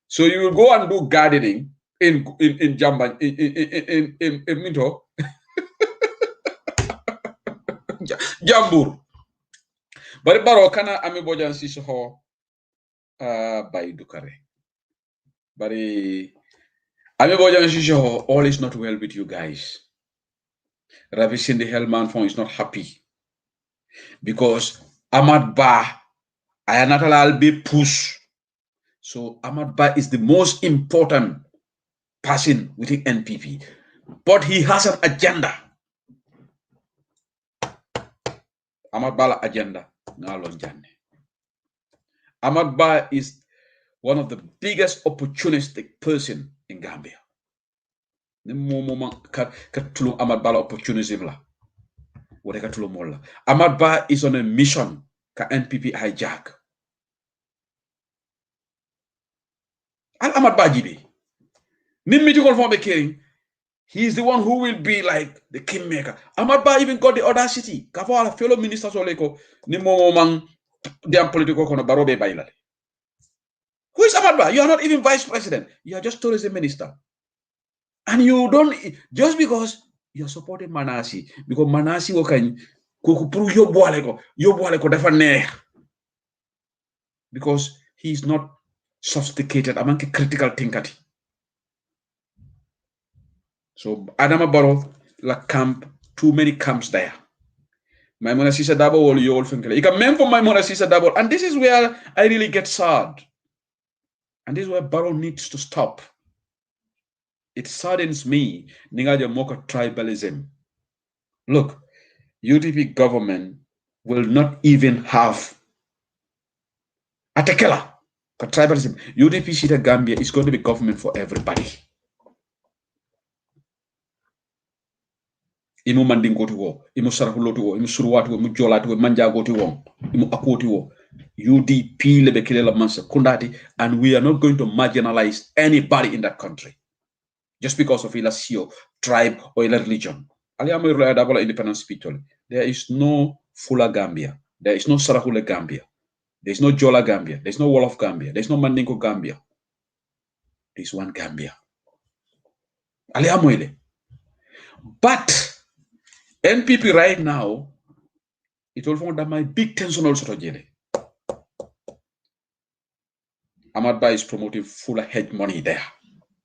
So you will go and do gardening in Jamban in Minto. Jambur. But Barrow kana Ami Bojan Sissoho by Dukare. But Ami Bojan Sissoho, all is not well with you guys. Ravi Sindi Hellman Fong is not happy. Because Ahmad Bah, I am not allowed to be pushed. So Ahmad Bah is the most important person within NPP. But he has an agenda. Ahmad Bah agenda. Ahmad Bah is one of the biggest opportunistic person in Gambia. Ahmad Bah opportunism la. Ahmad Bah is on a mission ka NPP hijack. Ahmad Bah jibe. He is the one who will be like the kingmaker. Ahmad Bah even got the audacity. Kafala fellow ministers oleko ni momomang their political kono barobe bailale. Who is Ahmad Bah? You are not even vice president. You are just tourism minister. And you don't just because you're supporting Manasi, because Manasi wokan kukupuru yobualeko defane. Because he is not sophisticated among critical thinker. So Adama Barrow la camp, too many camps there. Maimuna Sisa Dabo will you all think you can men for Maimuna Sisa Dabo, and this is where I really get sad. And this is where Barrow needs to stop. It saddens me, Ningaja Moka tribalism. Look, UDP government will not even have a tekela for tribalism. UDP Shita Gambia is going to be government for everybody. Imu mandingo tiwo, imu sarahulo tiwo, imu suruwati wo, imu jola tiwo, manjago tiwo, imu akoti wo. UDP lebekile la mansa kundati, and we are not going to marginalize anybody in that country just because of ilasio, tribe, or religion. Independent speech. There is no Fula Gambia. There is no Sarahule Gambia. There is no Jola Gambia. There is no Wolof Gambia. There is no Mandingo Gambia. There is one Gambia. But NPP right now, it will find that my big tension also to jele. Ahmad Bah is promoting full hedge money there.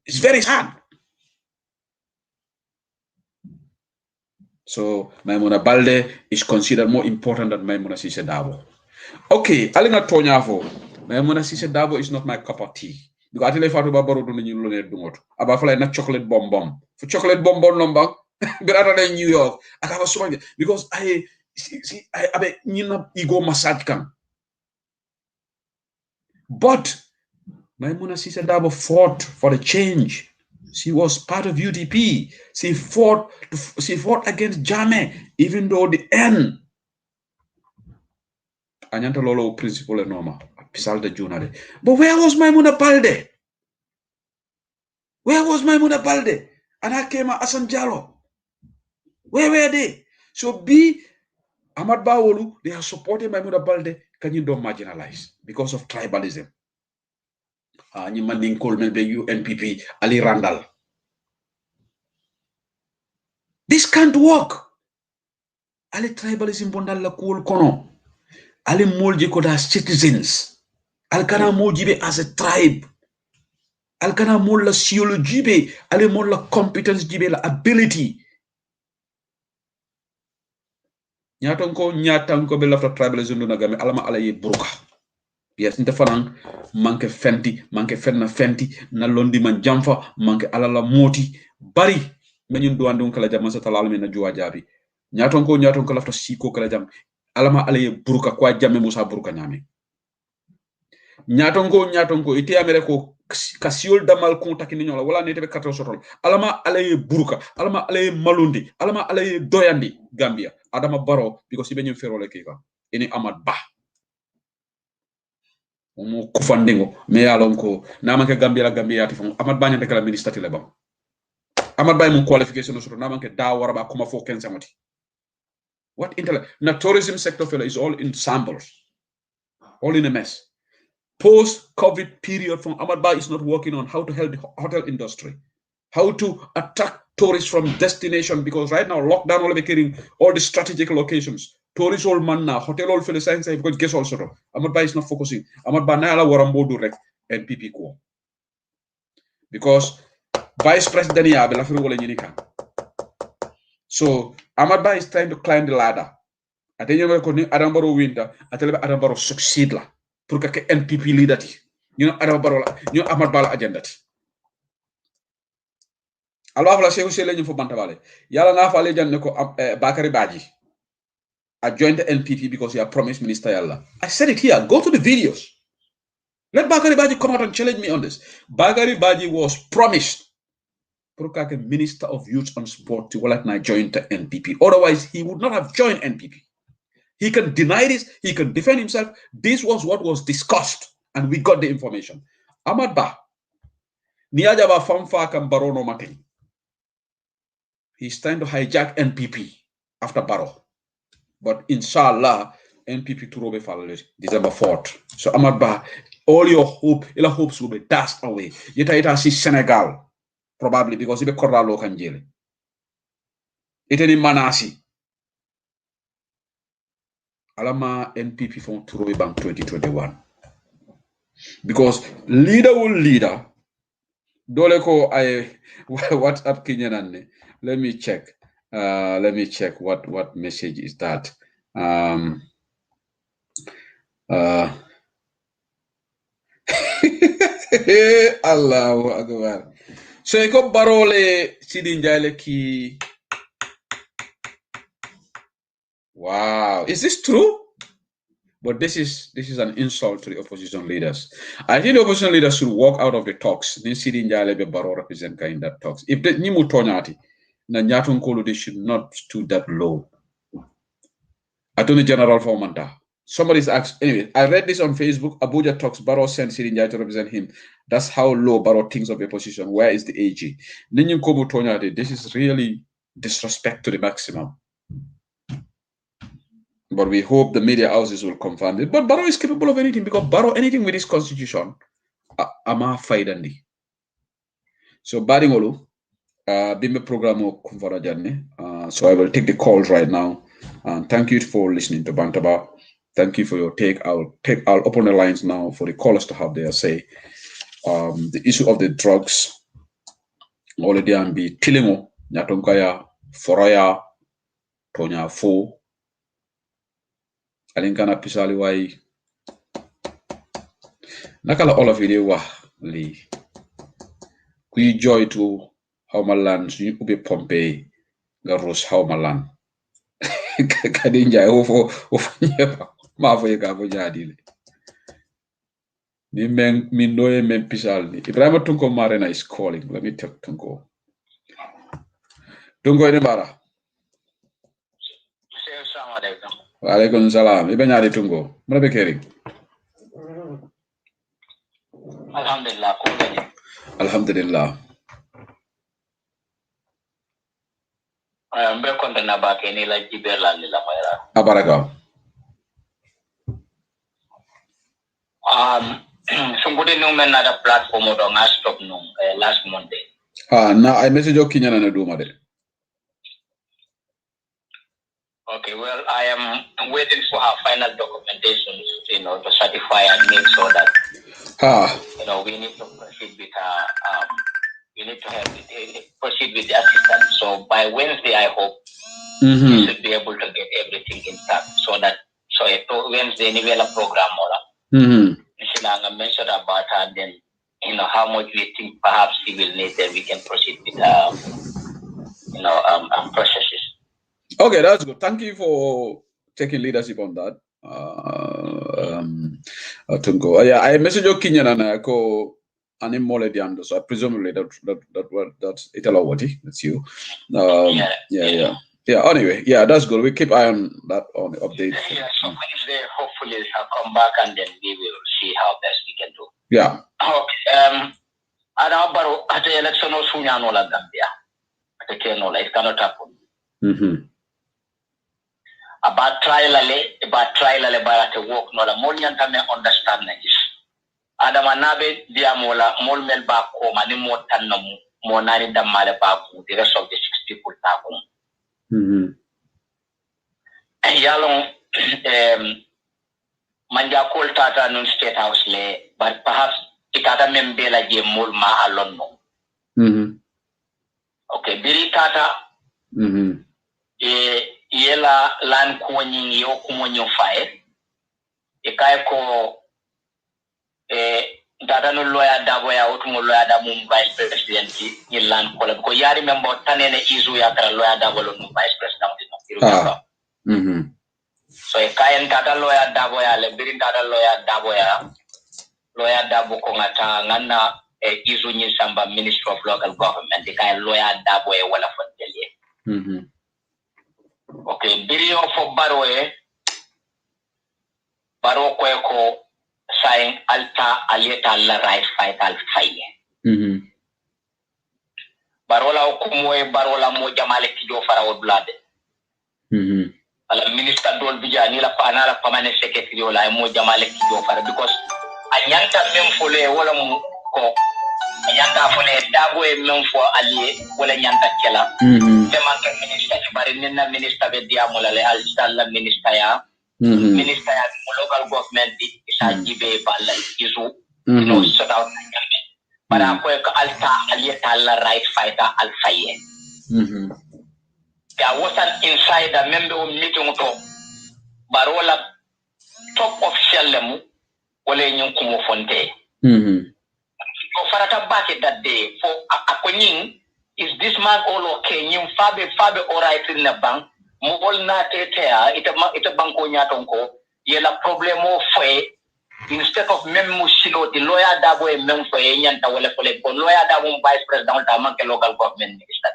It's very sad. So Maimuna Balde is considered more important than Maimuna Sise Dabo. Okay, Alina Tonyafo. Maimuna Sise Dabo is not my cup of tea. Because I tell you, Fatu Babaru do you learn dungot. Abafala na chocolate bonbon. For chocolate bonbon number, Better than New York. I have a so because I see I have ego massage can. But Maimuna Sisa Dabo fought for the change. She was part of UDP. She fought against Jame, even though the end. Anyanta lolo principle norma. Pisal de Junade. But where was Maimuna Balde? Where was Maimuna Balde? And I came at Asan Jalo. Where were they? So B Ahmad Bawolu, they are supporting Maimuna Balde. Can you don't marginalize because of tribalism? Nyimanding Kolmel be UNPP, Ali Randall. This can't work. Ali tribalism bondal la cool kono. Ali molji koda citizens. Alkana mojibe as a tribe. Alkana mol la theology be. Ali mol la competence jibe la ability. Nyatonko be lafta tribalism do nagame alama alaye bruka. Yes, nte fanan manke fenti na londi man jamfa manke alala moti bari menyun duwandun kala jam sa talal na juwa jabi nyatonko lafta siko kala jam alama alaye buruka kwa jamme musa buruka nyame nyatonko ite amere ko kasiol damal ko takini nyola wala nete be kato sotol alama alaye buruka alama alaye malundi alama alaye doyandi Gambia Adama Barrow because ibe nyum ferole kika ini Amad Bah mo kufandingo me yalon ko namanke Gambia yati fon Amad Bah nyante kala ministre tile bam Amad Bah mon qualification so namanke da waraba kuma fo ken samati what intellect na tourism sector fella is all in shambles all in a mess post COVID period from Amad Bah is not working on how to help the hotel industry how to attract tourists from destination because right now lockdown all be all the strategic locations tourist all man na hotel all fele science because guess also Amad Bah is not focusing Amad Bah na la warambo do rek NPP ko because vice president ya be la fi wala ñini kan so Amad Bah is trying to climb the ladder ate ñëw ko ni Adam Barrow winta ate Adam Barrow succeed la pour que NPP leader ti ñu Adam Barrow la ñu Amad Bah la agenda ti alwa fala Cheikh Ousseyn lañu fo bantabale yalla nga fa le janne ko Bakary Badji I joined the NPP because you have promised minister yalla I said it here go to the videos let Bakary Badji come out and challenge me on this Bakary Badji was promised Prokake Minister of Youth and Sport to Walatna joined the NPP. Otherwise, he would not have joined NPP. He can deny this, he can defend himself. This was what was discussed, and we got the information. Amad Bah, Niajaba Famfa kan Barono Matin. He's trying to hijack NPP after Barrow. But inshallah, NPP to Robe Fallet, December 4th. So Amad Bah, all your hopes will be dashed away. Yeta see Senegal. Probably because ibe korra lo kan jele iteni manasi alama NPP fon turo bank 2021 because leader will leader dole ko I WhatsApp kinyanane let me check what message is that Allahu akbar so ko barole Sidi Njale ki wow is this true but this is an insult to the opposition leaders I think the opposition leaders should walk out of the talks then Sidi Njale be Baro represent in that talks if the nimu tonyati na nyatun kolu they should not stood that low Attorney General for Manta somebody's asked anyway I read this on Facebook Abuja talks Barrow sent Sidi Njale to represent him that's how low Barrow thinks of the opposition where is the AG this is really disrespect to the maximum but we hope the media houses will confirm it but Barrow is capable of anything because Barrow anything with this constitution ama faidandi so badingolu bimbe programme kumfara janne so I will take the calls right now thank you for listening to Bantaba. Thank you for your take. I'll open the lines now for the callers to have their say. The issue of the drugs. Already and be tilingo nyatonkaya foraya tonya fo. Alinkana pisali wai. Nakala all of you wa li. Kui joy to how my lands you be Pompey. garus hawmalan kadinja ofo nyepa mafo yeka fo jadile ni men min doye men pisal ni Ibrahima Tunko Marena is calling. Let me take Tunko ni bara. Wa alaikum salam. Ibe nyari Tunko. Muna be kering. Alhamdulillah. Alhamdulillah. Mbe konta na ba ke ni la jibela ni la mayra. Abaraka. Sunggude no men na da platform do nga stop no last Monday. Na I message o kinyana na duma de. Okay, well, I am waiting for her final documentation, to certify and make sure that, we need to proceed with we need to proceed with the assistance. So by Wednesday, I hope we should be able to get everything intact so Wednesday, we will program all. I mentioned about her, and then, how much we think perhaps she will need, then we can proceed with, processes. Okay, that's good. Thank you for taking leadership on that. Tunko. Yeah, I message you Kenyan and I call Anim Mole Diando. So presumably that's Italawati. That's you. Yeah. Anyway, that's good. We keep eye on that on the update. Yeah. So Wednesday, hopefully, I'll come back and then we will see how best we can do. Yeah. Okay. Adabaro at the election of Sunyanola Gambia. At the Kenola, it cannot happen. About trial about to work no la molianta me understand na is adama nabe dia mola mol mel ba ko mani mo tanna mo nani damale ba ku the rest of the 6 people ta ko yalon manja kol tata non state house le but perhaps itata membela je mol ma alon no okay biri tata yela lan kuonyi yo kumonyo fae kai ko dada no lawyer dabo ya otumo lawyer dabo vice president ni lan ko ko yari membo tanene izu ya kara lawyer dabo lo vice president so kai dada lawyer dabo ya le birin dada lawyer dabo ko ngata nganna izu ni samba minister of local government kai lawyer dabo e wala fontelie okay, video for Baro ko saying alta alieta la right fight al faye. Barola barola mo jamale kijo fara o blade. Ala minister dol bija ni la panala permanent secretary la mo jamale kijo fara because anyanta mem fole wala mo ko anyanta fole dabo e mem fo allié wala nyanta kela. Demande minister bari nina minister be dia molale al stalla minister ya local government isa jibe balla isu sort out para ko alta aliyata la right fighter al faye there was an insider member of meeting to barola top official lemu wala nyun kumo fonte so farata back that day for akonin is this man all okay? Nyum fabe alright in the bank. Mol na tetea ita banko nyatonko. Yela problemo fwe instead of memu silo the lawyer dabo e mem fwe nyanta wala fole ko lawyer dabo vice president ta manke local government minister.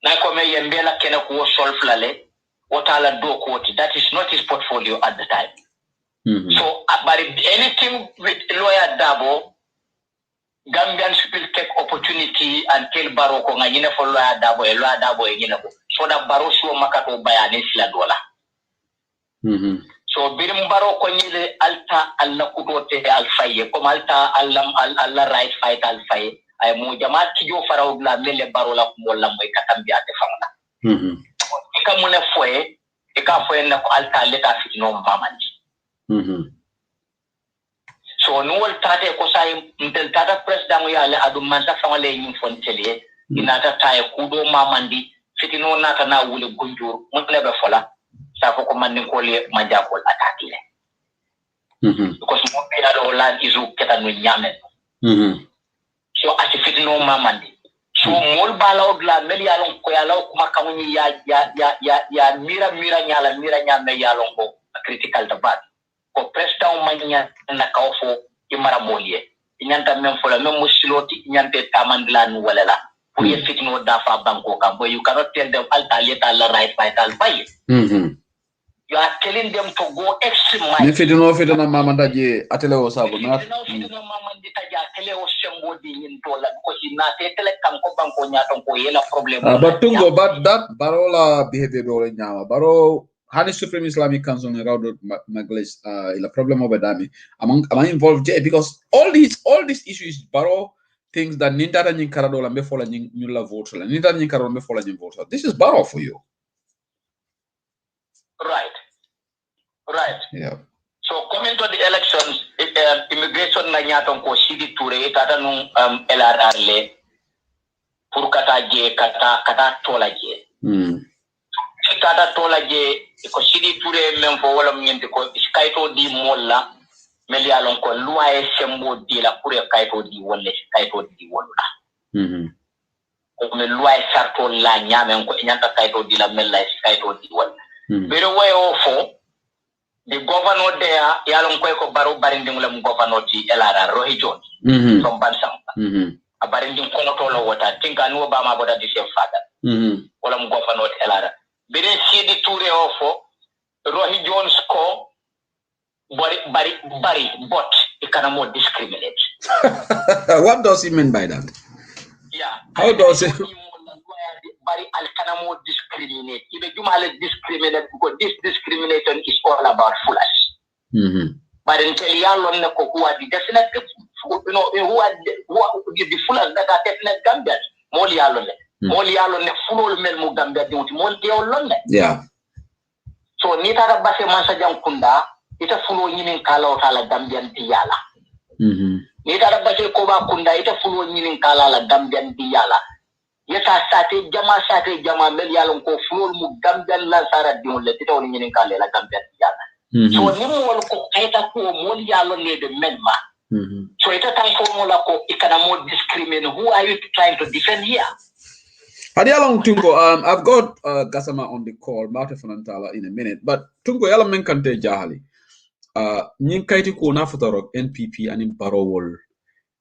Na ko me yembela kena ko solve lale wotala do ko that is not his portfolio at the time. So but anything with lawyer dabo Gambians will take opportunity and tell Baro ko nga nyine fo lawyer dabo e nyine ko so that Baro show makato bayani sila dola. So birim Baro ko nyile alta alla kudote alfaye ko alta alla right fight alfaye ay mo jamaat ki jo faraw la mele Baro la ko la moy katambi ate famna. Ika mune foye na ko alta leta fitino mamandi. So no tate ko say intel tata president ya le adu mansa fangale nyum fontele inata taye kudo mamandi fitino nata na wule gunjur mun lebe fola sa ko man ko le majakol atakile because mo be do land izu keta no nyame so ati fitino mamandi so So mol bala odla mel yalon ko yalo kuma kamuni ya mira nyala me yalon ko critical debat ko president manya na kawfo imara molie nyanta men fola men musiloti nyante tamandla nu walala pour yefitino dafa banko kam but you cannot tell them alta leta la right vital bay you are telling them to go extreme mile ne fitino mama daje atele o sabo na fitino mama ditaja tele o sembo di nyin tola ko na te tele kan ko banko nyaton ko yela problem but tungo but that barola behavior do nyama baro Hani Supreme Islamic Council and Raudo Maglis a problem over dami am I involved there because all these issues baro things that nindara nyin karadola me fola nyin la vote la nindara nyin karadola me fola nyin vote this is baro for you right yeah. So coming to the elections immigration na nyaton ko sidi toure tata nu LRR le pour kata tola je kata tola je ko sidi toure men fo wala nyente ko kayto di molla mel yalon ko loi sembo di la pour kayto di wolle kayto di wolla ko me loi sarto la nyamen ko nyanta kayto di la mel la kayto di wolla bero way o fo the governor there yalon ko baro barinding lam governor ti elara rohi jones from bansam a barinding kono to lo wata tinka no ba ma boda di same father wala mo governor elara bere sidi toure o fo rohi jones ko bari but it can more discriminate. What does he mean by that? Yeah, how does it bari alkanamo discriminate. Ibe jumale discriminate because this discrimination is all about foolish. But until yalon ne ko who are the definite, who are the foolish that are definite Gambians. Moli yalon ne fulol mel mu Gambia dinti moli yalon ne. Yeah. So nita da base mansa jam kunda ita fulo nyinin kala otala Gambian tiyala. Nita da base ko ba kunda ita fulo nyinin kala la Gambian tiyala. Yesa sate jama mel yalon ko fulol mu Gambian la sara diole tita woni nyinin kala la Gambian tiyala. So ni mo wol ko kayta ko mol yalon ne de menma. So ita tan ko mo la ko ikana mo discriminate. Who are you trying to defend here? Adialong Tungo, I've got Gassama on the call, Marta Fanantala in a minute, but Tungo yala menkante jahali. Nyin kaiti ko na futarok NPP and in Barowol,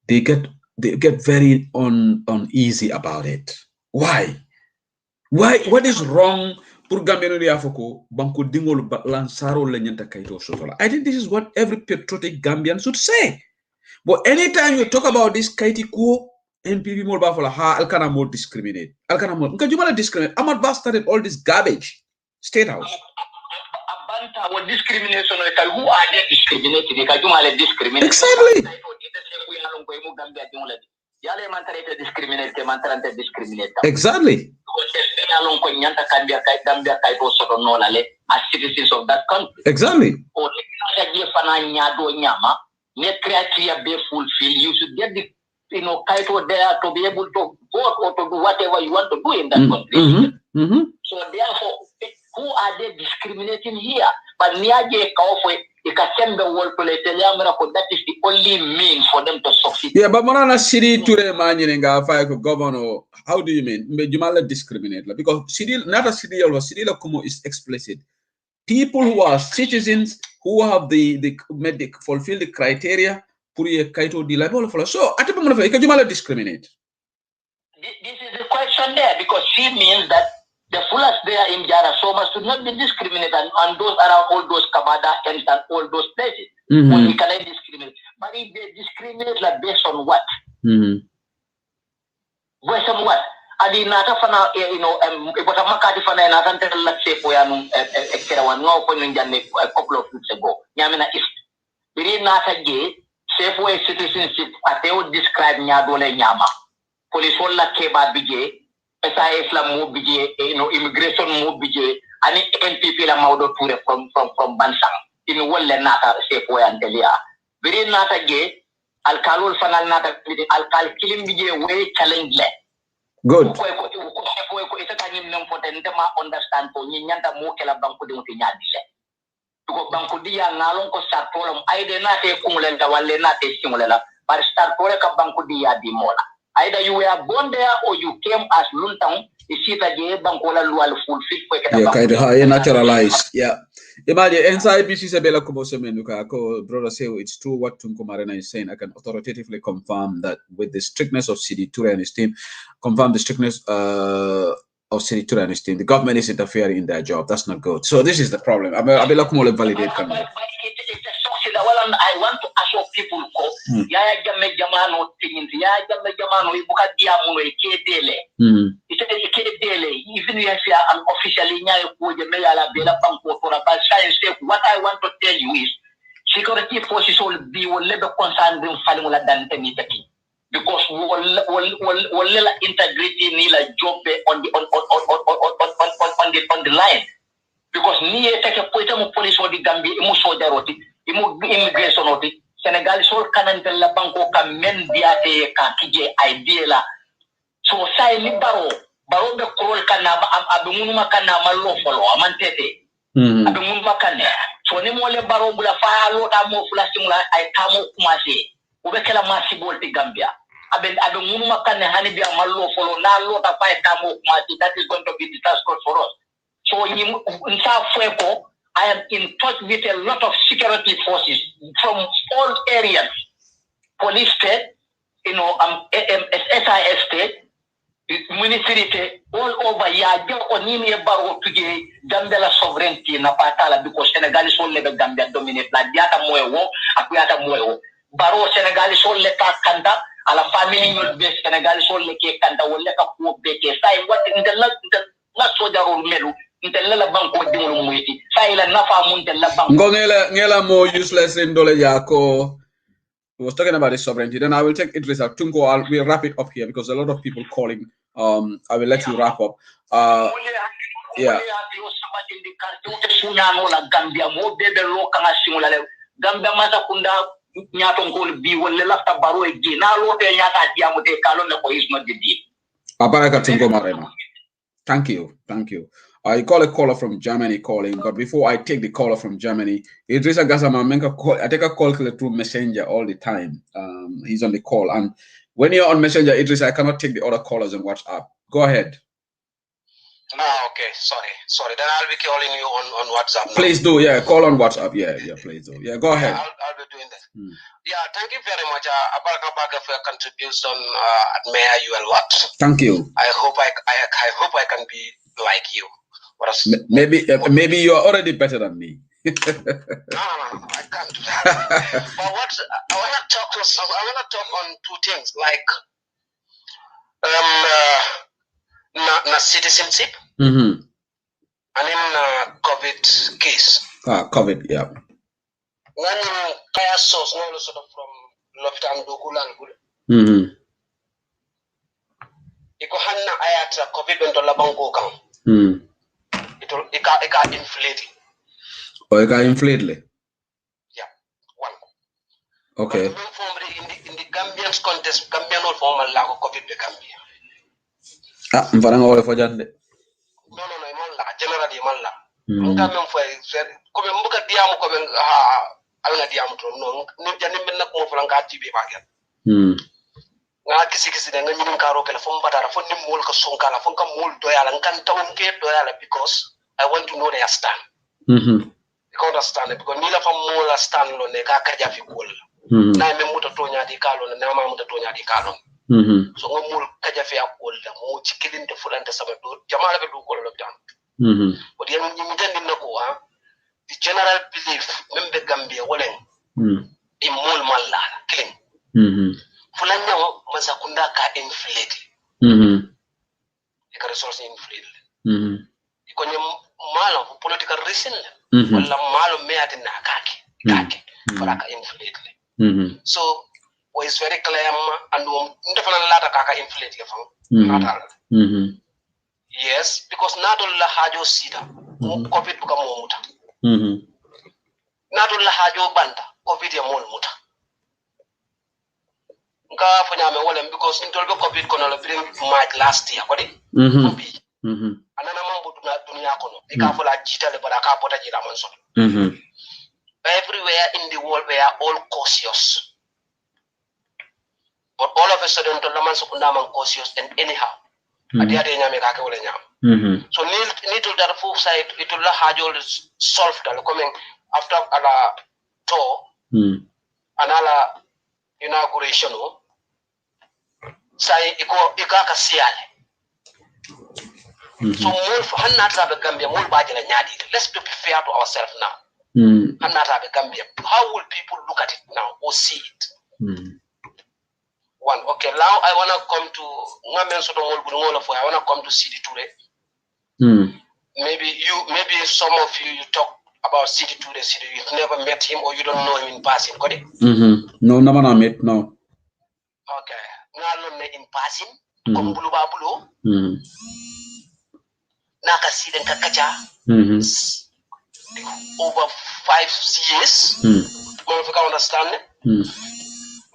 they get very uneasy about it. Why? What is wrong? Purgameno Afoko, Banco Dingol Lansaro Lenyanta Kaito Sotola. I think this is what every patriotic Gambian should say. But anytime you talk about this kaiti ko NPP more bafola ha alkana more discriminate. Alkana more because you want to discriminate. Ahmad Ba started all this garbage. State House. Abanta or discrimination who are they discriminating? Because you want to discriminate. Exactly. Exactly. As citizens of that country. Exactly. You should get the Kaito there to be able to vote or to do whatever you want to do in that country. So therefore, who are they discriminating here? But Niaje Kaofwe, that is the only means for them to succeed. Yeah, but Manana City to the man governor, how do you mean? Jumala discriminate because city not a city or city Kumo is explicit. People who are citizens who have fulfill the criteria. So, at the moment, can discriminate? This is the question there because she means that the fullest there in Jara Soma should not be discriminated and those around all those Kamada and all those places. We cannot discriminate. But if they discriminate like based on what? Based on what? Adi nata fana ibota makati fana nata tell let's say for yanu ekerawan no ko njane a couple of weeks ago. Nyamina is. Biri nata je Safeway citizenship ateo describe nyadole nyama. Police wala keba bije, SIS la mo bije, immigration mo bije, ani NPP la maudo ture from Bansang. In wala nata Safeway antelia. Biri nata ge alkalul fanal nata alkal kilim bije way challenge le. Good. Safeway ko ita kanyim nem potente ma understand ko nyanta mo kala banko de muti nyadise. Ko banko dia ngalon ko sartolom ayde nate kumulen da walle nate simulela par sartole ka banko dia di mola Either you were born there or you came as Luntang. Yeah, kind of naturalized. Yeah. Imagine inside BC Sabela Kubosemenuka, brother say it's true what Tunko Marina is saying. I can authoritatively confirm that with the strictness of CD Ture and his team, confirm the strictness of CD Ture and his team. The government is interfering in their job. That's not good. So this is the problem. Abela Kumo validate. I want to assure people yaya jamme jamano tingin yaya jamme jamano ibuka diamuno ikedele ikedele even if you are officially nyayo kuje meyala bela banko for about science. What I want to tell you is security forces will be lebe concerned in falimula dan temitaki because will integrity nila job on the line because ni take point mo police odi Gambia mo soldier odi immigration odi Senegal sol kanante la banko ka men diate ka kije idea la so sai ni baro be krol kana abe munuma kana mallo folo amantete abe munuma kana so ni mo le baro bula fa lo ta mo fula simula ay tamo kumase ube kala masibol ti Gambia abe munuma kana hani bi mallo folo na lo ta fa tamo kumase. That is going to be disastrous for us. So I am in touch with a lot of security forces from all areas, police state, SIS state, ministry, all over. Yeah, onini baro tuje Gambia sovereignty na patala because Senegal is all level Gambia dominate la diata moewo, akuyata moewo. Baro Senegal is all leka kanda, ala family you'll be Senegal is all leke kanda, will leka kuo beke. Sai what in the last soldier melu. Ngela more useless in Dole Yako was talking about the sovereignty. Then I will take interest at Tunko. We'll wrap it up here because a lot of people calling. I will let you wrap up. Yeah. Abaraka Tunko Marema. Thank you. I call a caller from Germany calling, but before I take the caller from Germany, Idrissa Gassama I take a call through Messenger all the time. He's on the call, and when you're on Messenger, Idrissa, I cannot take the other callers on WhatsApp. Go ahead. Okay, sorry. Then I'll be calling you on WhatsApp now. Please do, yeah. Call on WhatsApp, yeah. Please do, yeah. Go ahead. I'll be doing that. Yeah, thank you very much, Abaraka, for your contribution. Admire you a lot. Thank you. I hope I can be like you. Maybe you are already better than me. No, I can't do that. But I want to talk on two things, like citizenship and then COVID case. COVID, yeah. When kaya source no sort of from Lopitan Dokulan. Iko hanna ayatra COVID bento labango kan. It got inflated. Oh, it got inflated. Yeah, one. Okay. In the Gambian contest, Gambian will form a lack of COVID the Gambia. Mfaranga wale for jande. No, generally malla. Gambian for come mbuka diamu come alanga diamu to no jande men nak mo franga tibi bagen. Nga kisi de nga nyim karo kala fo mbata fo nim mol ko sonkala fo kam mol doyala ngan tawon ke doyala because I want to know their stand. You can understand it because nila fa mol stand lo ne ka kaja fi kol. Na me muta tonya di kalo na ma muta tonya di kalo. So nga mol kaja fi akol da mo cikilin de fulante sama do jamala be do ko lo tan. But yen nyim jandi nako ha the general belief membe Gambia wolen imol malla killing. Fulanya masakunda ka inflate. Ika resource inflate. Iko nye malo political reason wala malo meati na kaki ka inflate. So is very clear and ndefana lata kaka inflate yafang. Yes, because not all la hajo sita COVID buka mo muta. Not all la hajo banda COVID ya mo muta. Nga fanyame wala because intolbe COVID kono la bring March last year kodi. Anana mambo dunia kono ika fola jita le baraka pota jira manso. Everywhere in the world we are all cautious. But all of a sudden, to Laman Sukunda man cautious and anyhow. At the other end, so need to that full side, it will have all solved coming after a tour, another inauguration. Say, Ikaka Siale. So, Hanata Gambia, more bad than Yadi. Let's be fair to ourselves now. Hanata Gambia. How will people look at it now or see it? One, okay, now I want to come to I want to come to City Toure. Maybe some of you talk about City Toure. You've never met him or you don't know him in passing, got it? No, never met, no. Okay. Now in passing, come Bulubabulo. Naka Siden Kakacha. Over 5 years. If you can understand it.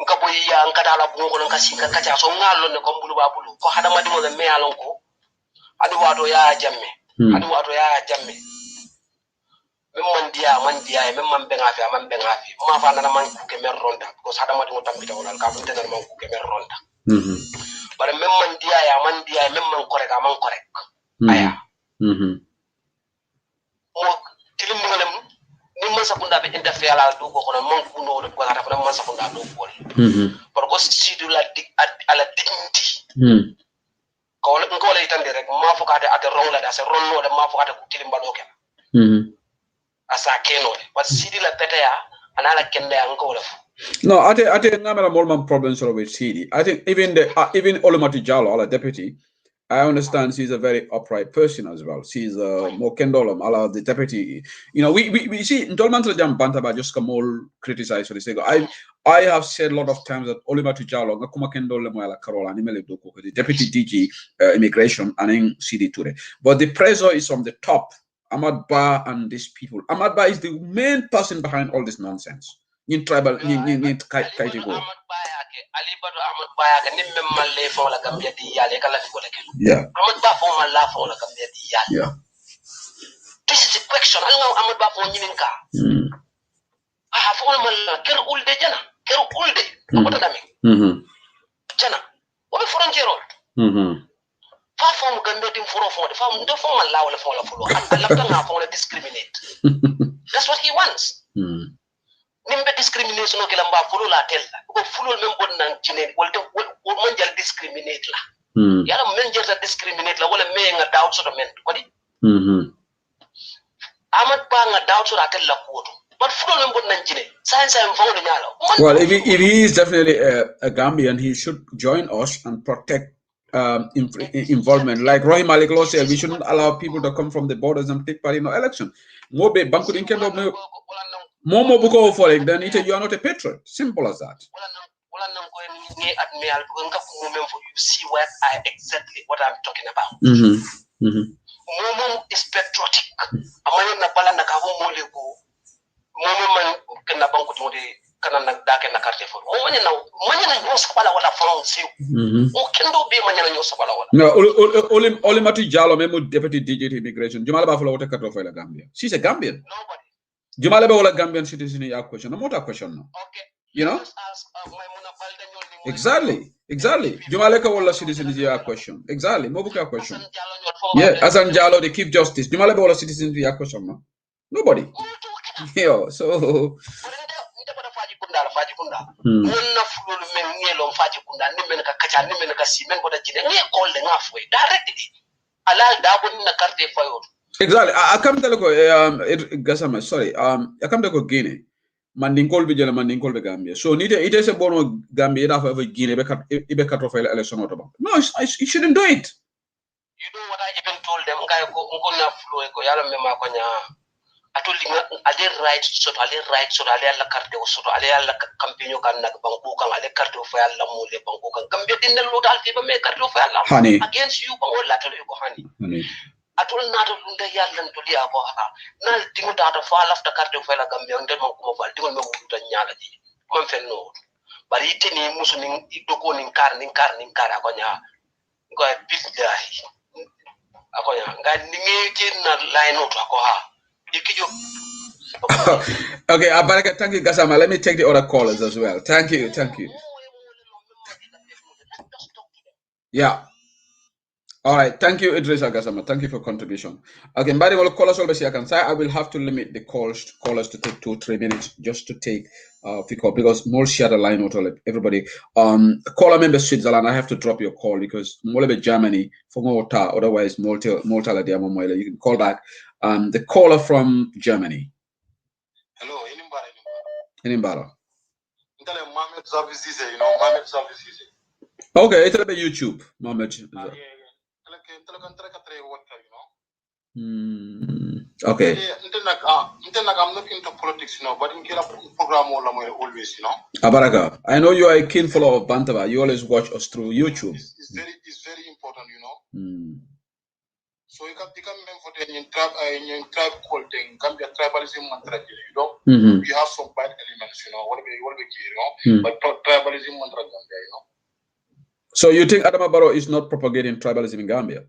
Nkaboy ya nkadala bungo nkasinga kacha so ngalo ne ko bulu babulu ko hadama dimo le me alon ko adu wato ya jamme man dia man benga fi ma fa na man ku ke mer ronda ko hadama dimo tambita wala ka bunte na man ku ke mer ronda bare man dia man korek aya mo tilim ngalem ni man sakunda be interfere la do ko non man ku no ko ta fa man sakunda do ko parce que si de la dignity ko ngol itande rek ma fokate ate rong la da se ronno de ma fokate ku tilim balo ken asa keno but si de la petaya anala kende ngol no ate ngamela molman problem sort with CD. I think even Olumati Jallo, our deputy, I understand she's a very upright person as well. She's more Kendolum, the deputy. We see in Governmental Jam Bantaba just come all criticized for the sake. I have said a lot of times that Olumati Jallo, Nakuma Kendolum, Carola, the deputy DG immigration, and in CD Toure. But the pressure is from the top. Ahmad Ba and these people. Ahmad Ba is the main person behind all this nonsense. In tribal, Kaitigo. Yeah. Yeah. This is a question. I know I'm about for Yininka. I have all Ker Ulde Jana. Ker Ulde. What am Jana. What for Gerald? Far from Gambia for the farm, the form allow the follow. And I love to discriminate. That's what he wants. Nimbe discrimination no kila mba follow la tel ko follow membo nan cine wolto manjal discriminate la yala manjal ta discriminate la wala me nga doubt so men ko di Ahmad Ba nga doubt so tel la ko but follow membo nan cine science am follow nyalo well if he is definitely a Gambian, he should join us and protect involvement like Rohim Malik Law said. We shouldn't allow people to come from the borders and take part in our election. Mobe banku inkendo Momo buko for it, then you are not a patriot. Simple as that. You see exactly what I'm talking about. Momo is patriotic. No, Olimati Jallo, Memo Deputy DG Immigration. Jumala Bafalo Water Katofela Gambia. She's a Gambian. Nobody. Jumala Bola Gambian citizen is a question. No more question now. Okay. You know? Exactly. Jumaleka Walla citizen is a question. Exactly. Mobuka question. Yeah, Asan Jallo, they keep justice. Jumala Bola citizen is a question now. Nobody. Yeah, so. Exactly. I come to Gasama, sorry. I come to go Guinea. Mandinkol be jela Mandinkol be Gambia. So it is a bono Gambia enough of Guinea ibe cut off election about. No, you shouldn't do it. You know what I even told them? I told him I did right so I la carte so I la campaign kan nak banku kan ale carte of yalla mo le banku kan Gambia din lo dal ti ba me carte of yalla honey against you ba wala tell you ko honey I told nata lunda yalla to liya ko ha na tingu data fa lafta carte of yalla Gambia ndel mo ko fa tingu me wuta nyaala ji man fen no bari tini musu nin idoko nin kar ko nya ko billahi akonya nga ningi tin na line out ko ha. Okay, Abaraka, thank you, Gasama. Let me take the other callers as well. Thank you. Yeah. All right. Thank you, Idris Agasama. Thank you for contribution. Okay, Mbari will call us always here. I will have to limit the callers to take 2-3 minutes just to take because more share the line out everybody. Caller member Switzerland, I have to drop your call because more of Germany for Malta, otherwise Malta you can call back. The caller from Germany. Hello, Inimbara. Mohamed Services, Mohamed Services. Okay, it's about YouTube, Mohamed. Okay. I'm not into politics, but in program always, Abaraka, I know you are a keen follower of Bantaba. You always watch us through YouTube. It's very important, So you can for the tribe called Gambia tribalism mantra, We have some bad elements, what we but tribalism mantra Gambia, So you think Adama Barrow is not propagating tribalism in Gambia?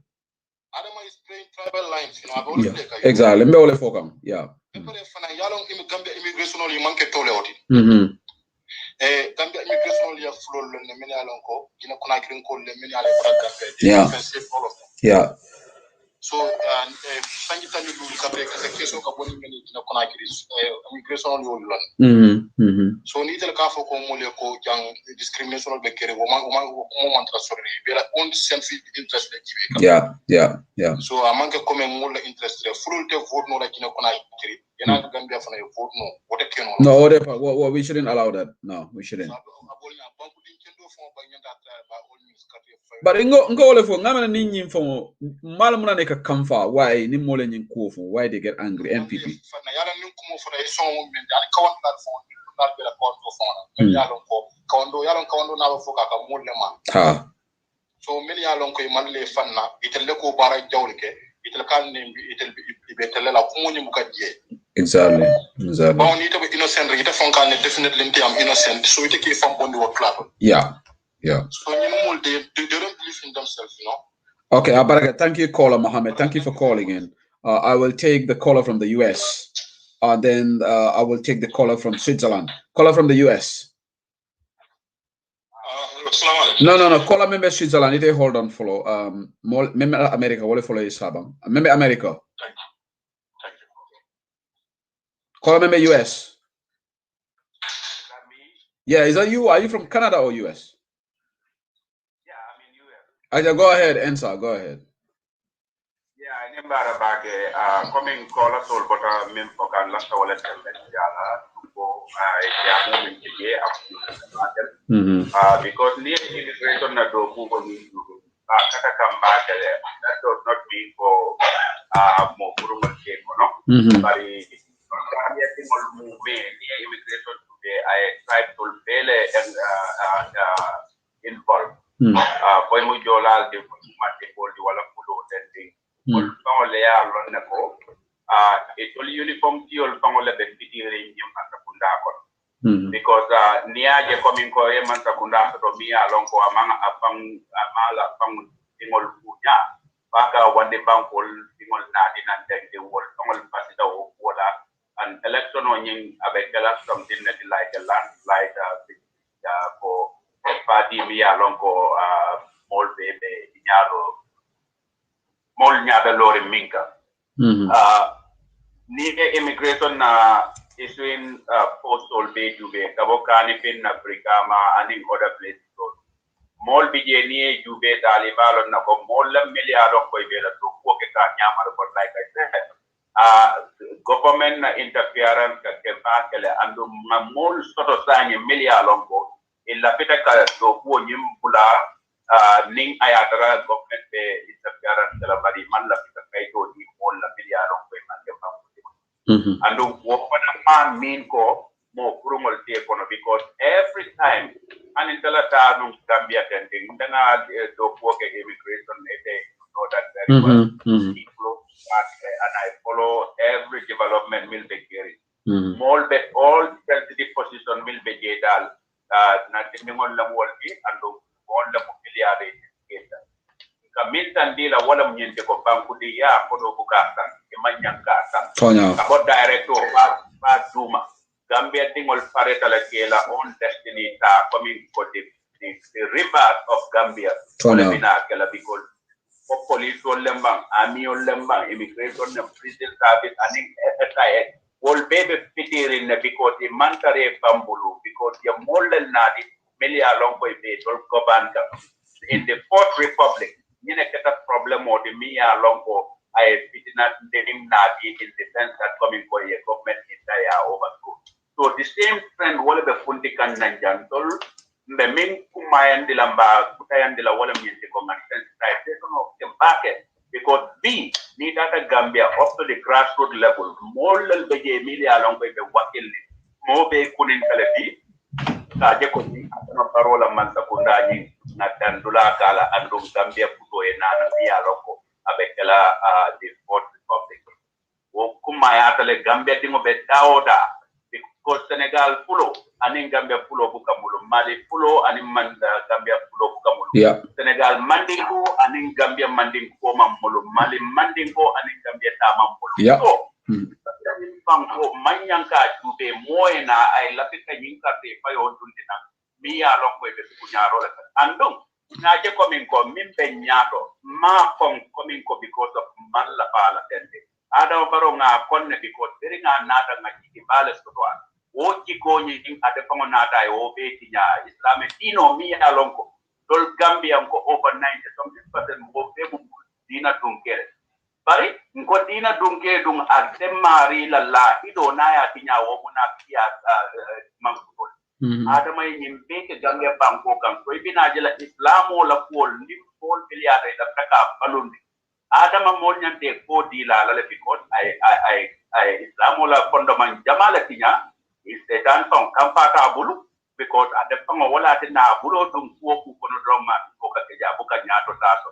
Adama is playing tribal lines, I've exactly. Yeah. Gambia immigration only manke tole oti. Gambia immigration only flow le many alonko, kuna kirinko le many alonko. Yeah. All of them. Yeah. So sangi tani lu kabre ka section ka boni many kuna kiris immigration only one. So ni tel ka fo ko mole ko jang discrimination be kere wo mantra sorry be la own self interest le Yeah. So amanke come mole interest le full te vote no la kuna kiri. Yana Gambia fana vote no. What we shouldn't allow that. No, we shouldn't. But ngo ole fo ngama ni nyim fo mal muna ne ka kamfa why ni mole nyin ko fo why they get angry MPP na yala ni ko fo e so mo men dal kawan dal fo dal be la ko fo na men yalon ko kawando na fo ka mole ma ha so men yalon ko man le fanna itelle ko bara jawlke itel kan ne itel be tele la ko mo nyum ka je exactly bon ni to be innocent ita fon kan definitely am innocent so ite ki fam bondi what club yeah so you know they don't believe in themselves, Okay, Abaraka, thank you, caller Mohammed. Thank you for calling in. I will take the caller from the US. Then I will take the caller from Switzerland. Caller from the US. No. Caller member Switzerland. It hold on, follow. Member America. What follow is Sabam. Member America. Thank you. Caller member US. Yeah, is that you? Are you from Canada or US? Go ahead, answer. Go ahead. Yeah, I remember about coming call us all, but men for can last all at them to go. Because near immigration na do who will need to kata come back there. That does not mean for more Kurumal cake, no? But immigration today, I tried to fail and involved. Boy mujola de mate ko di wala pulo tending ko le ya lon na ko e to uniform ti ol pangole be fitire nyam akunda ko because niya je coming ko e man takunda to mi alon ko amanga apang amala pang tingol punya baka wande bankol tingol na dinan de wol pangol pasita o wala an election on yin abekala something like a landslide for party mi alon ko mol bebe mol nyada lori minka ni immigration na issuing postal be jube kabokani pin na brigama and in other places mol bije ni jube dalibalo na ko mol miliaro ko be la to ko ke ka nyamar ko like I said government na interference ka ke ba kele andu mol soto sanye miliaro ko illa pita ka do ko nyim bula ning ayatara government be interference la bari man la pita kay to di mol la miliaro ko man ke ba andu wo man mean ko mo kurumol te kono because every time an intelata no Gambia tending ndanga do ko ke immigration ete know that very well and I follow every development will be carried all sensitive position will be jedal na timingol la wolbi andu all la mobiliare keta kamil tandila wala mnyente ko banku di ya ko do bukata e manyanga tan ko director ba duma Gambia tingol pareta la kela on destiny ta coming ko de the rivers of Gambia. Because police lembang, army lembang, immigration, prison service, and SIS. All baby fitirin because the mantare bambulu because the molden nadi many along with the government in the Fourth Republic. You know the problem or the me along for I fitina denim nadi in the sense that coming for a government entire overthrow. So the same trend will be fundikan nanjan tol the main kumayan dilamba kutayan dila wala miyente ko sensitization of the market because we need that Gambia up to the grassroots level more be emilia along with the wakil mo be kunin kalabi kaje ko ni atano parola man sakunda ni na dandula kala andum Gambia puto e nana dia loko abekela the Fourth Republic wo kumaya tale Gambia dingo be daoda because Senegal pulo anin Gambia pulo bukamulu Mali pulo anin Gambia pulo bukamulu Senegal mandingo anin Gambia mandingo mamulu Mali mandingo anin Gambia tamamulu so banko manyanka jube moena ay lapita yinka te payo dundina mi ya lonko be kunyaro la andong naje coming ko mimbe nyato ma coming ko because of man la bala tende ada baro nga konne because beri nga nata nga kibale sotwa o ko ni ade pango nata o be tinya islamic dino mi ya lonko dol Gambia ko over 90% mo be dina dunkere bari ngo dina dunke dung ademari la ido na ya tinya wo muna pia mangkul ada mai nyimbe ke Gambia banko kan ko ibina jela islamo la pol lim pol biliare da taka balundi ada ma mo nyante ko dila la le bikot ay islamo la kondo man jamala tinya istetan ton kampata bulu because ada pango wala tina bulo dum ko no drama ko ka jabu ka nyato taso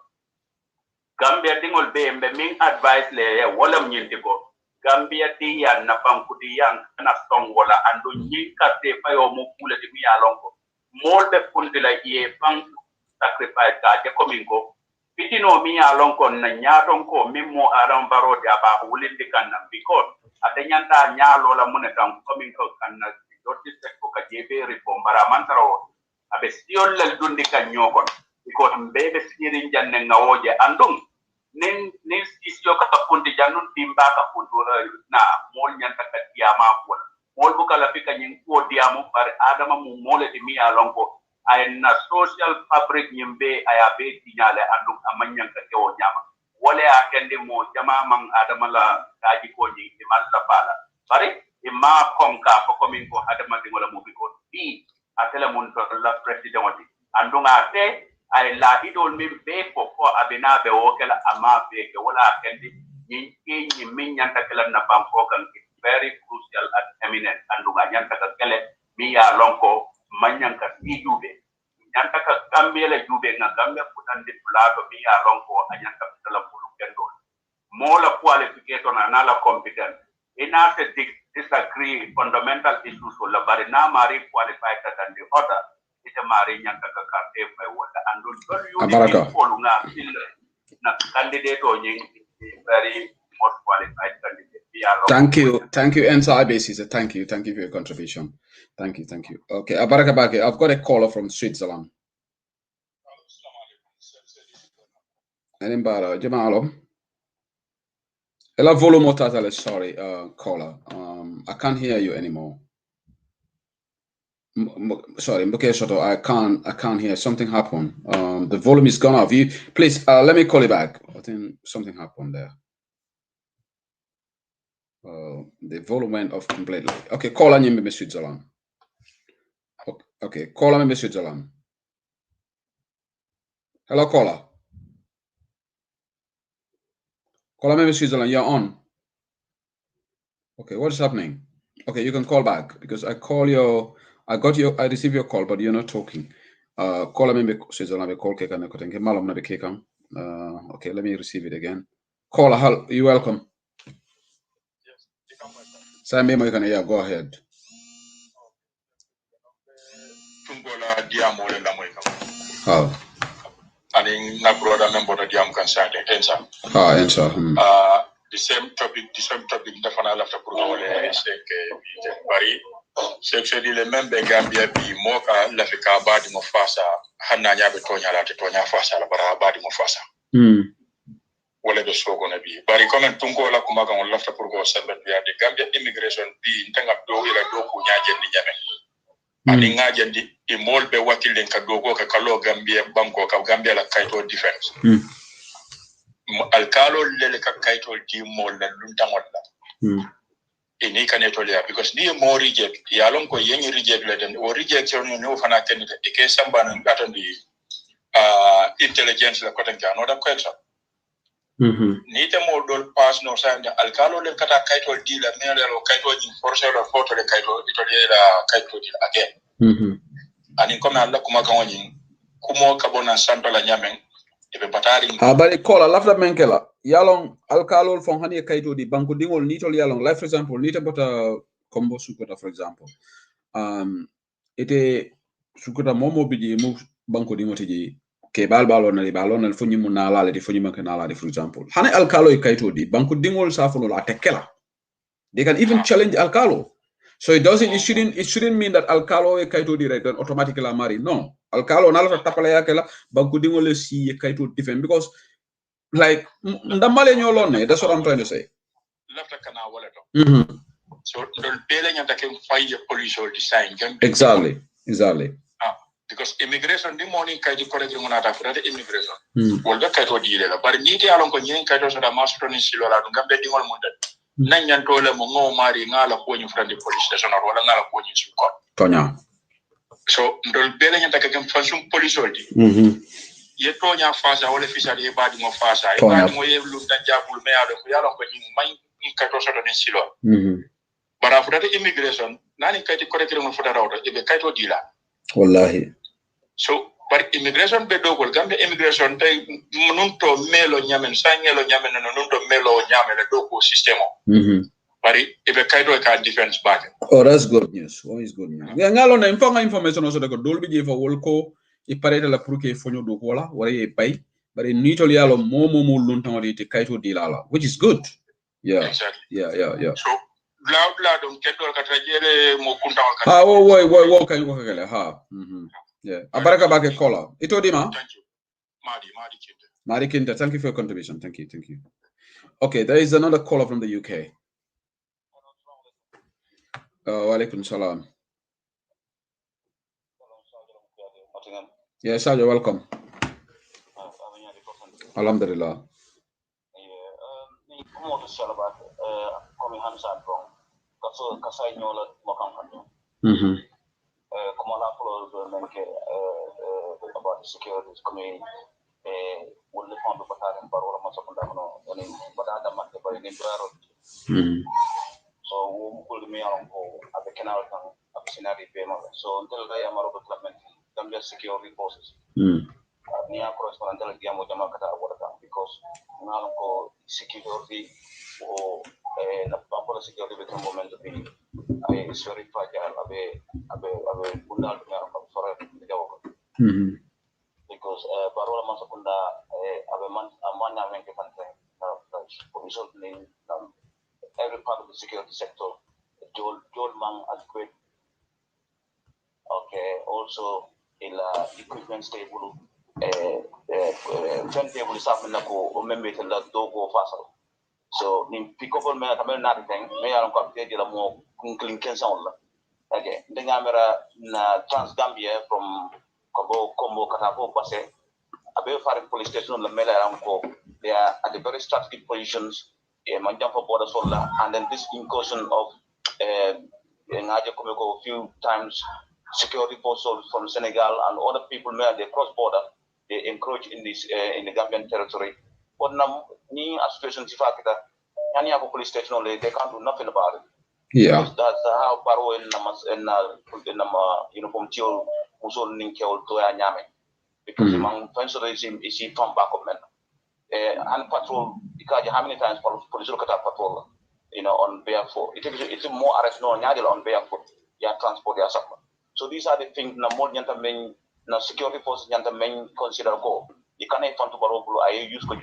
Gambia dingol be min advice le wala nyinti ko Gambia ti ya na pankudi yang na song wala ando nyinka te payo mo kula di mi alonko molde fundila ye pang sacrifice ka je komingo pitino mi alonko na nyaton ko mimmo aran baro dia ba wulindi kanna because adanyanta nyalo la mun kan komingo kanna dotti ko ka jebe reform bara mantaro abe siol la dundi kan nyokon because mbebe sirin janne ngawoje andung nen isyo ka punti janun timba ka puntu na mol nyanta ka diama ko mol bu kala fika nyin ko diamu par adama mu mole di mi alonko ay na social fabric nyimbe aya be tinyale andum amanyan ka kewo nyama wole akende mo jama man adama la kaji ko nyi di man la bala bari imma konka ko komin ko adama di ngola mo bi ko bi atela mun to la president andunga te ay la idol mi be ko abina be wokela ama be ke wala kendi ni min nyanta kala na banko kan very crucial and eminent anduga nyanta ka kele mi ya lonko manyanka si jube nyanta ka gambele jube na gambe putandi plato mi ya lonko anyanta kala bulu kendo mola qualification na la competence ina se disagree fundamental issues wala bari na mari qualified than the other ita mari nyanta ka karte fa wala andul Abaraka. Na candidate o nying very most qualified candidate. Thank you, Ensa Ibesi. Thank you for your contribution. Thank you. Okay, Abaraka Bake, I've got a caller from Switzerland. Enimbara, Jamalo. Ela volume totally sorry, caller. I can't hear you anymore. Sorry, I can't hear. Something happened. The volume is gone off. You please let me call you back. I think something happened there. The volume went off completely. Okay, call on you, Switzerland. Okay, call on me, Switzerland. Hello, caller. Call on me, Switzerland. You're on. Okay, what's happening? Okay, you can call back because I received your call, but you're not talking. Call me Switzerland. Call okay, let me receive it again. Caller, you're welcome. Sammy, go ahead. The same topic definitely after Purgawale Bari Sexually, the member Gambia be more Lafika body mofasa, Hananya Betonya, Tonya Fasa, but body mofasa. Wale be so gonna be. But comment tungo la kumaga on lafta purgo sembe biya the Gambia immigration be intanga do ila do ku nyaaje ni nyame. Ani ngaaje ndi e mol be wakile ka dogo ka kalo Gambia banko ka Gambia la kaito defense. Alkalo lele ka kaito di mol la luntangol la. Ini kaneto le because ni mo reject ya lon ko yengi reject le den o rejection no fana kenite e ke samba nan gatondi intelligence la kotan ka no da question. Ni te mo dol pass no sa alkalo le kata kaito di la mere lo kaito ni force la photo le kaito itolie la kaito di again. Ani comme alla kuma kan woni kumo kabona santo la nyamen e be batari bari kola lafta menkela yalong alkalo fon hani kaito di banko dingol ni tol yalong like for example ni te bota combo sukota for example ite sukota momo biji mu banko dingoti ji ke balon na fonyi mun na la di fonyi man na la for example hani alkalo e kaito di banko dingol safuno la tekela they can even challenge alkalo. So it shouldn't mean that alkalo e kaito di right then automatically mari. No. Alkalo na la tapala yakela banko dingol si e kaito different because like ndamale nyolone, that's what I'm trying to say. Left kana wala to. So don't pele nyanta ke find police design. Exactly. Because immigration the morning kaiti correct ngona ta furata immigration. Wolda kaito di le but ni ti alon ko nyen kaito so da master ni silo la ngambe dingol mun nan nyanto le mo ngo mari ngala ko nyu frandi police station wala ngala ko nyu su ko tonya so ndol bele nyanta ke function police di ye tonya fasa wala fisari e badi mo fasa e badi mo ye lu tan jabul me ado ko yalo ko nyu may ni kaito so do ni silo bara furata immigration nani kaiti correct ngo futa rawdo e be kaito di la wallahi so but immigration be dogol gambe immigration tay nun to melo nyamen sangelo nyamen no nun to melo nyamen do ko systemo bari e be kaydo ka defense back. Oh, that's good news. Oh, is good news. Ya ngalo na informa information also ko dolbi je fa wolko e pareta la pour que fonyo do wala wala e pay bari ni to yalo momo mo lun tan wadi te kayto dilala which is good. Yeah. Exactly. Yeah. So la don keddo ka trajere mo kunta ka wo kan ko kala ha yeah abaraka bake kola ito dima thank you Mari Kinta, thank you for your contribution. Thank you. Okay, there is another caller from the UK. Wa alaikum salam. Yes, you're welcome. Alhamdulillah. About the security committee, will the fund of Battalion Barola Masapundano, and Badada Matabar. So, who could me on at the canal of Sinari payment. So, until I am a robot Gambia security forces. Near correspondent Diamo Jamakata because now security or the public security become moment to be is very fragile. Abe Bundal for because Barola Masakunda a man every part of the security sector. Joel Man as great. Okay, also in equipment stable, fan table is happening to member to the dogo fast. So, in pick up on me, I'm not thing, may I come to the more clinking sound. Okay, the camera Trans Gambia from Combo Katapo Pase, a very far police station on the Mela they are at the very strategic positions, Manjampo border solar, and then this incursion of Naja Komeko a few times. Security forces from Senegal and other people where they cross border, they encroach in this in the Gambian territory. But now, ni situation tifakita, any other police station they can't do nothing about it. Yeah. Because that's how Paro in uniform tio musul ninkel to nyame. Because among fencer is he from back of men. And patrol because how many times police look at patrol, on barefoot. It's more arrest no nyadil on barefoot. Yeah, transport ya something. So these are the things na more nyanta main na security forces nyanta main consider ko. You can't even to barobulu I use to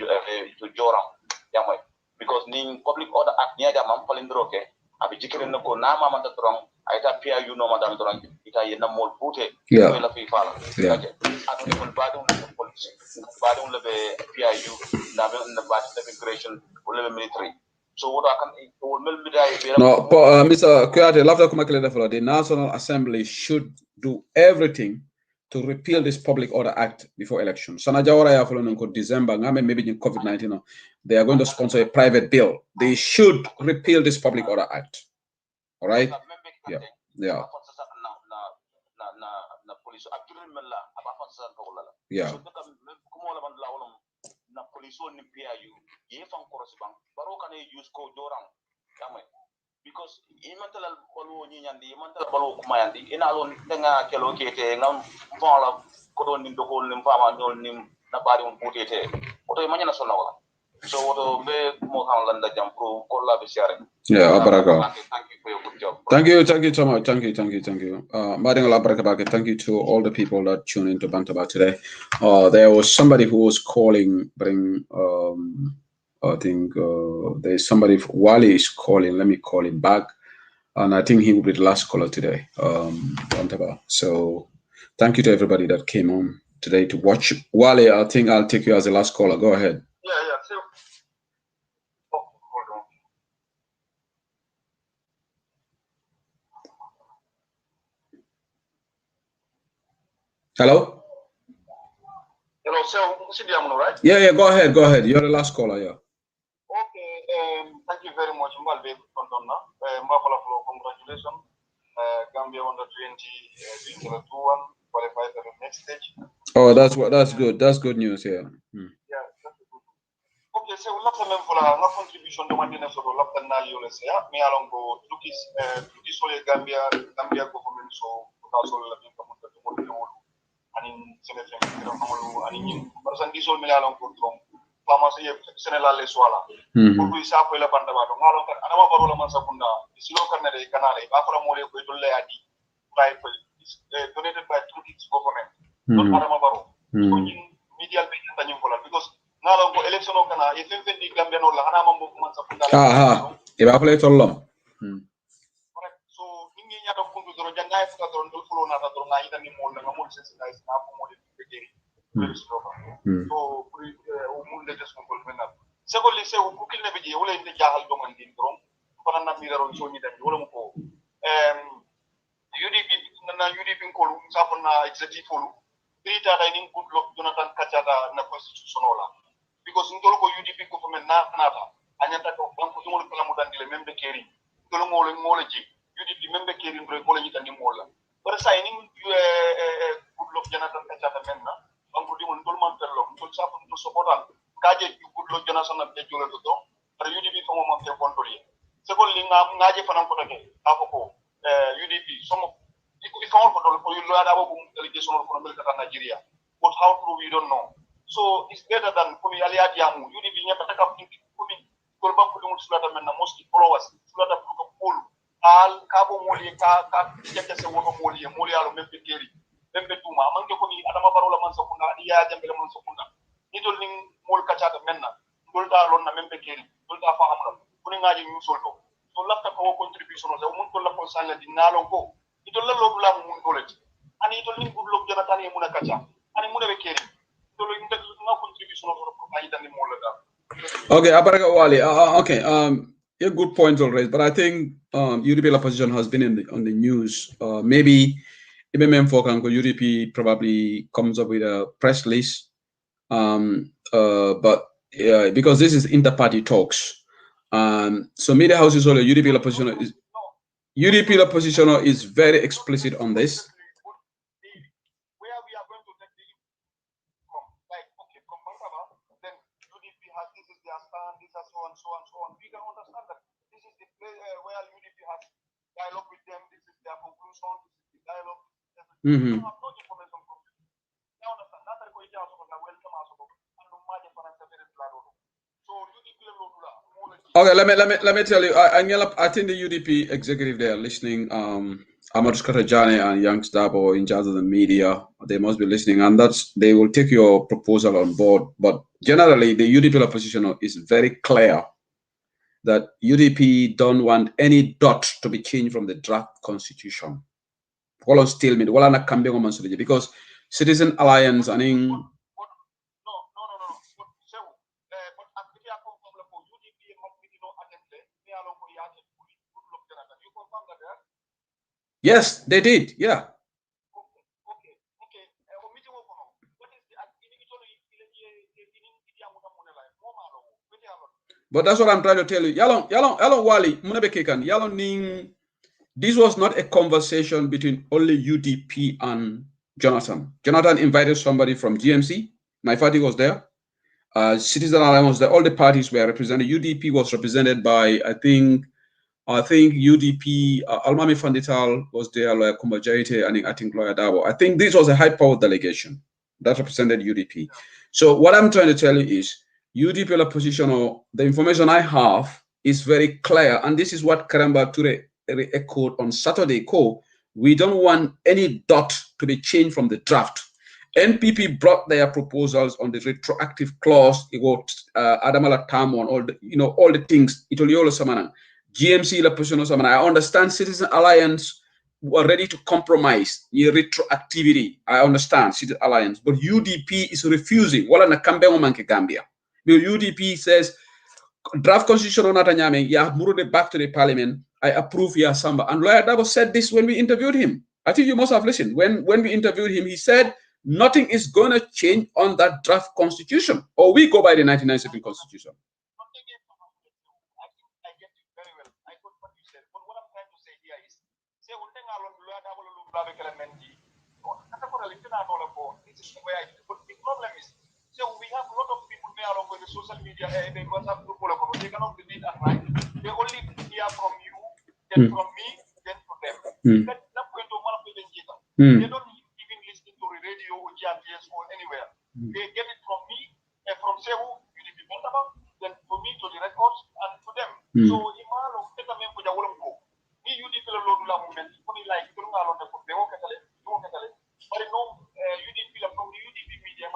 joram yamay because ning public order act niya man palindroke abi jikere nako na mama ta trong Aita PIU no madam doran ita yena mol bute la fi fala okay anu kon badum police badum le PIU na immigration or military so what I can no Mr. Kuyate lafta kuma kile defalo the National Assembly should do everything to repeal this Public Order Act before election. Sana Jawara ya follow nko December ngame maybe in COVID-19 they are going to sponsor a private bill. They should repeal this Public Order Act. All right? Yeah. Yeah. Yeah. Because imantal balu ni nyandi imantal balu kumayandi inalon nga kelo kete ngam fala ko don nim dokol nim fama don nim na bari on putete oto imanya sonna wala so oto be mo kan landa jam pro ko la be siare yeah baraka thank you for your good job thank you so much thank you mading la baraka baraka thank you to all the people that tune into Bantaba today. There was somebody who was calling I think there's somebody, Wally is calling. Let me call him back. And I think he will be the last caller today. So thank you to everybody that came on today to watch. Wally, I think I'll take you as the last caller. Go ahead. Yeah. So, hold on. Hello? Hello, so, right? Yeah, go ahead. You're the last caller, yeah. Okay, thank you very much. Congratulations. Gambia under 20 2-1 qualified for the next stage. Oh, that's good. That's good news, yeah. Yeah, that's good. Okay, so we have a contribution to one so me along go Gambia government so and in Senegal me along go pharmacy Senegal les wala pour lui sa ko la banda ba donc alon adama baro la man sakunda silo karne de kanale ba ko mo le ko dolle adi rifle donated by Turkish government don adama baro so in media be tan ko la because ngalon ko election o kana e fem di Gambia no la hana mo man sakunda e ba ko le tollo correct so ningi nyato kundu doro jangay fuka doro do fulo na ta doro na itani mo na mo sense na ko mo le begeri so secondly se ko kilne be je wala inde jahal do man din drom ko na miraron so ni dandi wala ko UDP ko lu sapona executive lu trita dai nin good luck Jonathan Kachata na constitutional la because ndol ko UDP ko men na nata anyata ko banko mo kala mo dandi le membe keri dolo mo le ji UDP membe keri ndro ko le ni dandi mo la but signing good luck Jonathan Kachata men na banko di mon dol man perlo ko sapon to support kaje good luck Jonathan na be jole to pero UDP ko mo man te contrôler secondly ngaje fanan ko take afoko UDP some if all for you lo ada bo delegation for Nigeria but how true we don't know so it's better than kumi aliati amu UDP nyata taka kumi ko ba ko dum sulata men na most followers sulata ko pol al kabo moli ka jette se wono moli alo membe keri membe tuma man ko ni adama barola man sakunda ya jambe man sakunda ni dol ning mol kachata menna dol da lon na membe keri dol da fa amna kuni ngaji ñu solto so lafta ko contribution o mun ko la ko sala di nalon ko idol la lo la mun ko leti ani idol ning budlo Jonathan e mun kacha ani mun be keri dol ning dak na contribution o ko ay tan mo la da okay abaraka Wali okay a good point already but I think UDP opposition has been on the news maybe MMM for UDP probably comes up with a press release but because this is inter-party talks so media houses or UDP opposition is very explicit on this. Where we are going to take the from like okay from Bangaba then UDP has this is their stand this is so and so and so on we can understand that this is the place where UDP has dialogue with them this is their conclusion this is the dialogue we have no information from them now understand that I go into welcome us okay, let me tell you. I think the UDP executive they are listening. Amadou Skatajane and Yanks Dabo in charge of the media, they must be listening, and they will take your proposal on board. But generally, the UDP opposition is very clear that UDP don't want any dot to be changed from the draft constitution. All on stalemate, wala na kambe ko mansuleje because Citizen Alliance aning yes, they did. Yeah. But that's what I'm trying to tell you. Yalong Wali, Munabekekan, Yalong Ning, this was not a conversation between only UDP and Jonathan. Jonathan invited somebody from GMC. My party was there. Citizen Alliance was there. All the parties were represented. UDP was represented by, I think UDP, Almami Fandital was there, Lawyer Kumbajaite, and I think Lawyer Dabo. I think this was a high-powered delegation that represented UDP. So what I'm trying to tell you is, UDP opposition, or the information I have is very clear, and this is what Karamba Ture echoed on Saturday. We don't want any dot to be changed from the draft. NPP brought their proposals on the retroactive clause. It was Adamala Tamo and all the things. Itoliolo Samana, GMC la position Samana. I understand Citizen Alliance were ready to compromise the retroactivity. I understand Citizen Alliance, but UDP is refusing. Wala na Kambengo manke Gambia. The UDP says draft constitution on Natanyame, yeah, murode back to the parliament. I approve ya Samba. And Lawyer Dabo said this when we interviewed him. I think you must have listened. When we interviewed him, he said nothing is going to change on that draft constitution, or we go by the 1997 constitution. I get it very well. I got what you said. But what I'm trying to say here is, say one thing along Lawyer Dabo this is the way I do. But the problem is, so we have a lot of people there along with the social media, they WhatsApp group, they cannot believe and right. They only hear from you, then from me, then from them. That's not going to one of the They don't even listen to the radio or GMTS or anywhere. They get it from me and from Sehu, UDP Mentaba, then for me to the records and to them. So Imalo, take a man with a woman go. Me UDP Lodula movement, only like you don't know the but no UDP from the UDP media,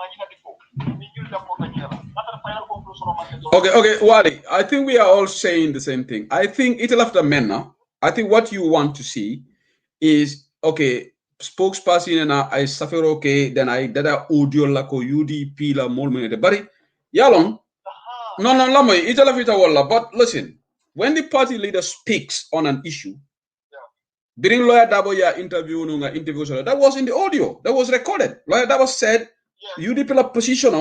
Okay, Wally, I think we are all saying the same thing. I think it'll have the men now. I think what you want to see is, okay, spokesperson and I suffer okay, then I did a audio like UDP la more minute. But Yalong, no, Lamo, it'll have it a walla. But listen, when the party leader speaks on an issue, during Lawyer Dabo interview, that was in the audio, that was recorded. Lawyer Dabo said, UDP position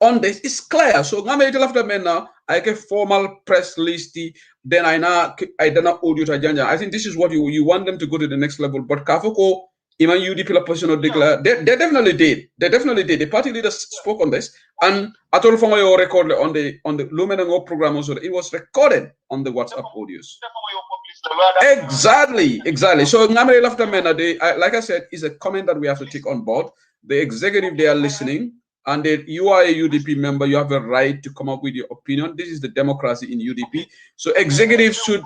on this is clear. So I get formal press list, then I don't audio to Janja. I think this is what you want them to go to the next level. But Kafoko, even UDP position declare, they definitely did. They definitely did. The party leaders spoke on this, and I told from your record on the Lumenango program also, it was recorded on the WhatsApp audios. Exactly. So Ngamere left the men, like I said, is a comment that we have to take on board. The executive, they are listening, and you are a UDP member, you have a right to come up with your opinion. This is the democracy in UDP. So executives should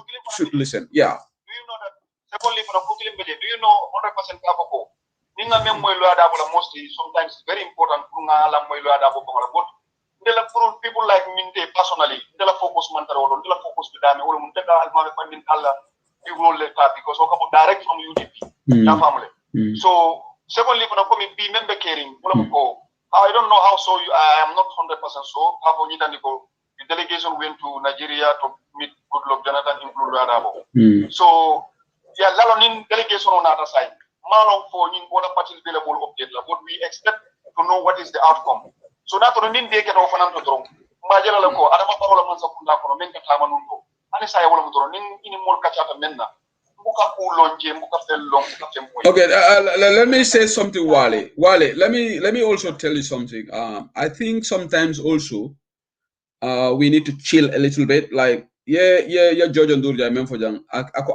listen. Yeah. Do you know that? Secondly, do you know 100% Kafoko? Ninga memmo Lawyer Dabo mostly sometimes it's very important but people like me personally, they focus mantaro, they focus with them, or Muntega Alma funding Allah, you will let that because we come direct from UDP, your family. So secondly, when I come in, be member caring, I don't know how so I am not 100% so. How the delegation went to Nigeria to meet Goodluck Jonathan, include Lawyer Dabo. So yeah, Lalonin delegation on other side. Malong for in other parties available update, but we expect to know what is the outcome. So that on in they get off an antodrome. Majala Lako, Adama Parola Mansakunda for Menka Tamanundo, and I will go in more catch up and Menda. Okay, let me say something, Wale. Let me also tell you something. I think sometimes also we need to chill a little bit. Like, George and Durja,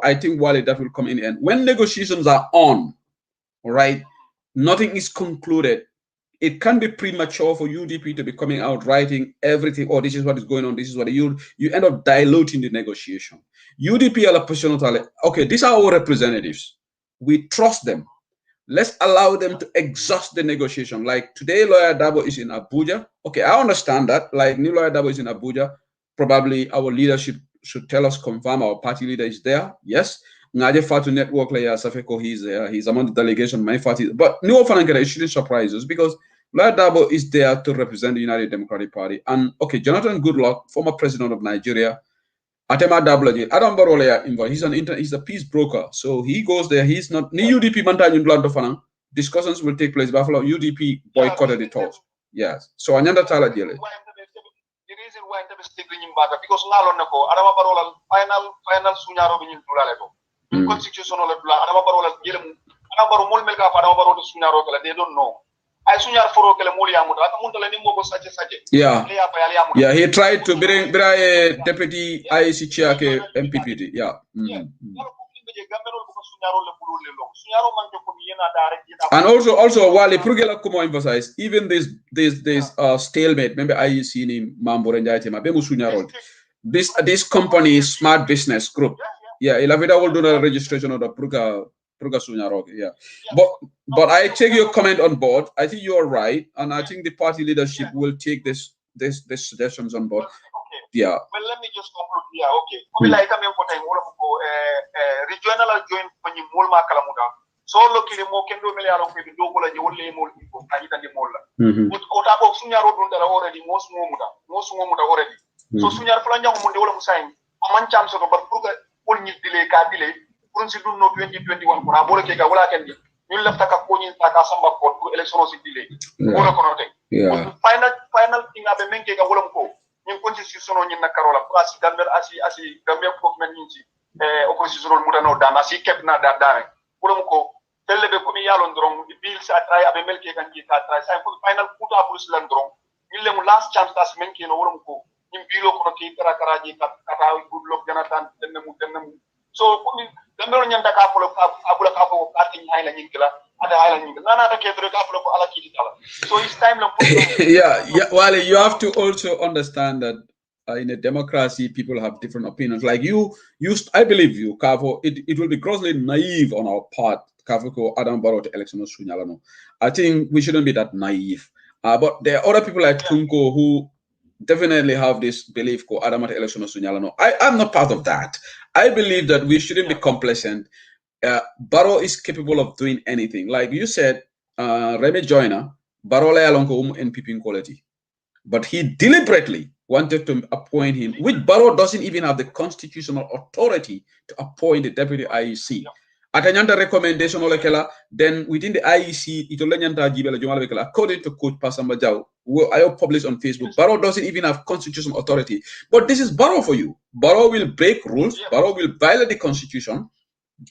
I think Wale, that will come in the end. When negotiations are on, all right, nothing is concluded. It can be premature for UDP to be coming out writing everything. Oh, this is what is going on. This is what you end up diluting the negotiation. UDP are position. Okay, these are our representatives. We trust them. Let's allow them to exhaust the negotiation. Like today, Lawyer Dabo is in Abuja. Okay, I understand that. Like new Lawyer Dabo is in Abuja. Probably our leadership should tell us, confirm our party leader is there. Yes. Ngaje Fatu network layer Safeko, he's among the delegation, my party. But no Fanankara, it shouldn't surprise us because Lord Dabo is there to represent the United Democratic Party. And okay, Jonathan Goodluck, former president of Nigeria, Atema Dablaji, Adam Barolea involved. He's a peace broker. So he goes there. He's not ni UDP Manta in Blanto. Discussions will take place. Buffalo UDP boycotted the talks. Yes. So Anyanda Tala Jele. The reason why I'm speaking in Bata because Nalon Nako, Adama Barola, final Sunyaro in Dulaleto. Constitutional Adama Barola, Adama Mulmeka, Adama Baro Sunyaro, they don't know. I Sunyar for Yeah. Yeah, he tried to bring a deputy IEC chair MPPT. Yeah. And also Wale Prugela Kumo emphasize even this stalemate, remember IEC name Mambo Renjatema, Bemu Sunyarol. This company Smart Business Group. Yeah, Ilavida will do the registration of the Pruga Sunyarol. Yeah. But I take your comment on board. I think you are right, and I think the party leadership will take this suggestions on board. Okay. Yeah. Well, let me just conclude here. Okay. Like I regional joint when you mulma kalamuda. So locally more can do million people do go like you only more people. I did the mola. But Otabo Sunyaro already most momuda already. So Sunyar Flanja Mundola Musain. A man chance of a Pruga only delay car delay. Couldn't no 2021 for a Bolaka Wala can be. You left a Kaponi Takasamba for electoral delay. Yeah. Final thing I've been making a Wolomco. In constitution in Nakarola, plus Gambel as Gambia community, opposition Mutano Dam, as he kept not that dying. Wolomco, tell the Kumialondron, the bills I try, I make and get that try. I put final put up with Landron. You last chance as Menkin Wolomco. In Bilo Koki, Karakaraji, Kata, good luck, Jonathan, then so the American couple of Abula couple of cutting island in Killa. So it's time yeah. Well, you have to also understand that in a democracy, people have different opinions. Like I believe you, Kavo. It will be grossly naive on our part, Kavo, Adam Barrow to election of Sunyalano. I think we shouldn't be that naive. But there are other people like Tunko who definitely have this belief called Adam at election of Sunyalano. I'm not part of that. I believe that we shouldn't be complacent. Barrow is capable of doing anything. Like you said, Remy Joyner, Barrow Layalonko NPP quality. But he deliberately wanted to appoint him, which Barrow doesn't even have the constitutional authority to appoint the deputy IEC. Atanyanta recommendation then within the IEC, according to Coach Pasamba Jau, I published on Facebook, Barrow doesn't even have constitutional authority. But this is Barrow for you. Barrow will break rules. Barrow will violate the constitution.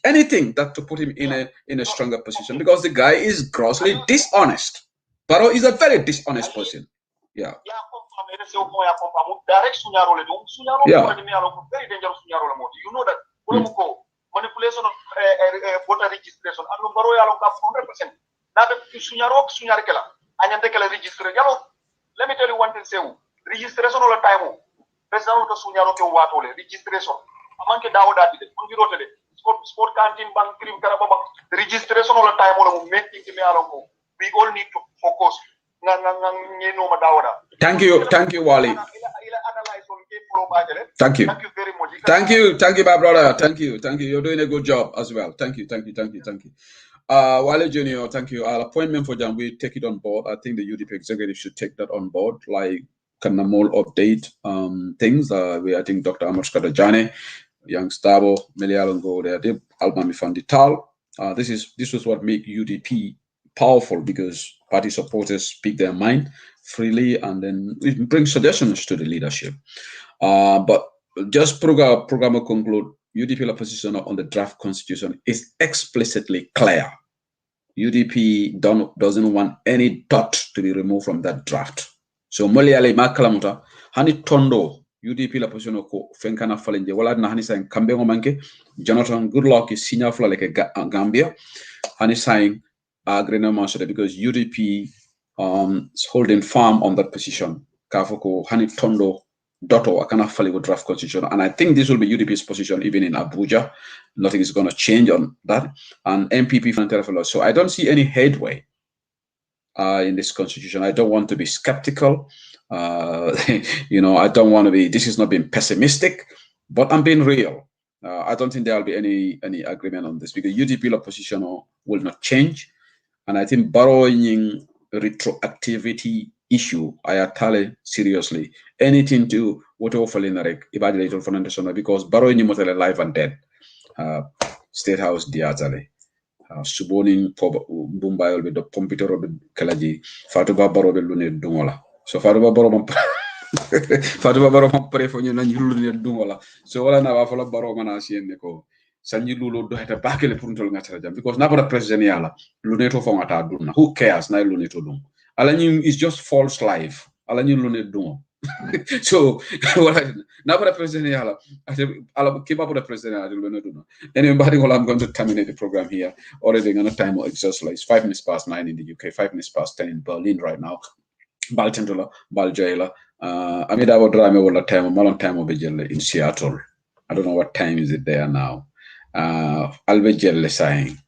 Anything that to put him in a stronger position because the guy is grossly dishonest. Barrow is a very dishonest person. Yeah. You know that manipulation of voter registration. And Barrow 100%. Now the Sunyarokela and Yantekela register. Let me tell you one thing. Registration all the time. President of Sunyaroke Watole registration. Amanke Dawda did it. Sport canteen bank cream karababa registration all the time on making the mealongo. We all need to focus. Thank you, Wally. Thank you very much. Thank you, my brother. Thank you. You're doing a good job as well. Thank you. Wally Junior, thank you. Our appointment for Jan, we take it on board. I think the UDP executive should take that on board. Like Kanamol update things. I think Dr. Amar Skadajane, Young Stabo, Melialongo, they Albami Fandital. This was what make UDP powerful because party supporters speak their mind freely and then it brings suggestions to the leadership. But just program conclude, UDP position on the draft constitution is explicitly clear. UDP doesn't want any dot to be removed from that draft. So Moliale Makalamuta, Hani Tondo, UDP la position ko fenkana falenje wala na hani saying Kambengo manke, Jonathan Goodluck is senior fla like a Gambia. Hani saying because UDP is holding firm on that position. Kafoko Hani Tondo Dotto Akana Fali with draft constitution. And I think this will be UDP's position even in Abuja. Nothing is going to change on that. And MPP from so I don't see any headway in this constitution. I don't want to be skeptical. I don't want to be, this is not being pessimistic. But I'm being real. I don't think there will be any agreement on this because UDP opposition will not change. And I think borrowing retroactivity issue, I tell seriously. Anything to what evaluate for because borrowing life and death. State House diatale. Subonin Bumbayol be the computer be kalaji Fatuba Baro be lune dungola. So Fatuba Baro Fatuba Baro pare for you na lune dungola. So wala na wafola Baro mana sienne ko. Sanyi lulo do heta bakele puntol ngata jam because na bada president yala lune to fo ngata dunna. Who cares na lune to dun. Alany is just false life. Alany lune dungo. So now for the president I'll keep up with the president. Anyway, I'm going to terminate the program here. Already going to time exhaust. It's 5 minutes past 9 in the UK, 5 minutes past 10 in Berlin right now. Baltendola, Baljaila. Amida Drame will time Malon time of in Seattle. I don't know what time is it there now. Albejelle saying.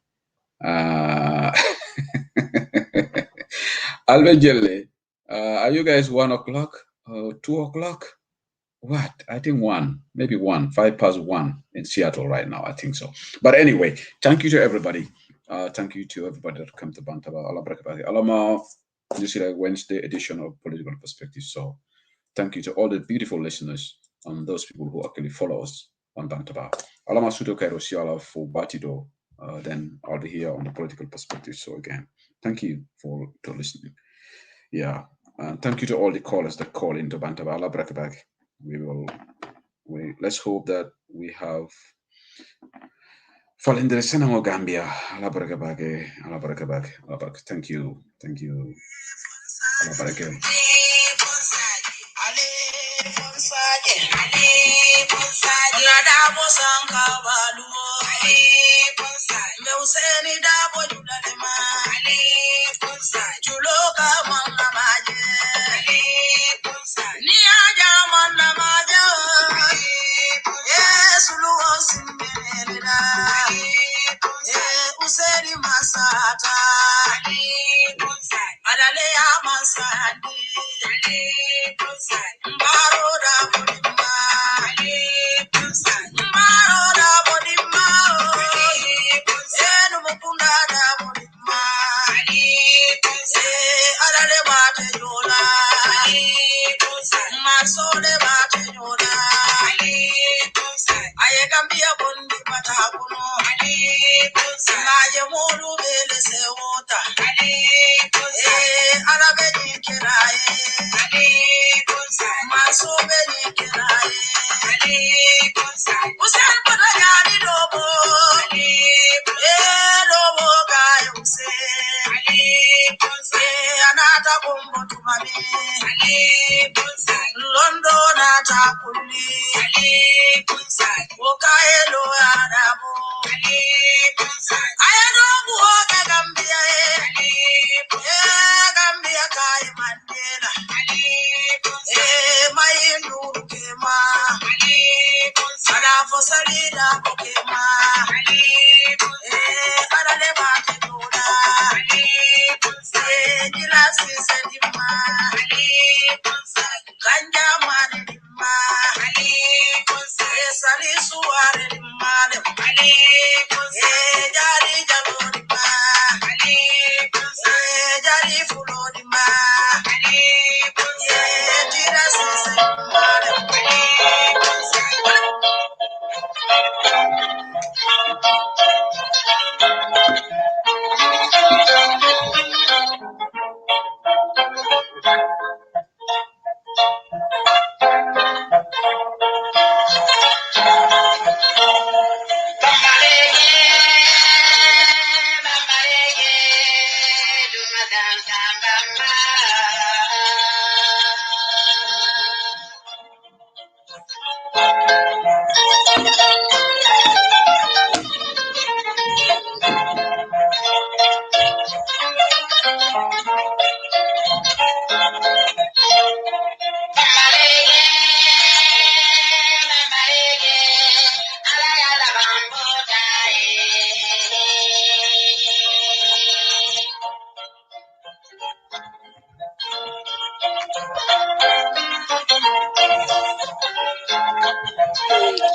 Albejelle. Are you guys 1 o'clock? 2 o'clock? What? I think 1, maybe 1, 5 past 1 in Seattle right now. I think so. But anyway, thank you to everybody. Thank you to everybody that come to Bantaba. Alama, this is a Wednesday edition of Political Perspective. So thank you to all the beautiful listeners and those people who actually follow us on Bantaba. Alama Sudo Kairo Siala for Batido. Then I'll be here on the Political Perspective. So again, thank you for listening. Yeah. Thank you to all the callers that call into Bantaba. Allah Brakabag. Let's hope that we have fallen the Senamo Gambia. Allah Brakabag. Allah Brakabag. Allah Brak. Thank you. Thank you. Allah Brakabag.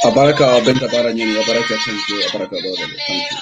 Abaraka benta bara nyani abaraka thank you abaraka dole thank you.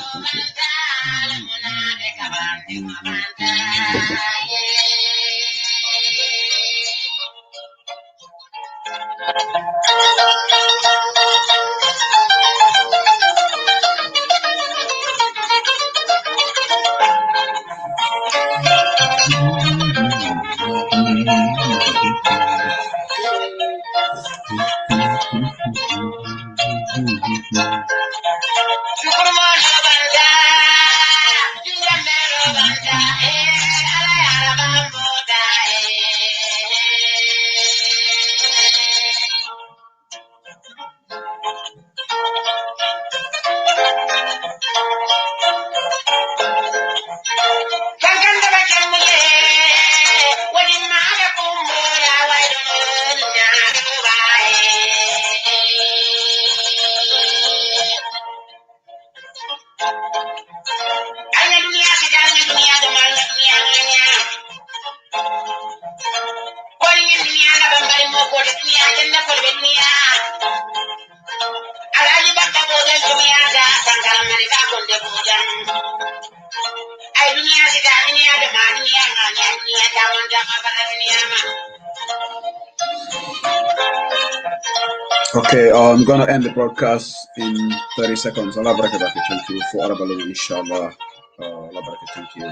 Okay, I'm gonna end the broadcast in 30 seconds. Allah barakatuh. Thank you for Arabalu, inshallah. Allah barakatuh. Thank you.